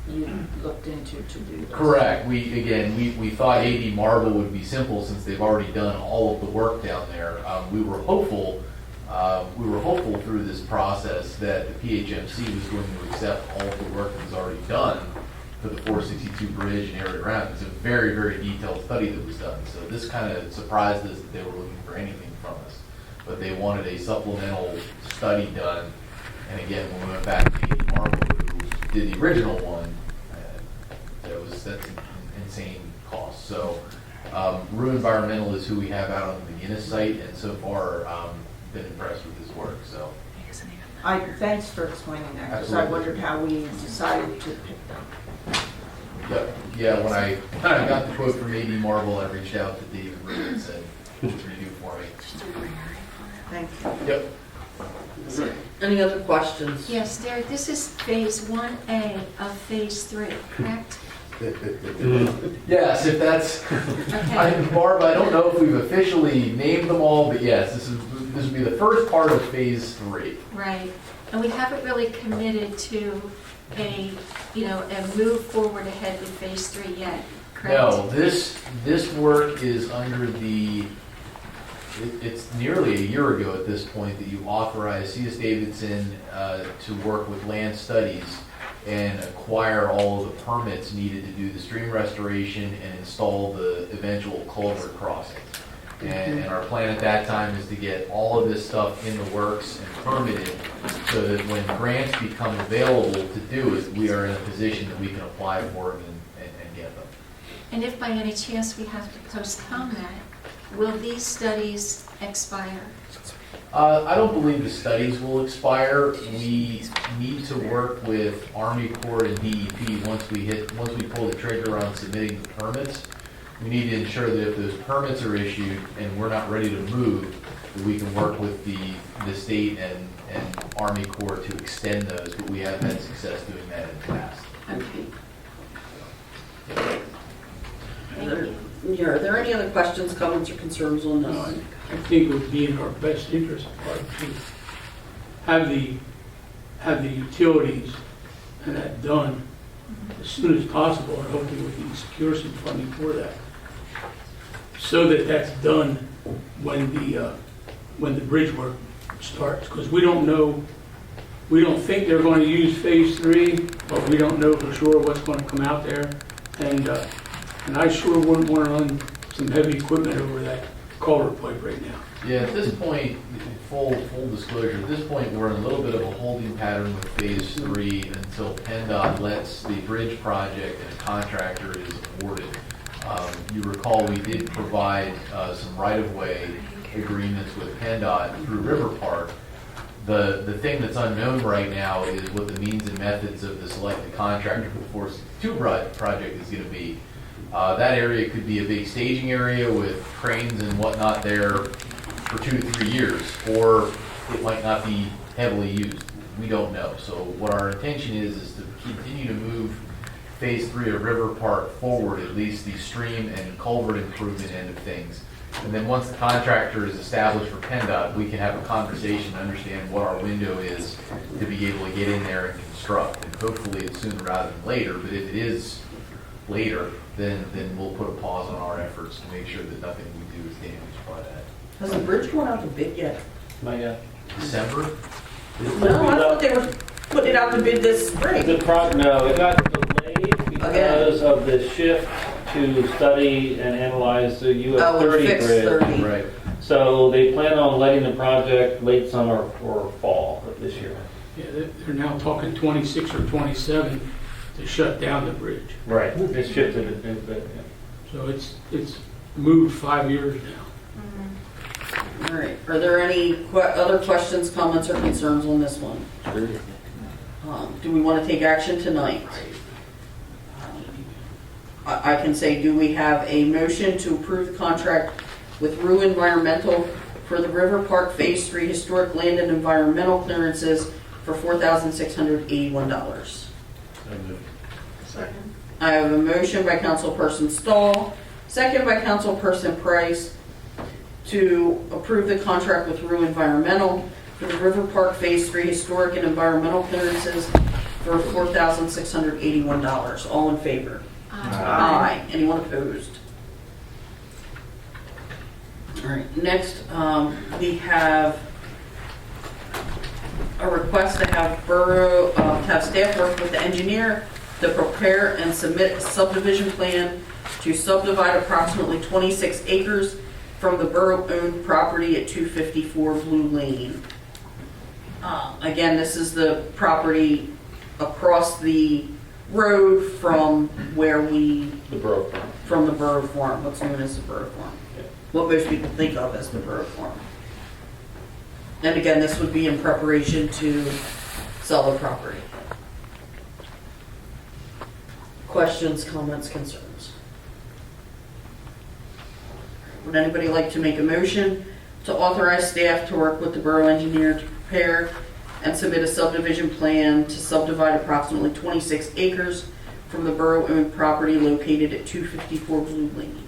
you looked into to do this? Correct. We thought 80 Marble would be simple since they've already done all of the work down there. We were hopeful through this process that the PHMC was going to accept all of the work that was already done for the 462 bridge and area around. It's a very, very detailed study that was done. So this kind of surprised us that they were looking for anything from us. But they wanted a supplemental study done. And again, when we went back to 80 Marble, who did the original one, that's an insane cost. So Borough Environmental is who we have out on the McGinnis site, and so far been impressed with his work. So thanks for explaining that, because I wondered how we decided to pick them. Yep. Yeah, when I got the quote from AD Marble, I reached out to David Rue and said, "What can you do for me?" Thank you. Yep. Any other questions? Yes, Derek, this is phase 1A of phase 3, correct? Yes, if that's, Barb, I don't know if we've officially named them all, but yes, this would be the first part of phase 3. Right, and we haven't really committed to a move forward ahead with phase 3 yet, correct? No, this work is under it's nearly a year ago at this point that you authorized C.S. Davidson to work with land studies and acquire all of the permits needed to do the stream restoration and install the eventual culvert crossings. And our plan at that time is to get all of this stuff in the works and permitted so that when grants become available to do it, we are in a position that we can apply for them and get them. And if by any chance we have to postpone that, will these studies expire? I don't believe the studies will expire. We need to work with Army Corps and DEP once we pull the trigger on submitting the permits. We need to ensure that if those permits are issued and we're not ready to move, that we can work with the state and Army Corps to extend those, but we have had success doing that in the past. Okay. Are there any other questions, comments, or concerns on this? I think it would be in our best interest to have the utilities and that done as soon as possible, and hopefully we can secure some funding for that, so that that's done when the bridge work starts. Because we don't know, we don't think they're going to use phase 3, but we don't know for sure what's going to come out there, and I sure wouldn't want to run some heavy equipment over that culvert pipe right now. Yeah, at this point, full disclosure, at this point, we're in a little bit of a holding pattern with phase 3 until PennDOT lets the bridge project and a contractor is awarded. You recall we did provide some right-of-way agreements with PennDOT through River Park. The thing that's unknown right now is what the means and methods of the selected contractor for the 462 project is going to be. That area could be a big staging area with cranes and whatnot there for 2 to 3 years, or it might not be heavily used. We don't know. So what our intention is to continue to move phase 3 of River Park forward, at least the stream and culvert improvement end of things. And then once the contractor is established for PennDOT, we can have a conversation to understand what our window is to be able to get in there and construct. And hopefully it's sooner rather than later, but if it is later, then we'll put a pause on our efforts to make sure that nothing we do is damaged by that. Has the bridge gone out to bid yet? Not yet. December? No, I thought they were putting it out to bid this spring. No, it got delayed because of the shift to study and analyze the US 30 bridge. Right. So they plan on letting the project late summer or fall of this year. Yeah, they're now talking 26 or 27 to shut down the bridge. Right. It's shifted a bit. Yeah. So it's moved 5 years now. All right. Are there any other questions, comments, or concerns on this one? Do we want to take action tonight? I can say, do we have a motion to approve the contract with Rue Environmental for the River Park Phase 3 Historic Land and Environmental Clearances for $4,681? Second. I have a motion by Councilperson Stahl, second by Councilperson Price, to approve the contract with Rue Environmental for the River Park Phase 3 Historic and Environmental Clearances for $4,681. All in favor? Aye. Anyone opposed? All right, next, we have a request to have Borough, have staff work with the engineer to prepare and submit a subdivision plan to subdivide approximately 26 acres from the borough-owned property at 254 Blue Lane. Again, this is the property across the road from where we... The Borough Farm. From the Borough Farm, what's known as the Borough Farm. What most people think of as the Borough Farm. And again, this would be in preparation to sell the property. Questions, comments, concerns? Would anybody like to make a motion to authorize staff to work with the borough engineer to prepare and submit a subdivision plan to subdivide approximately 26 acres from the borough-owned property located at 254 Blue Lane?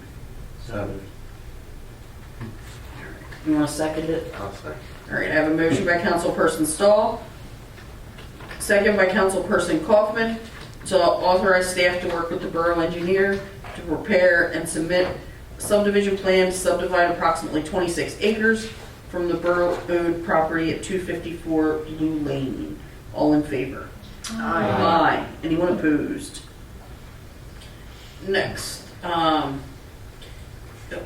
You want to second it? I'll second. All right, I have a motion by Councilperson Stahl, second by Councilperson Kaufman, to authorize staff to work with the borough engineer to prepare and submit a subdivision plan to subdivide approximately 26 acres from the borough-owned property at 254 Blue Lane. All in favor? Aye. Anyone opposed? Next,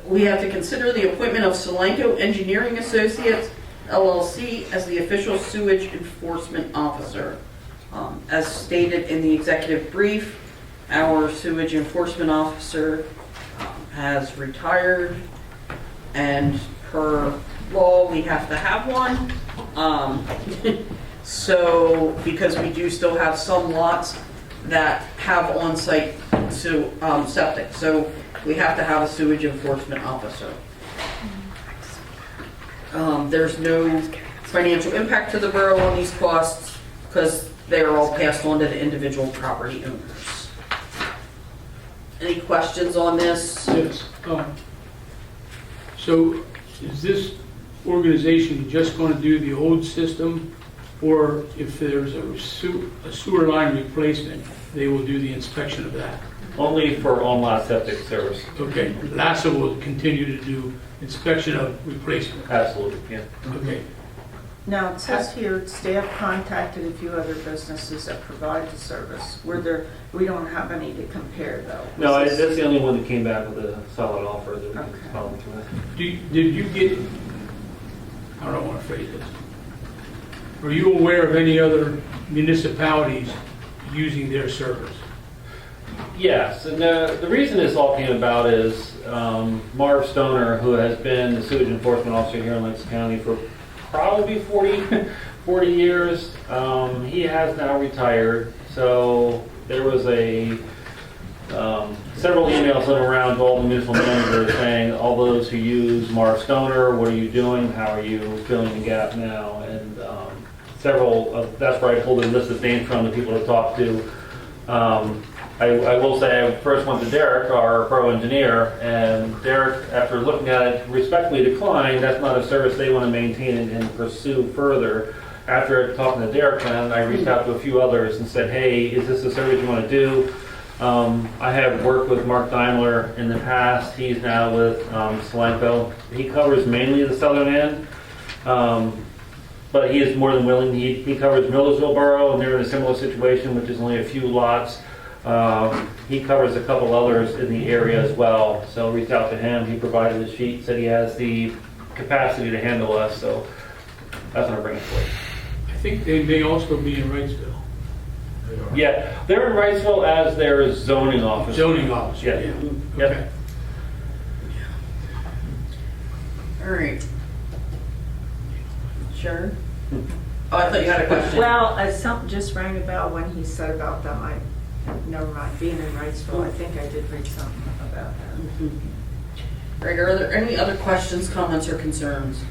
we have to consider the appointment of Solanco Engineering Associates, LLC, as the official sewage enforcement officer. As stated in the executive brief, our sewage enforcement officer has retired, and per law, we have to have one. So, because we do still have some lots that have on-site septic, so we have to have a sewage enforcement officer. There's no financial impact to the borough on these costs because they are all passed on to the individual property owners. Any questions on this? Yes. So is this organization just going to do the old system, or if there's a sewer line replacement, they will do the inspection of that? Only for on-lot septic service. Okay, LASA will continue to do inspection of replacement? Absolutely, yeah. Okay. Now, it says here, staff contacted a few other businesses that provide the service. We don't have any to compare though. No, that's the only one that came back with a solid offer that we can follow through with. Did you get, I don't want to phrase this, are you aware of any other municipalities using their service? Yes, and the reason this all came about is Marv Stoner, who has been the sewage enforcement officer here in Lansing County for probably 40 years, he has now retired. So there was several emails sent around to all the municipal managers saying, all those who use Marv Stoner, what are you doing? How are you filling the gap now? And that's where I pulled a list of names from the people to talk to. I will say I first went to Derek, our borough engineer, and Derek, after looking at it, respectfully declined. That's not a service they want to maintain and pursue further. After talking to Derek, then I reached out to a few others and said, hey, is this a service you want to do? I have worked with Mark Daimler in the past. He's now with Solanco. He covers mainly the southern end, but he is more than willing. He covers Millersville Borough, and they're in a similar situation, which is only a few lots. He covers a couple others in the area as well. So I reached out to him. He provided a sheet, said he has the capacity to handle us. So that's what I'm bringing forward. I think they may also be in Wrightsville. Yeah, they're in Wrightsville as their zoning officer. Zoning officer, yeah. Yep. Okay. All right. Sure. Oh, I thought you had a question. Well, something just rang a bell when he said about them. never mind, being in Wrightsville, I think I did read something about that. Greg, are there any other questions, comments, or concerns?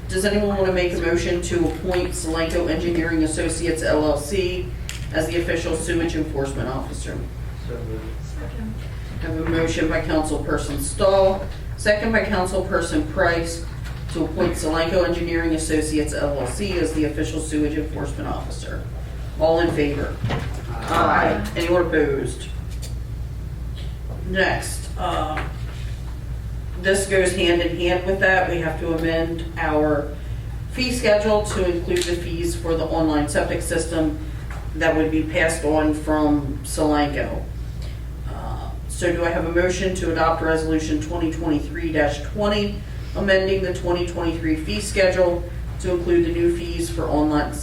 Does anyone want to make a motion to appoint Solanco Engineering Associates LLC as the official sewage enforcement officer? Second. I have a motion by Councilperson Stahl, second by Councilperson Price, to appoint Solanco Engineering Associates LLC as the official sewage enforcement officer. All in favor? Aye. Anyone opposed? Next, this goes hand in hand with that. We have to amend our fee schedule to include the fees for the online septic system that would be passed on from Solanco. So do I have a motion to adopt Resolution 2023-20, amending the 2023 fee schedule to include the new fees for on-lot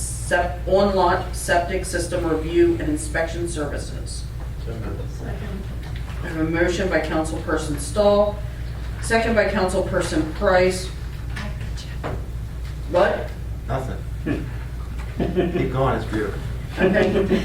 septic system review and inspection services? Second. I have a motion by Councilperson Stahl, second by Councilperson Price. What? Nothing. Keep going, it's beautiful. Okay.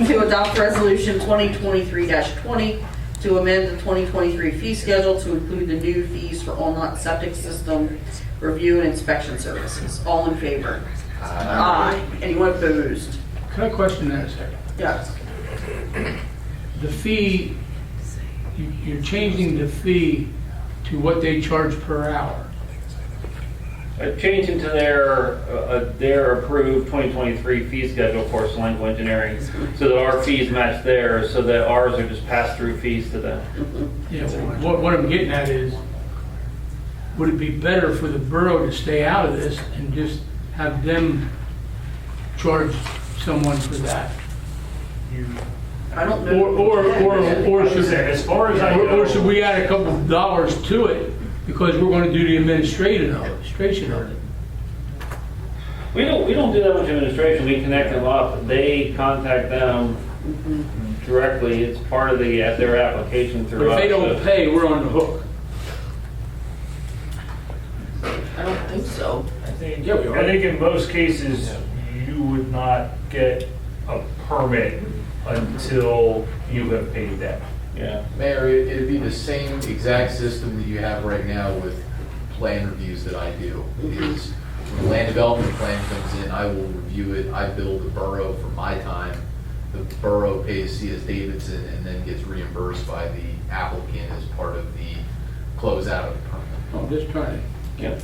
To adopt Resolution 2023-20 to amend the 2023 fee schedule to include the new fees for on-lot septic system review and inspection services. All in favor? Aye. Anyone opposed? Can I question that a second? Yes. The fee, you're changing the fee to what they charge per hour. Changing to their approved 2023 fee schedule for Solanco Engineering, so that our fees match theirs, so that ours are just pass-through fees to them. Yeah, what I'm getting at is, would it be better for the borough to stay out of this and just have them charge someone for that? I don't know. Or should, As far as I know, or should we add a couple of dollars to it because we're going to do the administration of it? We don't do that much administration. We connect them up. They contact them directly. It's part of their application But through if us. they don't pay, we're on the hook. I don't think so. I think Yeah, we are. in most cases, you would not get a permit until you have paid them. Yeah. Mayor, it'd be the same exact system that you have right now with plan reviews that I do. Is when the land development plan comes in, I will review it, I bill the borough for my time. The borough pays C.S. Davidson and then gets reimbursed by the applicant as part of the closeout of the permit. I'm just trying Yeah. to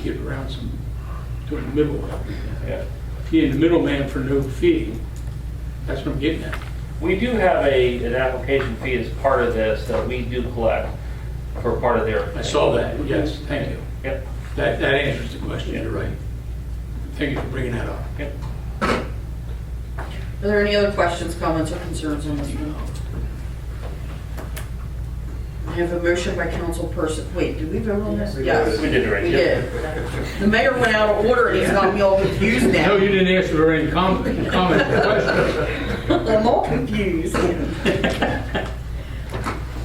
get around some, to the middle. Yeah. Being the middleman for no fee, that's what I'm getting at. We do have an application fee as part of this that we do collect for part of their. I saw that, yes, thank you. Yep. That answers the question, you're right. Thank you for bringing that up. Yep. Are there any other questions, comments, or concerns on this one? I have a motion by Councilperson, wait, did we vote on this? Yes. We did, right? We Yep. did. The mayor went out of order and he's got me all confused now. No, you didn't answer for any comment or question. I'm all confused.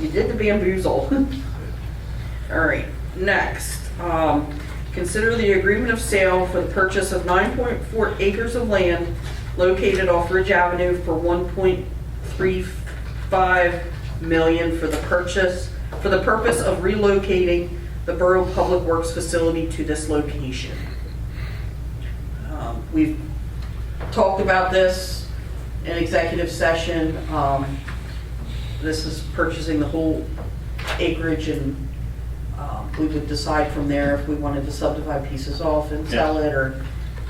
You did the bamboozle. All right, next. Consider the agreement of sale for the purchase of 9.4 acres of land located off Ridge Avenue for $1.35 million for the purpose of relocating the Borough Public Works facility to this location. We've talked about this in executive session. This is purchasing the whole acreage, and we would decide from there if we wanted to subdivide pieces off and sell it, or,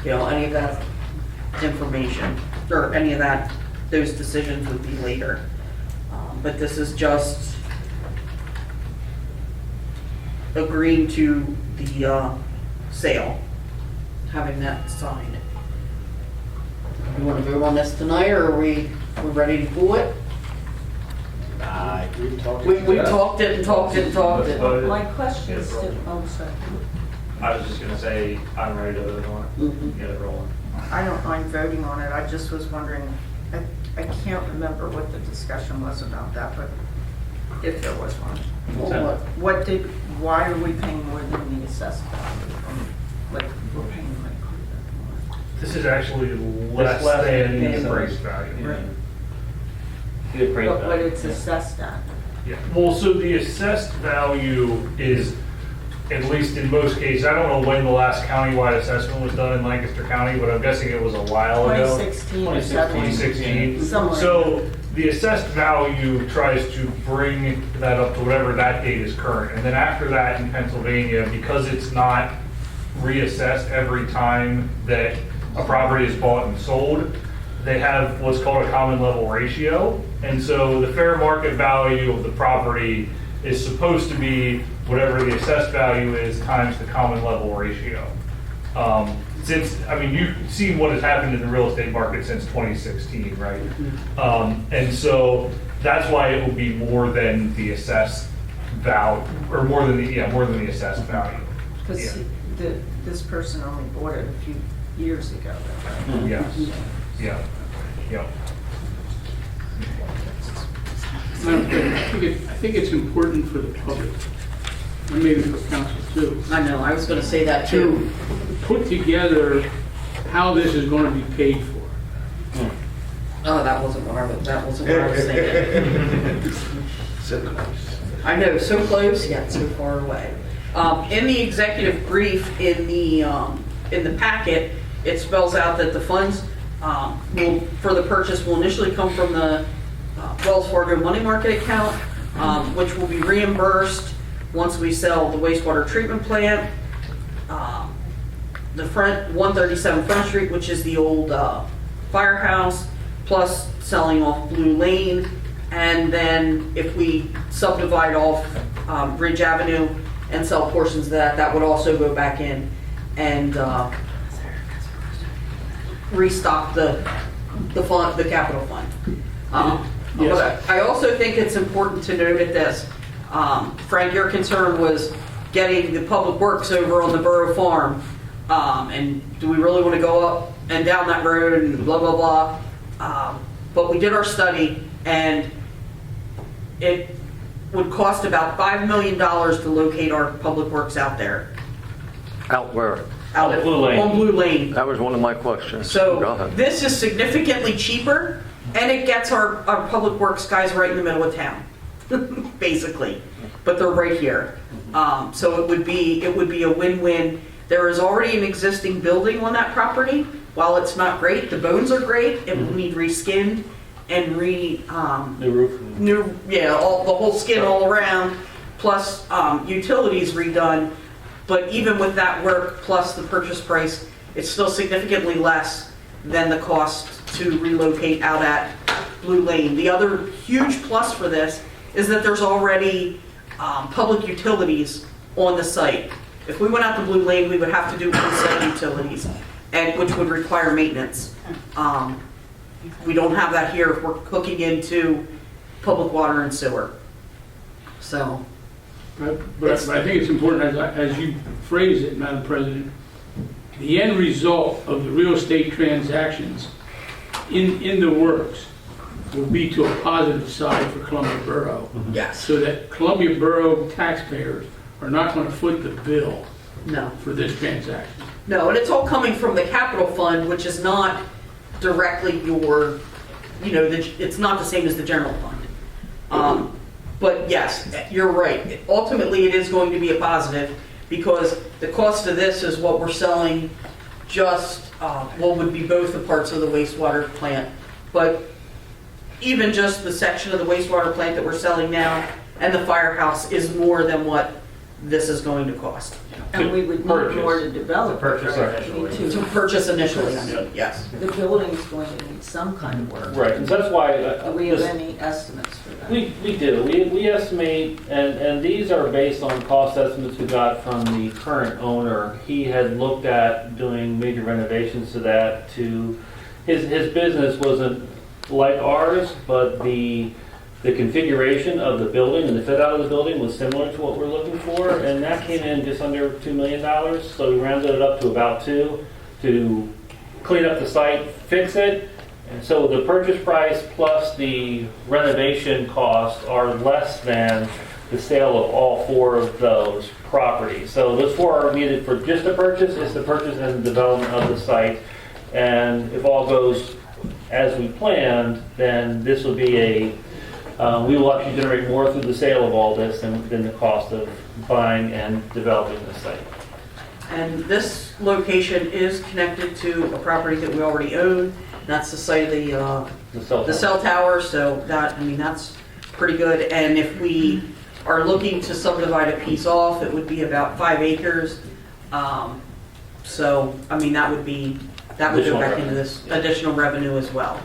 any of that information, or any of that, those decisions would be later. But this is just agreeing to the sale, having that signed. You want to vote on this tonight, or are we ready to pull it? We've talked. We talked it and talked it and talked it. My question is, sorry. I was just gonna say, I'm ready to vote on it, get it rolling. I don't mind voting on it, I just was wondering, I can't remember what the discussion was about that, but if there was one. Why are we paying more than the assessed value? Like, we're paying like. This is actually less than the appraised value. Right. The appraised But value. it's assessed at. Yeah, well, so the assessed value is, at least in most cases, I don't know when the last countywide assessment was done in Lancaster County, but I'm guessing it was a while ago. 2016 or 17. 2016. Somewhere. So the assessed value tries to bring that up to whatever that date is current. And then after that in Pennsylvania, because it's not reassessed every time that a property is bought and sold, they have what's called a common level ratio. And so the fair market value of the property is supposed to be whatever the assessed value is times the common level ratio. You've seen what has happened in the real estate market since 2016, right? And so that's why it will be more than the assessed value, or more than the assessed value. Because this person only bought it a few years ago, though, right? Yes. Yeah. Madam President, I think it's important for the public, and maybe for council too, I know, I was gonna say that to put together how this is going to be paid for. Oh, that wasn't what I was thinking. So close. I know, so close, yet so far away. In the executive brief, in the packet, it spells out that the funds for the purchase will initially come from the Wells Fargo money market account, which will be reimbursed once we sell the wastewater treatment plant, the 137 Front Street, which is the old firehouse, plus selling off Blue Lane. And then if we subdivide off Ridge Avenue and sell portions of that, that would also go back in and restock the fund, the capital fund. But I also think it's important to note at this, Frank, your concern was getting the public works over on the Borough Farm. And do we really want to go up and down that road and blah, blah, blah. But we did our study, and it would cost about $5 million to locate our public works out there. Out where? Out at Blue Lane. On Blue Lane. That was one of my questions. Go So ahead. this is significantly cheaper, and it gets our public works guys right in the middle of town, basically. But they're right here. So it would be a win-win. There is already an existing building on that property. While it's not great, the bones are great. It will need reskinned and New roof. the whole skin all around, plus utilities redone. But even with that work plus the purchase price, it's still significantly less than the cost to relocate out at Blue Lane. The other huge plus for this is that there's already public utilities on the site. If we went out to Blue Lane, we would have to do on-site utilities, and which would require maintenance. We don't have that here if we're hooking into public water and sewer. So. But I think it's important, as you phrase it, Madam President, the end result of the real estate transactions in the works will be to a positive side for Columbia Borough. Yes. So that Columbia Borough taxpayers are not going to foot the bill for this transaction. No, and it's all coming from the capital fund, which is not directly your, it's not the same as the general fund. But yes, you're right. Ultimately, it is going to be a positive because the cost of this is what we're selling just, what would be both the parts of the wastewater plant. But even just the section of the wastewater plant that we're selling now and the firehouse is more than what this is going to cost. And we would need more to develop. To purchase initially, yes. The building's going to need some kind of work. Right, and so that's why. Do we have any estimates for that? We do. We estimate, and these are based on cost estimates we got from the current owner. He had looked at doing major renovations to that. His business wasn't like ours, but the configuration of the building and the fit out of the building was similar to what we're looking for, and that came in just under $2 million. So we rounded it up to about $2 million to clean up the site, fix it. And so the purchase price plus the renovation costs are less than the sale of all 4 of those properties. So those 4 are needed for just the purchase. It's the purchase and the development of the site. And if all goes as we planned, then this will be we will actually generate more through the sale of all this than the cost of buying and developing the site. And this location is connected to a property that we already own. That's the site of the cell tower, so that, I mean, that's pretty good. And if we are looking to subdivide a piece off, it would be about 5 acres. So, I mean, that would go back into this additional revenue as well.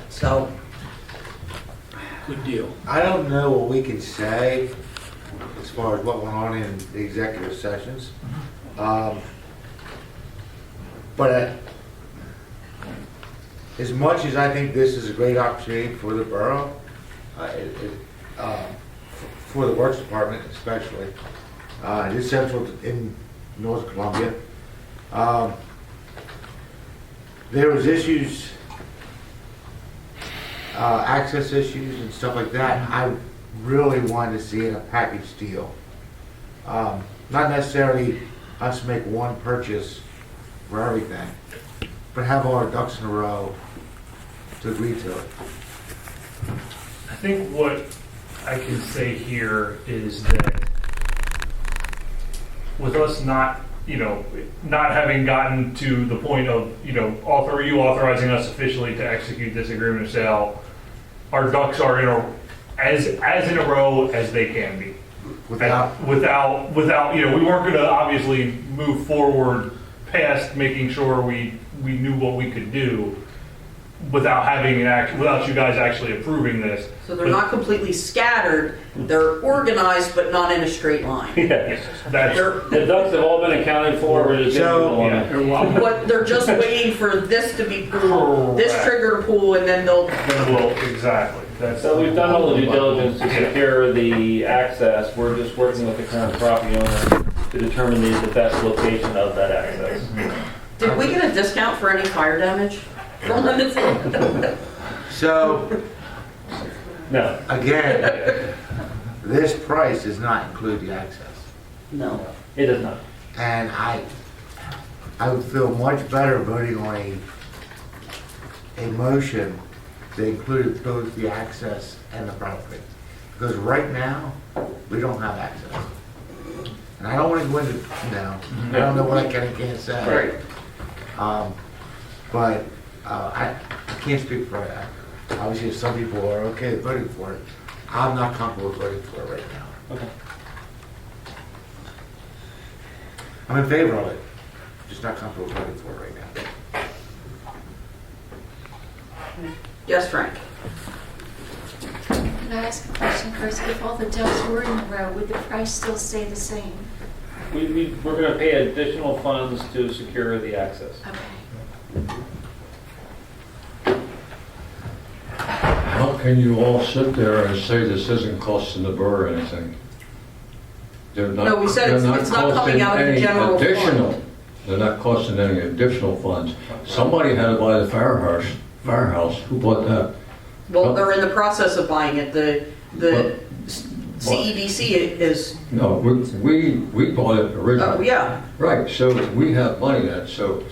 So. Good deal. I don't know what we can say as far as what went on in the executive sessions. But as much as I think this is a great opportunity for the borough, for the Works Department especially, it is central in North Columbia. There was issues, access issues and stuff like that. I really wanted to see in a package deal. Not necessarily us make one purchase for everything, but have all our ducks in a row to agree to it. I think what I can say here is that with us not having gotten to the point of, authorizing us officially to execute this agreement of sale, our ducks are as in a row as they can be. Without, we weren't going to obviously move forward past making sure we knew what we could do without you guys actually approving this. So they're not completely scattered, they're organized but not in a straight line. Yeah, the ducks have all been accounted for. But they're just waiting for this to be pulled, this trigger to pull, and then they'll. Exactly. So we've done all the due diligence to secure the access. We're just working with the current property owner to determine the best location of that access. Did we get a discount for any fire damage? So, no. Again, this price does not include the access. No. It does not. And I would feel much better voting on a motion that included both the access and the property. Because right now, we don't have access. And I don't want to go into, I don't know what I can and can't say. Right. But I can't speak for that. Obviously, some people are okay voting for it. I'm not comfortable voting for it right now. Okay. I'm in favor of it, just not comfortable voting for it right now. Yes, Frank. Can I ask a question first? If all the ducks were in a row, would the price still stay the same? We're going to pay additional funds to secure the access. Okay. How can you all sit there and say this isn't costing the borough anything? No, we said it's not coming out of the general fund. They're not costing any additional funds. Somebody had to buy the firehouse. Who bought that? Well, they're in the process of buying it. The CEDC is. No, we bought it originally. Oh, yeah. Right, so we have money in it, so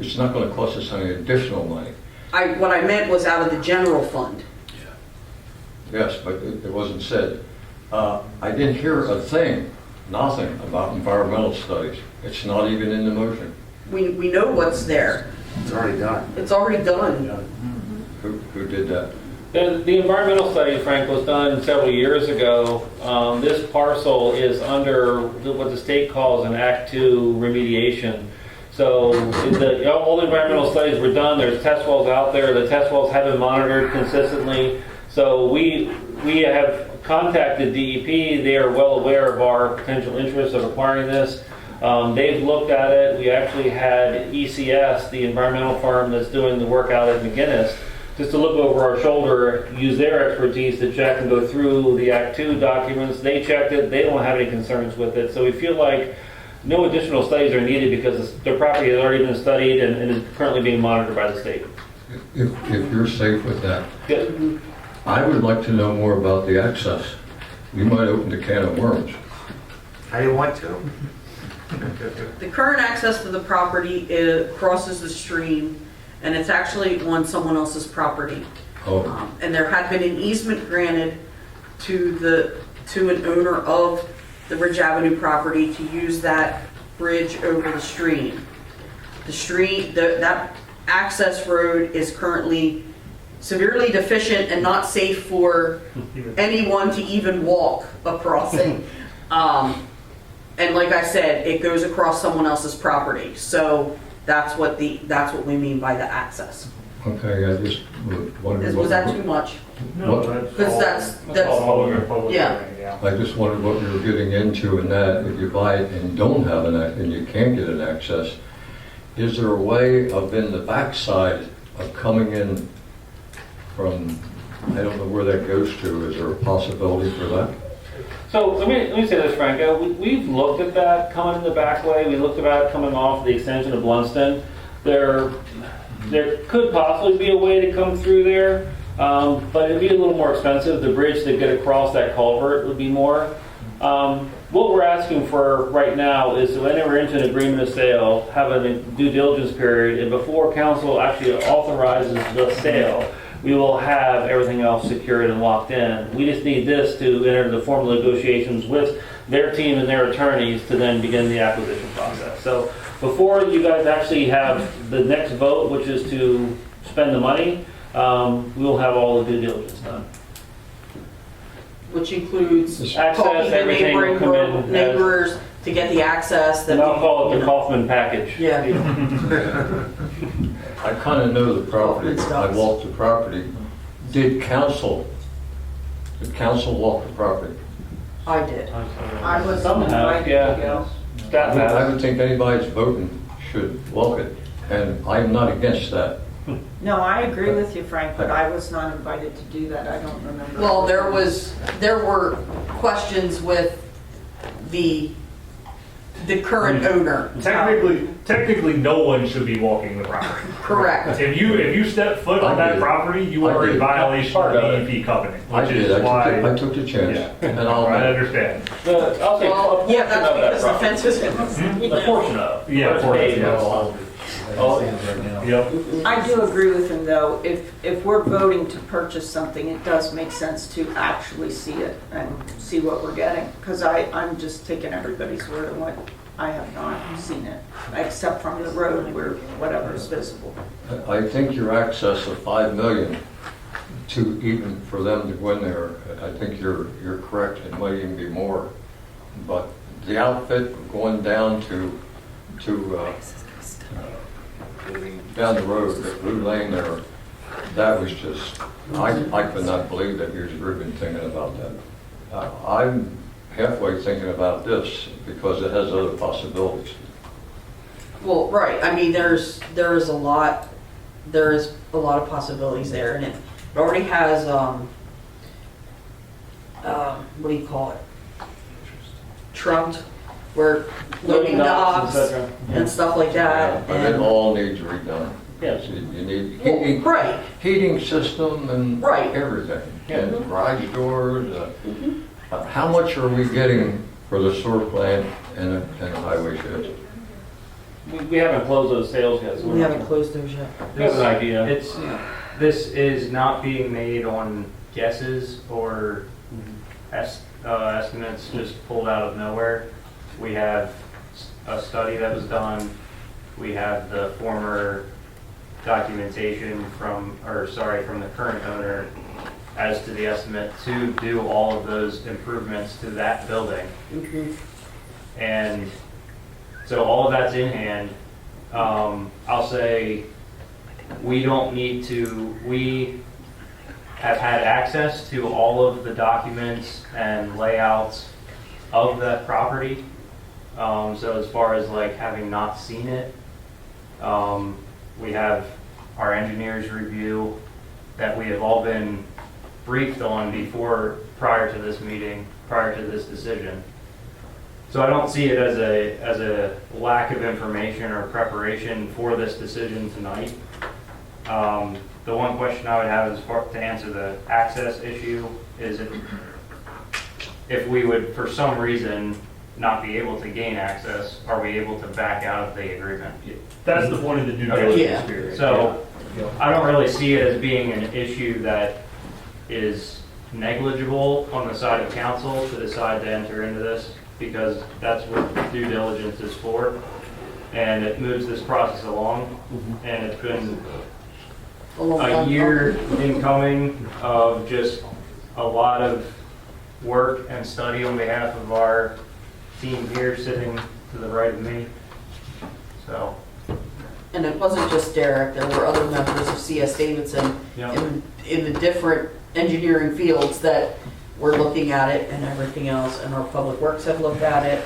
it's not going to cost us any additional money. What I meant was out of the general fund. Yes, but it wasn't said. I didn't hear a thing, nothing about environmental studies. It's not even in the motion. We know what's there. It's already done. It's already done. Who did that? The environmental study, Frank, was done several years ago. This parcel is under what the state calls an Act 2 remediation. So all the environmental studies were done. There's test wells out there. The test wells have been monitored consistently. So we have contacted DEP. They are well aware of our potential interest of acquiring this. They've looked at it. We actually had ECS, the environmental firm that's doing the work out at McGinnis, just to look over our shoulder, use their expertise to check and go through the Act 2 documents. They checked it. They don't have any concerns with it. So we feel like no additional studies are needed because the property has already been studied and is currently being monitored by the state. If you're safe with that, yeah. I would like to know more about the access. You might open the can of worms. I didn't want to. The current access to the property crosses the stream and it's actually on someone else's property. Oh, And there had been an easement granted to an owner of the Ridge Avenue property to use that bridge over the stream. That access road is currently severely deficient and not safe for anyone to even walk across it. And like I said, it goes across someone else's property. So that's what we mean by the access. okay, I just wondered. Was that too much? No, Because that's all over public yeah. domain, yeah. I just wondered what you were getting into in that, if you buy it and don't have and you can't get an access, is there a way of in the backside of coming in from, I don't know where that goes to, is there a possibility for that? So let me say this, Franco. We've looked at that coming in the back way. We looked at it coming off the extension of Blunston. There could possibly be a way to come through there, but it'd be a little more expensive. The bridge to get across that culvert would be more. What we're asking for right now is to enter into an agreement of sale, have a due diligence period, and before council actually authorizes the sale, we will have everything else secured and locked in. We just need this to enter the formal negotiations with their team and their attorneys to then begin the acquisition process. So before you guys actually have the next vote, which is to spend the money, we will have all the due diligence done. Which includes Access, talking to everything will neighboring come in as- neighbors to get the access. And I'll call it the Kaufman package. Yeah. I kind of know the property. I walked the property. Did council walk the property? I did. I was Some have, invited to yeah. go. Staff I has. would think anybody's voting should walk it, and I'm not against that. No, I agree with you, Frank, but I was not invited to do that. I don't remember. Well, there were questions with the current owner. Technically, no one should be walking the property. Correct. If you step foot on I that did. property, you I are in did. violation Part of of the it. DEP covenant, I which did. is why. I took the chance, Yeah. and I'll. I understand. I'll say Well, a yeah, portion that's of that because the property. fence is in. A portion of. Yeah, First portion, page, yes. Yep. I do agree with him, though. If we're voting to purchase something, it does make sense to actually see it and see what we're getting. Because I'm just taking everybody's word on what I have not seen it, except from the road where whatever is visible. I think your access of 5 million to even for them to go in there, I think you're correct. It might even be more, but the outfit going down to down the road, the Blue Lane there, that was just, I could not believe that you've been thinking about that. I'm halfway thinking about this because it has other possibilities. Well, right. I mean, there is a lot of possibilities there, and it already has what do you call it? Trunked, where loading docks and stuff like that. But it And all needs redone. Yes. You need Well, heating, right. heating system and Right. everything. And garage doors. How much are we getting for the sewer plant and the highway sheds? We haven't closed those sales yet. So we haven't closed those yet. We have an idea. This is not being made on guesses or estimates just pulled out of nowhere. We have a study that was done. We have the former documentation from the current owner as to the estimate to do all of those improvements to that building. And so all of that's in hand. I'll say we have had access to all of the documents and layouts of that property. So as far as like having not seen it, we have our engineers review that we have all been briefed on prior to this meeting, prior to this decision. So I don't see it as a lack of information or preparation for this decision tonight. The one question I would have is to answer the access issue is if we would, for some reason, not be able to gain access, are we able to back out of the agreement? That's the point of the due diligence period. So I don't really see it as being an issue that is negligible on the side of council to decide to enter into this, because that's what due diligence is for. And it moves this process along, and it's been a year in coming of just a lot of work and study on behalf of our team here sitting to the right of me. So, And it wasn't just Derek, there were other members of CS Davidson in the different engineering fields that were looking at it and everything else, and our public works have looked at it.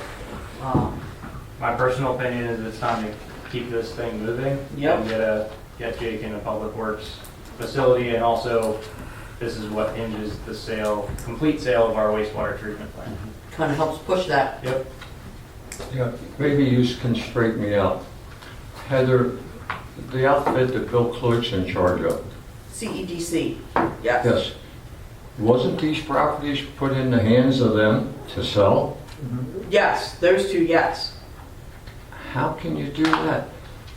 my personal opinion is it's time to keep this thing moving. Yep. And get Jake in a public works facility, and also this is what hinges the complete sale of our wastewater treatment plant. Kind of helps push that. Yep. Yeah, maybe you can straighten me out. Heather, the outfit that Bill Clutch in charge of, CEDC, yes. yes, wasn't these properties put in the hands of them to sell? Yes, those two, yes. How can you do that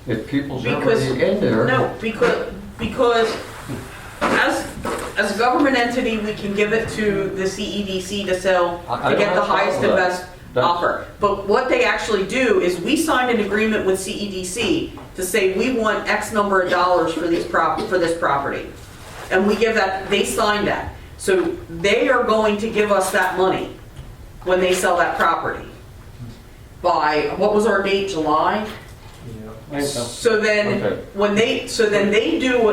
if people's Because, already in there? no, because as a government entity, we can give it to the CEDC to sell, I to get don't the have a highest problem and with best that. offer. But what they actually do is we signed an agreement with CEDC to say we want X number of dollars for this property. And we give that, they signed that. So they are going to give us that money when they sell that property. By, what was our date, July? So then, Okay. then they do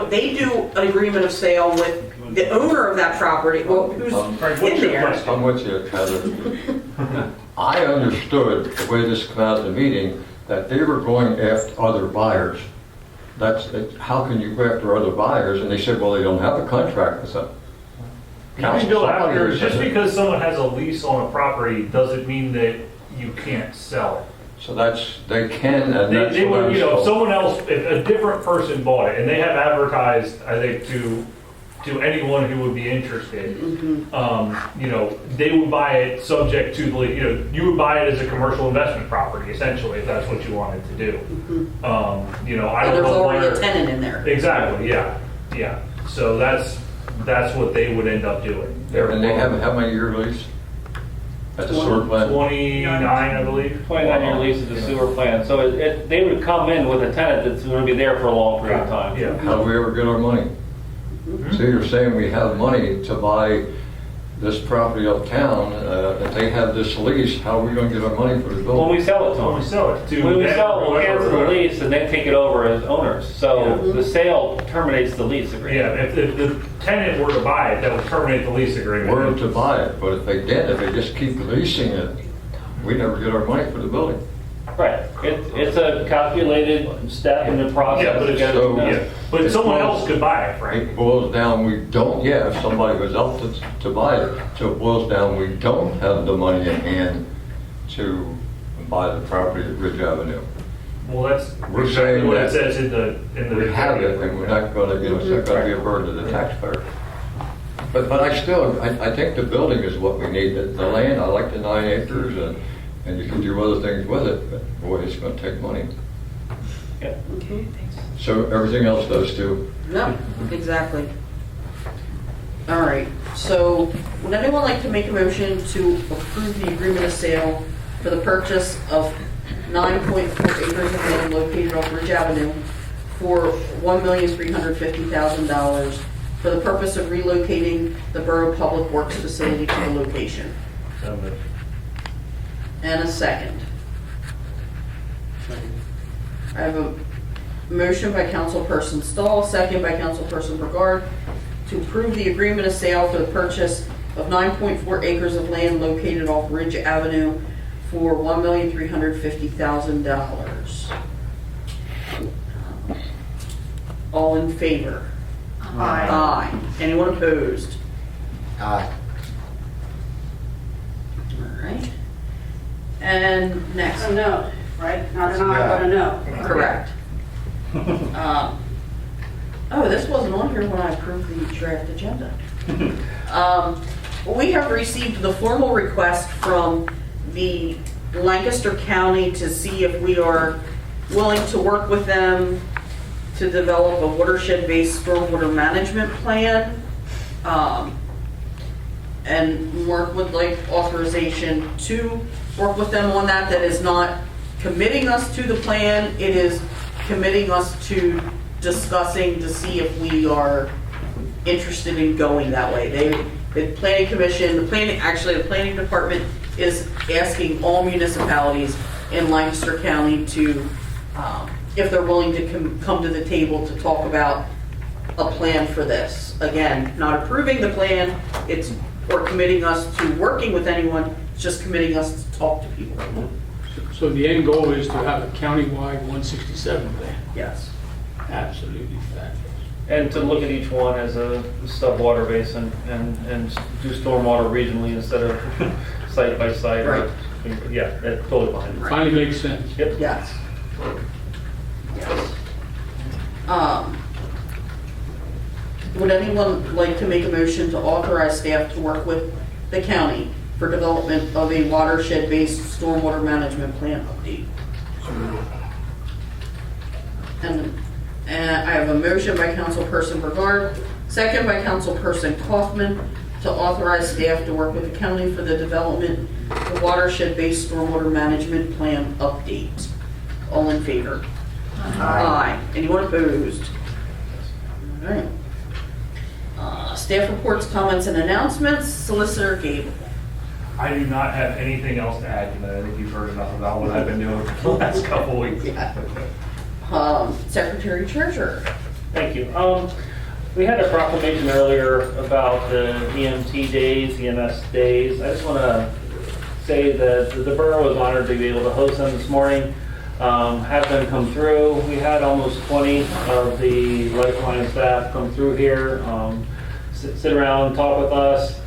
an agreement of sale with the owner of that property, well, who's in there. I'm with you, Heather. I understood the way this came out of the meeting, that they were going after other buyers. How can you go after other buyers? And they said, well, they don't have a contract with them. You can go Somebody after, was just in it. because someone has a lease on a property doesn't mean that you can't sell it. So they can, and that's They what would, I'm if told. someone else, if a different person bought it, and they have advertised, I think, to anyone who would be interested, they would buy it subject to the, you would buy it as a commercial investment property, essentially, if that's what you wanted to do. I And don't there's know already where. a tenant in there. Exactly, yeah. So that's what they would end up doing. And they have how many year lease? At the sewer plant? 29, I believe. 29-year lease of the sewer plant, so they would come in with a tenant that's going to be there for a long period of time. Yeah. How do we ever get our money? So you're saying we have money to buy this property uptown, if they have this lease, how are we gonna get our money for the When building? we sell it to them. When we sell it to When we them, sell it, we'll whoever- cancel the lease and then take it over as owners. So the sale terminates the lease Yeah, agreement. if the tenant were to buy it, that would terminate the lease agreement. We're to buy it, but if they did, if they just keep leasing it, we never get our money for the building. Right. It's a calculated step in the process. Yeah, but to get it so- done. Yeah, but someone else could buy it, right? It boils down, we don't, if somebody was up to buy it, so it boils down, we don't have the money in hand to buy the property at Ridge Avenue. Well, that's We're exactly saying what that it says in the. We have it, and we're not gonna, it's not gonna be a burden to the taxpayer. But I think the building is what we need, the land, I like the 9 acres, and you can do other things with it, but boy, it's gonna take money. Yeah. So everything else does too. No, exactly. All right, so would anyone like to make a motion to approve the agreement of sale for the purchase of 9.4 acres of land located off Ridge Avenue for $1,350,000 for the purpose of relocating the Borough Public Works facility to the location? And a second. I have a motion by Councilperson Stahl, second by Councilperson Brigard, to approve the agreement of sale for the purchase of 9.4 acres of land located off Ridge Avenue for $1,350,000. All in favor? Aye. Aye. Anyone opposed? Aye. All right. And next. A no, right? Not an aye, but a no. Correct. Oh, this wasn't on here when I approved the draft agenda. We have received the formal request from the Lancaster County to see if we are willing to work with them to develop a watershed-based stormwater management plan. And Mark would like authorization to work with them on that. That is not committing us to the plan, it is committing us to discussing to see if we are interested in going that way. The planning commission, the planning department is asking all municipalities in Lancaster County to, if they're willing to come to the table to talk about a plan for this. Again, not approving the plan, or committing us to working with anyone, it's just committing us to talk to people. So the end goal is to have a countywide 167 plan. Yes. Absolutely fabulous. And to look at each one as a sub-water basin and do stormwater regionally instead of site by site. Right. Yeah, that's totally fine. Finally makes sense. Yep. Yes. Yes. Would anyone like to make a motion to authorize staff to work with the county for development of a watershed-based stormwater management plan update? And I have a motion by Councilperson Brevard, second by Councilperson Kaufman, to authorize staff to work with the county for the development of the watershed-based stormwater management plan update. All in favor? Aye. Anyone opposed? All right. Staff reports, comments, and announcements. Solicitor Gable. I do not have anything else to add to that. I think you've heard enough about what I've been doing for the last couple weeks. Yeah. Secretary Treasurer. Thank you. We had a proclamation earlier about the EMT days, EMS days. I just want to say that the borough was honored to be able to host them this morning, have them come through. We had almost 20 of the Lifeline staff come through here, sit around and talk with us.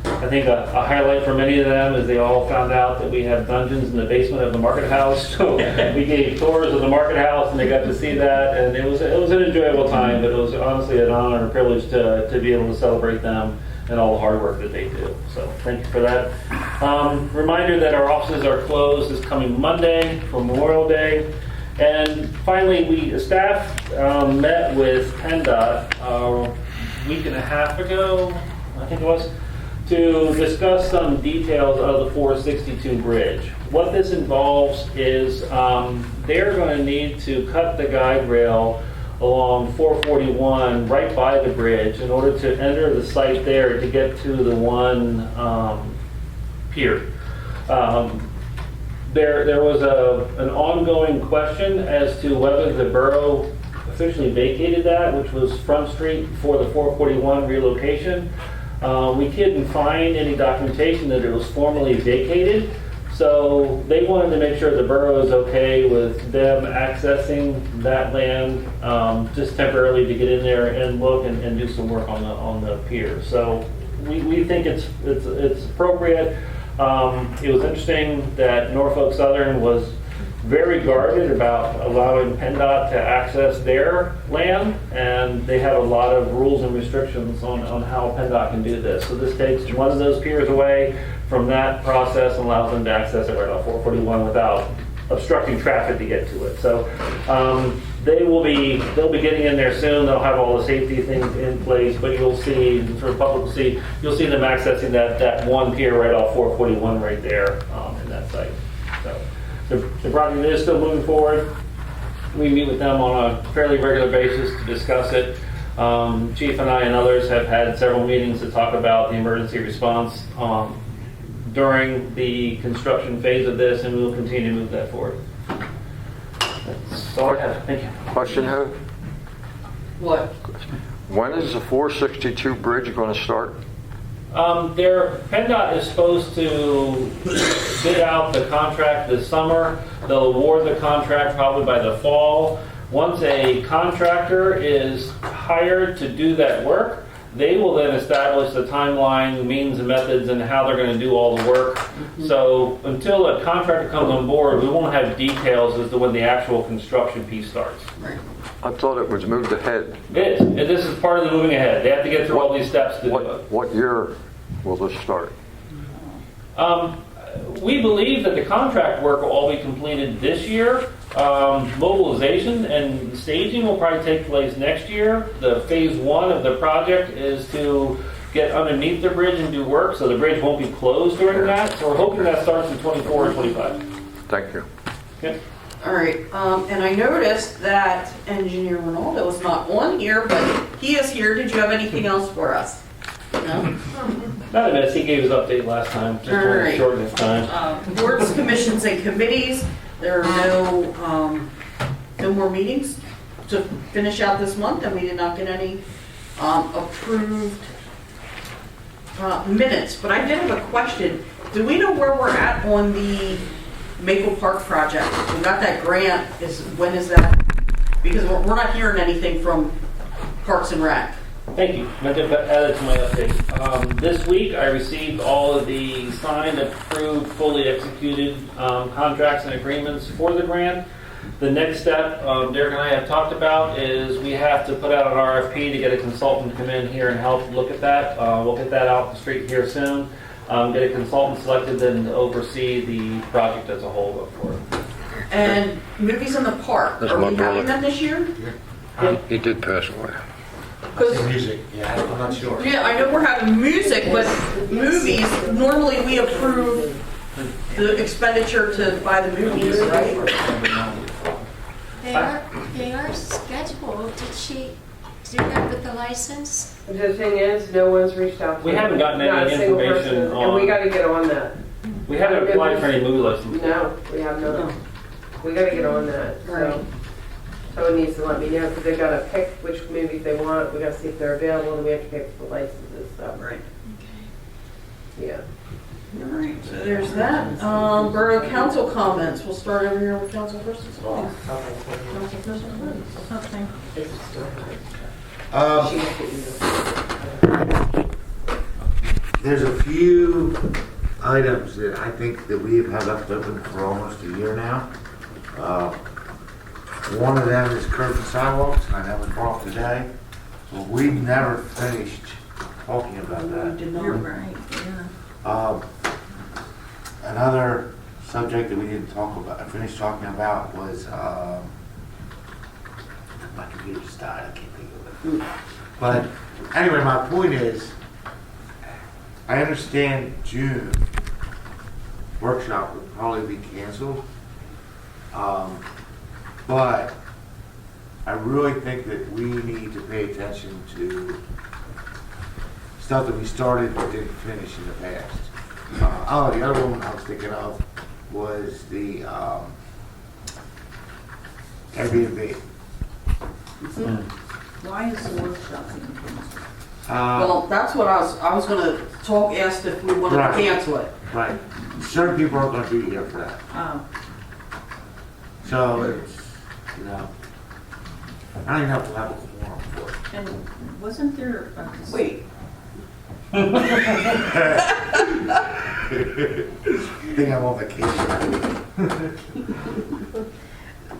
I think a highlight for many of them is they all found out that we have dungeons in the basement of the market house. So we gave tours of the market house and they got to see that, and it was an enjoyable time, but it was honestly an honor and a privilege to be able to celebrate them and all the hard work that they do. So thank you for that. Reminder that our offices are closed this coming Monday for Memorial Day. And finally, staff met with PennDOT a week and a half ago, I think it was, to discuss some details of the 462 bridge. What this involves is they're going to need to cut the guide rail along 441 right by the bridge in order to enter the site there to get to the one pier. There was an ongoing question as to whether the borough officially vacated that, which was Front Street for the 441 relocation. We couldn't find any documentation that it was formally vacated, so they wanted to make sure the borough is okay with them accessing that land just temporarily to get in there and look and do some work on the pier. So we think it's appropriate. It was interesting that Norfolk Southern was very guarded about allowing PennDOT to access their land, and they have a lot of rules and restrictions on how PennDOT can do this. So this takes one of those piers away from that process and allows them to access it right off 441 without obstructing traffic to get to it. So they'll be getting in there soon. They'll have all the safety things in place, but you'll see, for the public to see, you'll see them accessing that one pier right off 441 right there in that site. So the project is still moving forward. We meet with them on a fairly regular basis to discuss it. Chief and I and others have had several meetings to talk about the emergency response during the construction phase of this, and we will continue to move that forward. That's all I have. Thank you. Question, who? What? When is the 462 bridge going to start? PennDOT is supposed to bid out the contract this summer. They'll award the contract probably by the fall. Once a contractor is hired to do that work, they will then establish the timeline, means and methods, and how they're going to do all the work. So until a contractor comes on board, we won't have details as to when the actual construction piece starts. Right. I thought it was moved ahead. It is. And this is part of the moving ahead. They have to get through all these steps to do it. What year will this start? We believe that the contract work will all be completed this year. Mobilization and staging will probably take place next year. The phase 1 of the project is to get underneath the bridge and do work, so the bridge won't be closed during that. So we're hoping that starts in 24 or 25. Thank you. Okay. All right, and I noticed that Engineer Ronaldo is not on here, but he is here. Did you have anything else for us? No? Not a mess. He gave his update last time. Just wanted to shorten his time. Boards, commissions, and committees, there are no more meetings to finish out this month, and we did not get any approved minutes. But I did have a question. Do we know where we're at on the Maple Park project? We got that grant. When is that? Because we're not hearing anything from Parks and Rec. Thank you. I did add it to my update. This week I received all of the signed, approved, fully executed contracts and agreements for the grant. The next step Derek and I have talked about is we have to put out an RFP to get a consultant to come in here and help look at that. We'll get that out the street here soon. Get a consultant selected, then oversee the project as a whole for it. And movies in the park, That's are my we having brother. them this year? He did pass away. Music, yeah, I'm not sure. Yeah, I know we're having music, but movies, normally we approve the expenditure to buy the movies, right? They are scheduled. Did she do that with the license? The thing is, no one's reached out to We me. haven't gotten any Not a single information person, on- And we gotta get on that. We haven't applied for any movie licenses. No, we have not. We gotta get on that, Right. so. Someone needs to let me know, because they gotta pick which movies they want, we gotta see if they're available, and we have to pay for the licenses, so. Right. Yeah. All right, so there's that. Borough Council comments. We'll start over here with Councilperson Small. Councilperson Woods. Okay. There's a few items that I think that we've had left open for almost a year now. One of them is curb and sidewalks, and I know it brought up today, but we never finished talking about that. You're right, yeah. Another subject that we didn't finish talking about was, my computer just died, I can't think of it. But anyway, my point is, I understand June workshop will probably be canceled. But I really think that we need to pay attention to stuff that we started but didn't finish in the past. The other one I was thinking of was the Airbnb. Why is the workshop being canceled? Well, that's what I was gonna asked if we wanted to Right. cancel it. Right. Certain people aren't gonna be here for that. Oh, So it's, I don't even have to have a quorum for it. and wasn't there a... Wait. Think I'm on vacation.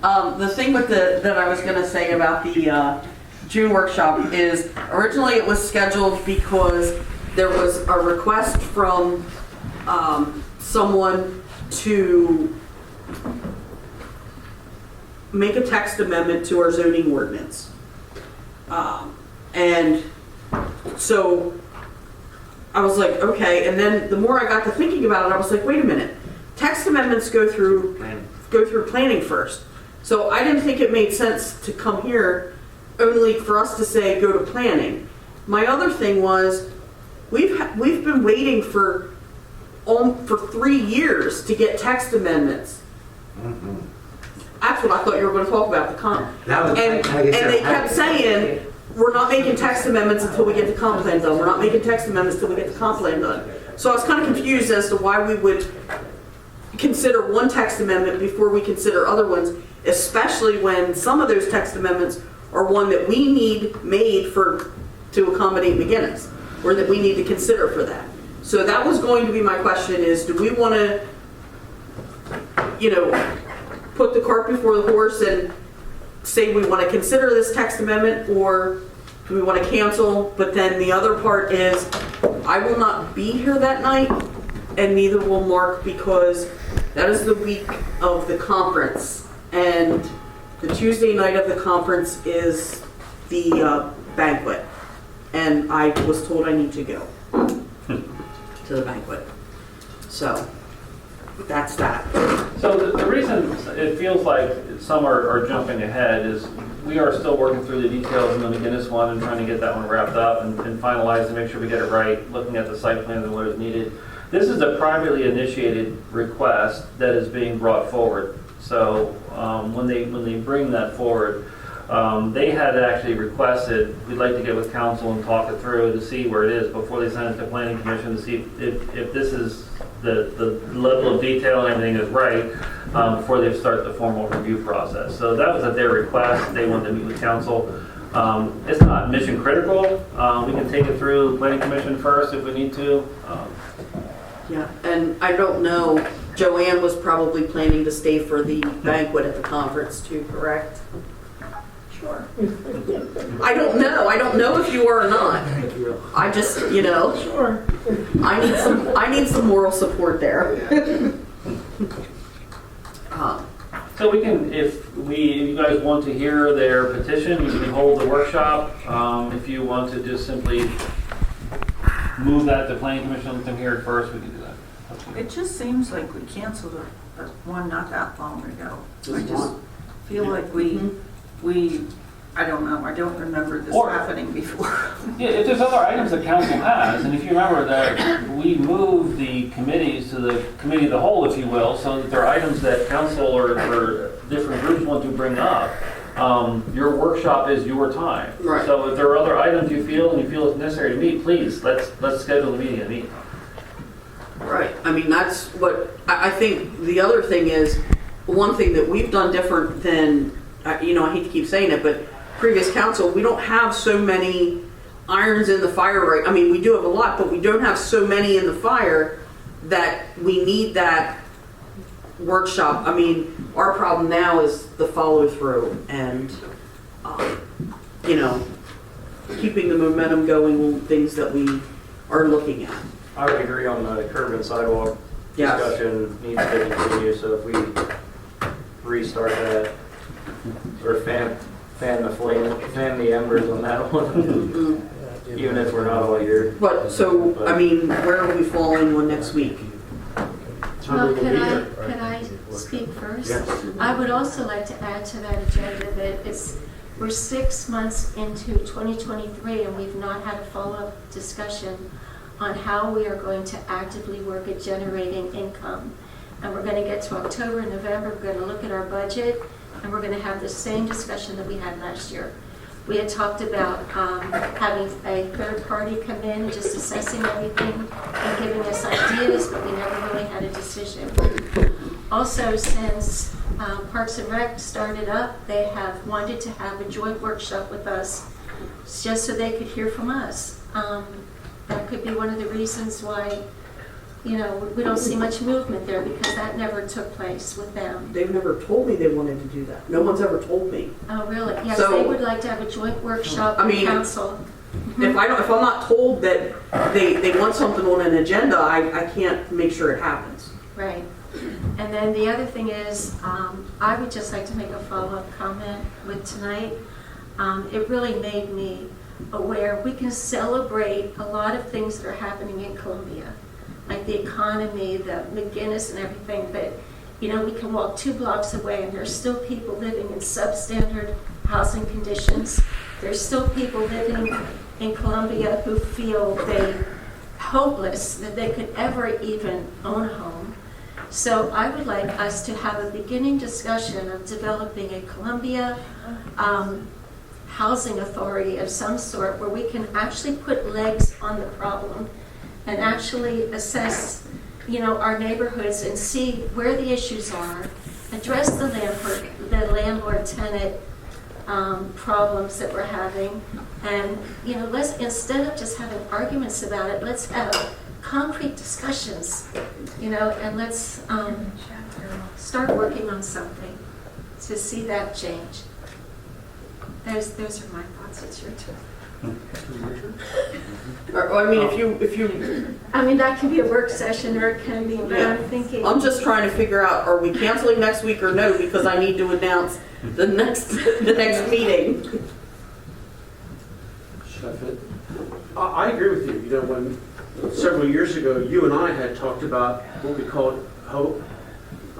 The thing with that I was gonna say about the June workshop is originally it was scheduled because there was a request from someone to make a text amendment to our zoning ordinance. And so I was like, okay, and then the more I got to thinking about it, I was like, wait a minute, text amendments go through planning first. So I didn't think it made sense to come here only for us to say go to planning. My other thing was we've been waiting for 3 years to get text amendments. Mm-hmm. That's what I thought you were going to talk about, the comp. That was- And they kept saying, we're not making text amendments until we get the comp plan done. We're not making text amendments until we get the comp plan done. So I was kind of confused as to why we would consider one text amendment before we consider other ones, especially when some of those text amendments are one that we need made to accommodate McGinnis, or that we need to consider for that. So that was going to be my question is, do we want to, put the cart before the horse and say we want to consider this text amendment, or do we want to cancel? But then the other part is, I will not be here that night, and neither will Mark, because that is the week of the conference And the Tuesday night of the conference is the banquet. And I was told I need to go to the banquet. So, that's that. So the reason it feels like some are jumping ahead is we are still working through the details in the McGinnis one and trying to get that one wrapped up and finalized to make sure we get it right, looking at the site plans and what is needed. This is a privately initiated request that is being brought forward. So when they bring that forward, they had actually requested, we'd like to get with council and talk it through to see where it is before they send it to planning commission to see if this is the level of detail and everything is right before they start the formal review process. So that was at their request. They wanted to meet with council. It's not mission critical. We can take it through planning commission first if we need to. Yeah, and I don't know, Joanne was probably planning to stay for the banquet at the conference too, correct? Sure. I don't know if you are or not. I just, Sure. I need some moral support there. So we can, if you guys want to hear their petition, you can hold the workshop. If you want to just simply move that to planning commission, let them hear it first, we can do that. It just seems like we canceled one not that long ago. I just feel like we, I don't know, I don't remember this happening before. Yeah, if there's other items that council has, and if you remember that we moved the committees to the committee of the whole, if you will, so that there are items that council or different groups want to bring up, your workshop is your time. Right. So if there are other items you feel it's necessary to meet, please, let's schedule the meeting and meet. Right, I mean, that's what, I think the other thing is, one thing that we've done different than, I hate to keep saying it, but previous council, we don't have so many irons in the fire, right? I mean, we do have a lot, but we don't have so many in the fire that we need that workshop. I mean, our problem now is the follow through and, keeping the momentum going on things that we are looking at. I would agree on the curb and sidewalk Yes. discussion needs to continue, so if we restart that, or fan the flame, fan the embers on that one, even if we're not all here. But, so, I mean, where are we falling on next week? Well, could I speak first? Yes. I would also like to add to that agenda that we're 6 months into 2023 and we've not had a follow-up discussion on how we are going to actively work at generating income. And we're going to get to October and November, we're going to look at our budget, and we're going to have the same discussion that we had last year. We had talked about having a third party come in and just assessing everything and giving us ideas, but we never really had a decision. Also, since Parks and Rec started up, they have wanted to have a joint workshop with us just so they could hear from us. That could be one of the reasons why, we don't see much movement there because that never took place with them. They've never told me they wanted to do that. No one's ever told me. Oh, really? Yes, So- they would like to have a joint workshop I with mean, council. If I'm not told that they want something on an agenda, I can't make sure it happens. Right. And then the other thing is, I would just like to make a follow-up comment with tonight. It really made me aware we can celebrate a lot of things that are happening in Columbia, like the economy, the McGinnis and everything, but we can walk 2 blocks away and there's still people living in substandard housing conditions. There's still people living in Columbia who feel hopeless that they could ever even own a home. So I would like us to have a beginning discussion of developing a Columbia housing authority of some sort where we can actually put legs on the problem and actually assess, our neighborhoods and see where the issues are, address the landlord-tenant problems that we're having, and let's, instead of just having arguments about it, let's have concrete discussions, and let's start working on something to see that change. Those are my thoughts. It's your turn. Or, I mean, if you, I mean, that can be a work session or it can be, but I'm thinking. I'm just trying to figure out, are we canceling next week or no? Because I need to announce the next meeting. I agree with you. You know, when several years ago, you and I had talked about what we called HOPE.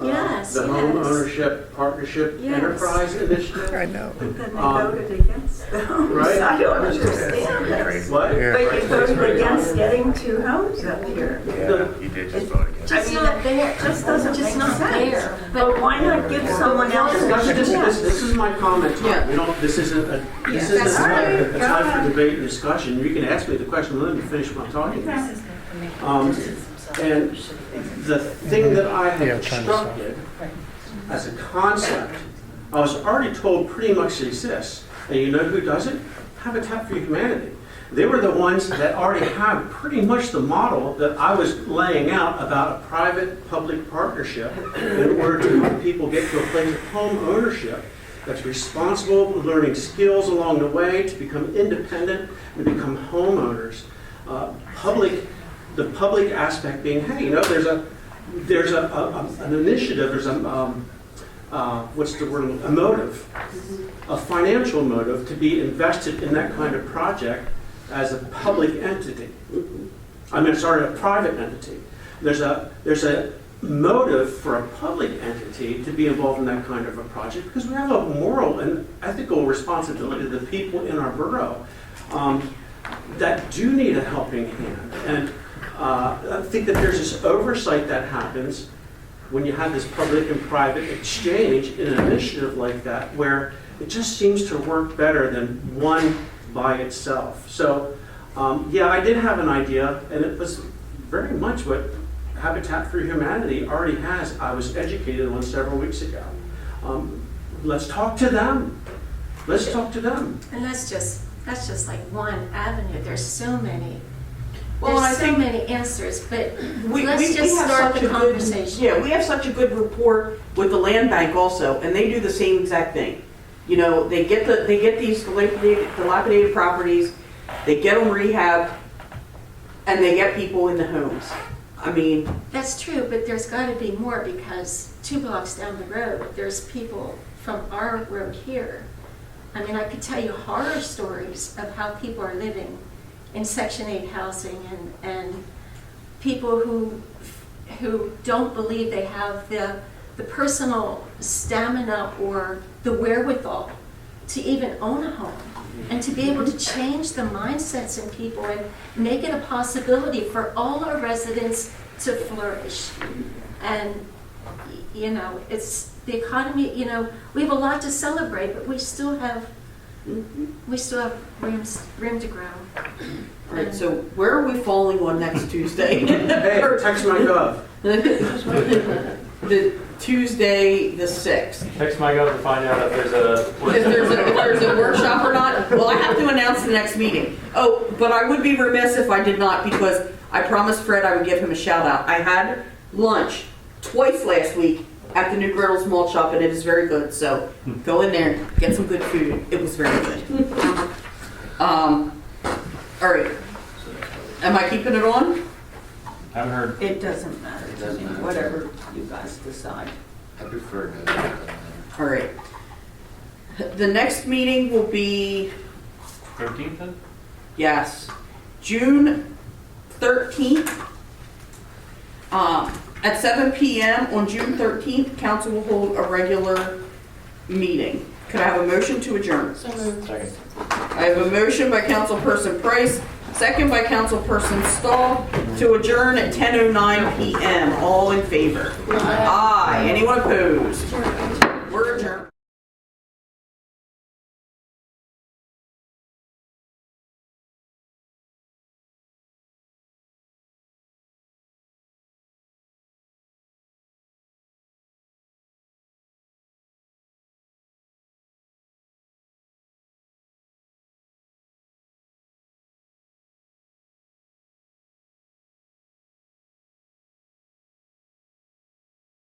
Yes, The Home yes. Ownership Partnership Yes. Enterprise Initiative. I know. But then they voted against the homes. Right? I don't understand this. What? But you voted against getting 2 homes up here. Yeah, you did just vote against. Just not there. Just doesn't Just make not sense. there. But why not give someone else a chance? This is my comment. Yeah. We don't, this isn't a That's a time for debate and discussion. You can ask me the question, let me finish what I'm talking about. And the thing that I had constructed as a concept, I was already told pretty much exists. And you know who does it? Habitat for Humanity. They were the ones that already have pretty much the model that I was laying out about a private-public partnership in order to help people get to a place of home ownership that's responsible, learning skills along the way to become independent and become homeowners. The public aspect being, hey, you know, there's an initiative, there's what's the word, a motive, a financial motive to be invested in that kind of project as a public entity. I mean, sorry, a private entity. There's a motive for a public entity to be involved in that kind of a project because we have a moral and ethical responsibility to the people in our borough that do need a helping hand. And I think that there's this oversight that happens when you have this public and private exchange in an initiative like that, where it just seems to work better than one by itself. So, yeah, I did have an idea, and it was very much what Habitat for Humanity already has. I was educated on several weeks ago. Let's talk to them. Let's talk to them. And that's just like one avenue. There's so many. Well, and I There's so think many answers, but we let's just have start such the a conversation. good, yeah, we have such a good rapport with the land bank also, and they do the same exact thing. You know, they get these dilapidated properties, they get them rehab, and they get people in the homes. I mean, That's true, but there's got to be more because 2 blocks down the road, there's people from our road here. I mean, I could tell you horror stories of how people are living in Section 8 housing and people who don't believe they have the personal stamina or the wherewithal to even own a home and to be able to change the mindsets in people and make it a possibility for all our residents to flourish. And, you know, it's the economy, you know, we have a lot to celebrate, but we still have room to grow. all right, so where are we falling on next Tuesday? Hey, text my gov. The Tuesday, the 6th. Text my gov to find out if there's a. If there's a workshop or not, well, I have to announce the next meeting. Oh, but I would be remiss if I did not, because I promised Fred I would give him a shout out. I had lunch twice last week at the New Griddles Malt Shop, and it is very good. So go in there, get some good food. It was very good. All right. Am I keeping it on? I haven't heard. It doesn't matter to me, whatever you guys decide. I prefer no. All right. The next meeting will be, 13th then? yes, June 13th. At 7 p.m. on June 13th, council will hold a regular meeting. Could I have a motion to adjourn? Second. I have a motion by Councilperson Price, second by Councilperson Stahl, to adjourn at 10:09 p.m. All in favor? Aye. Anyone opposed?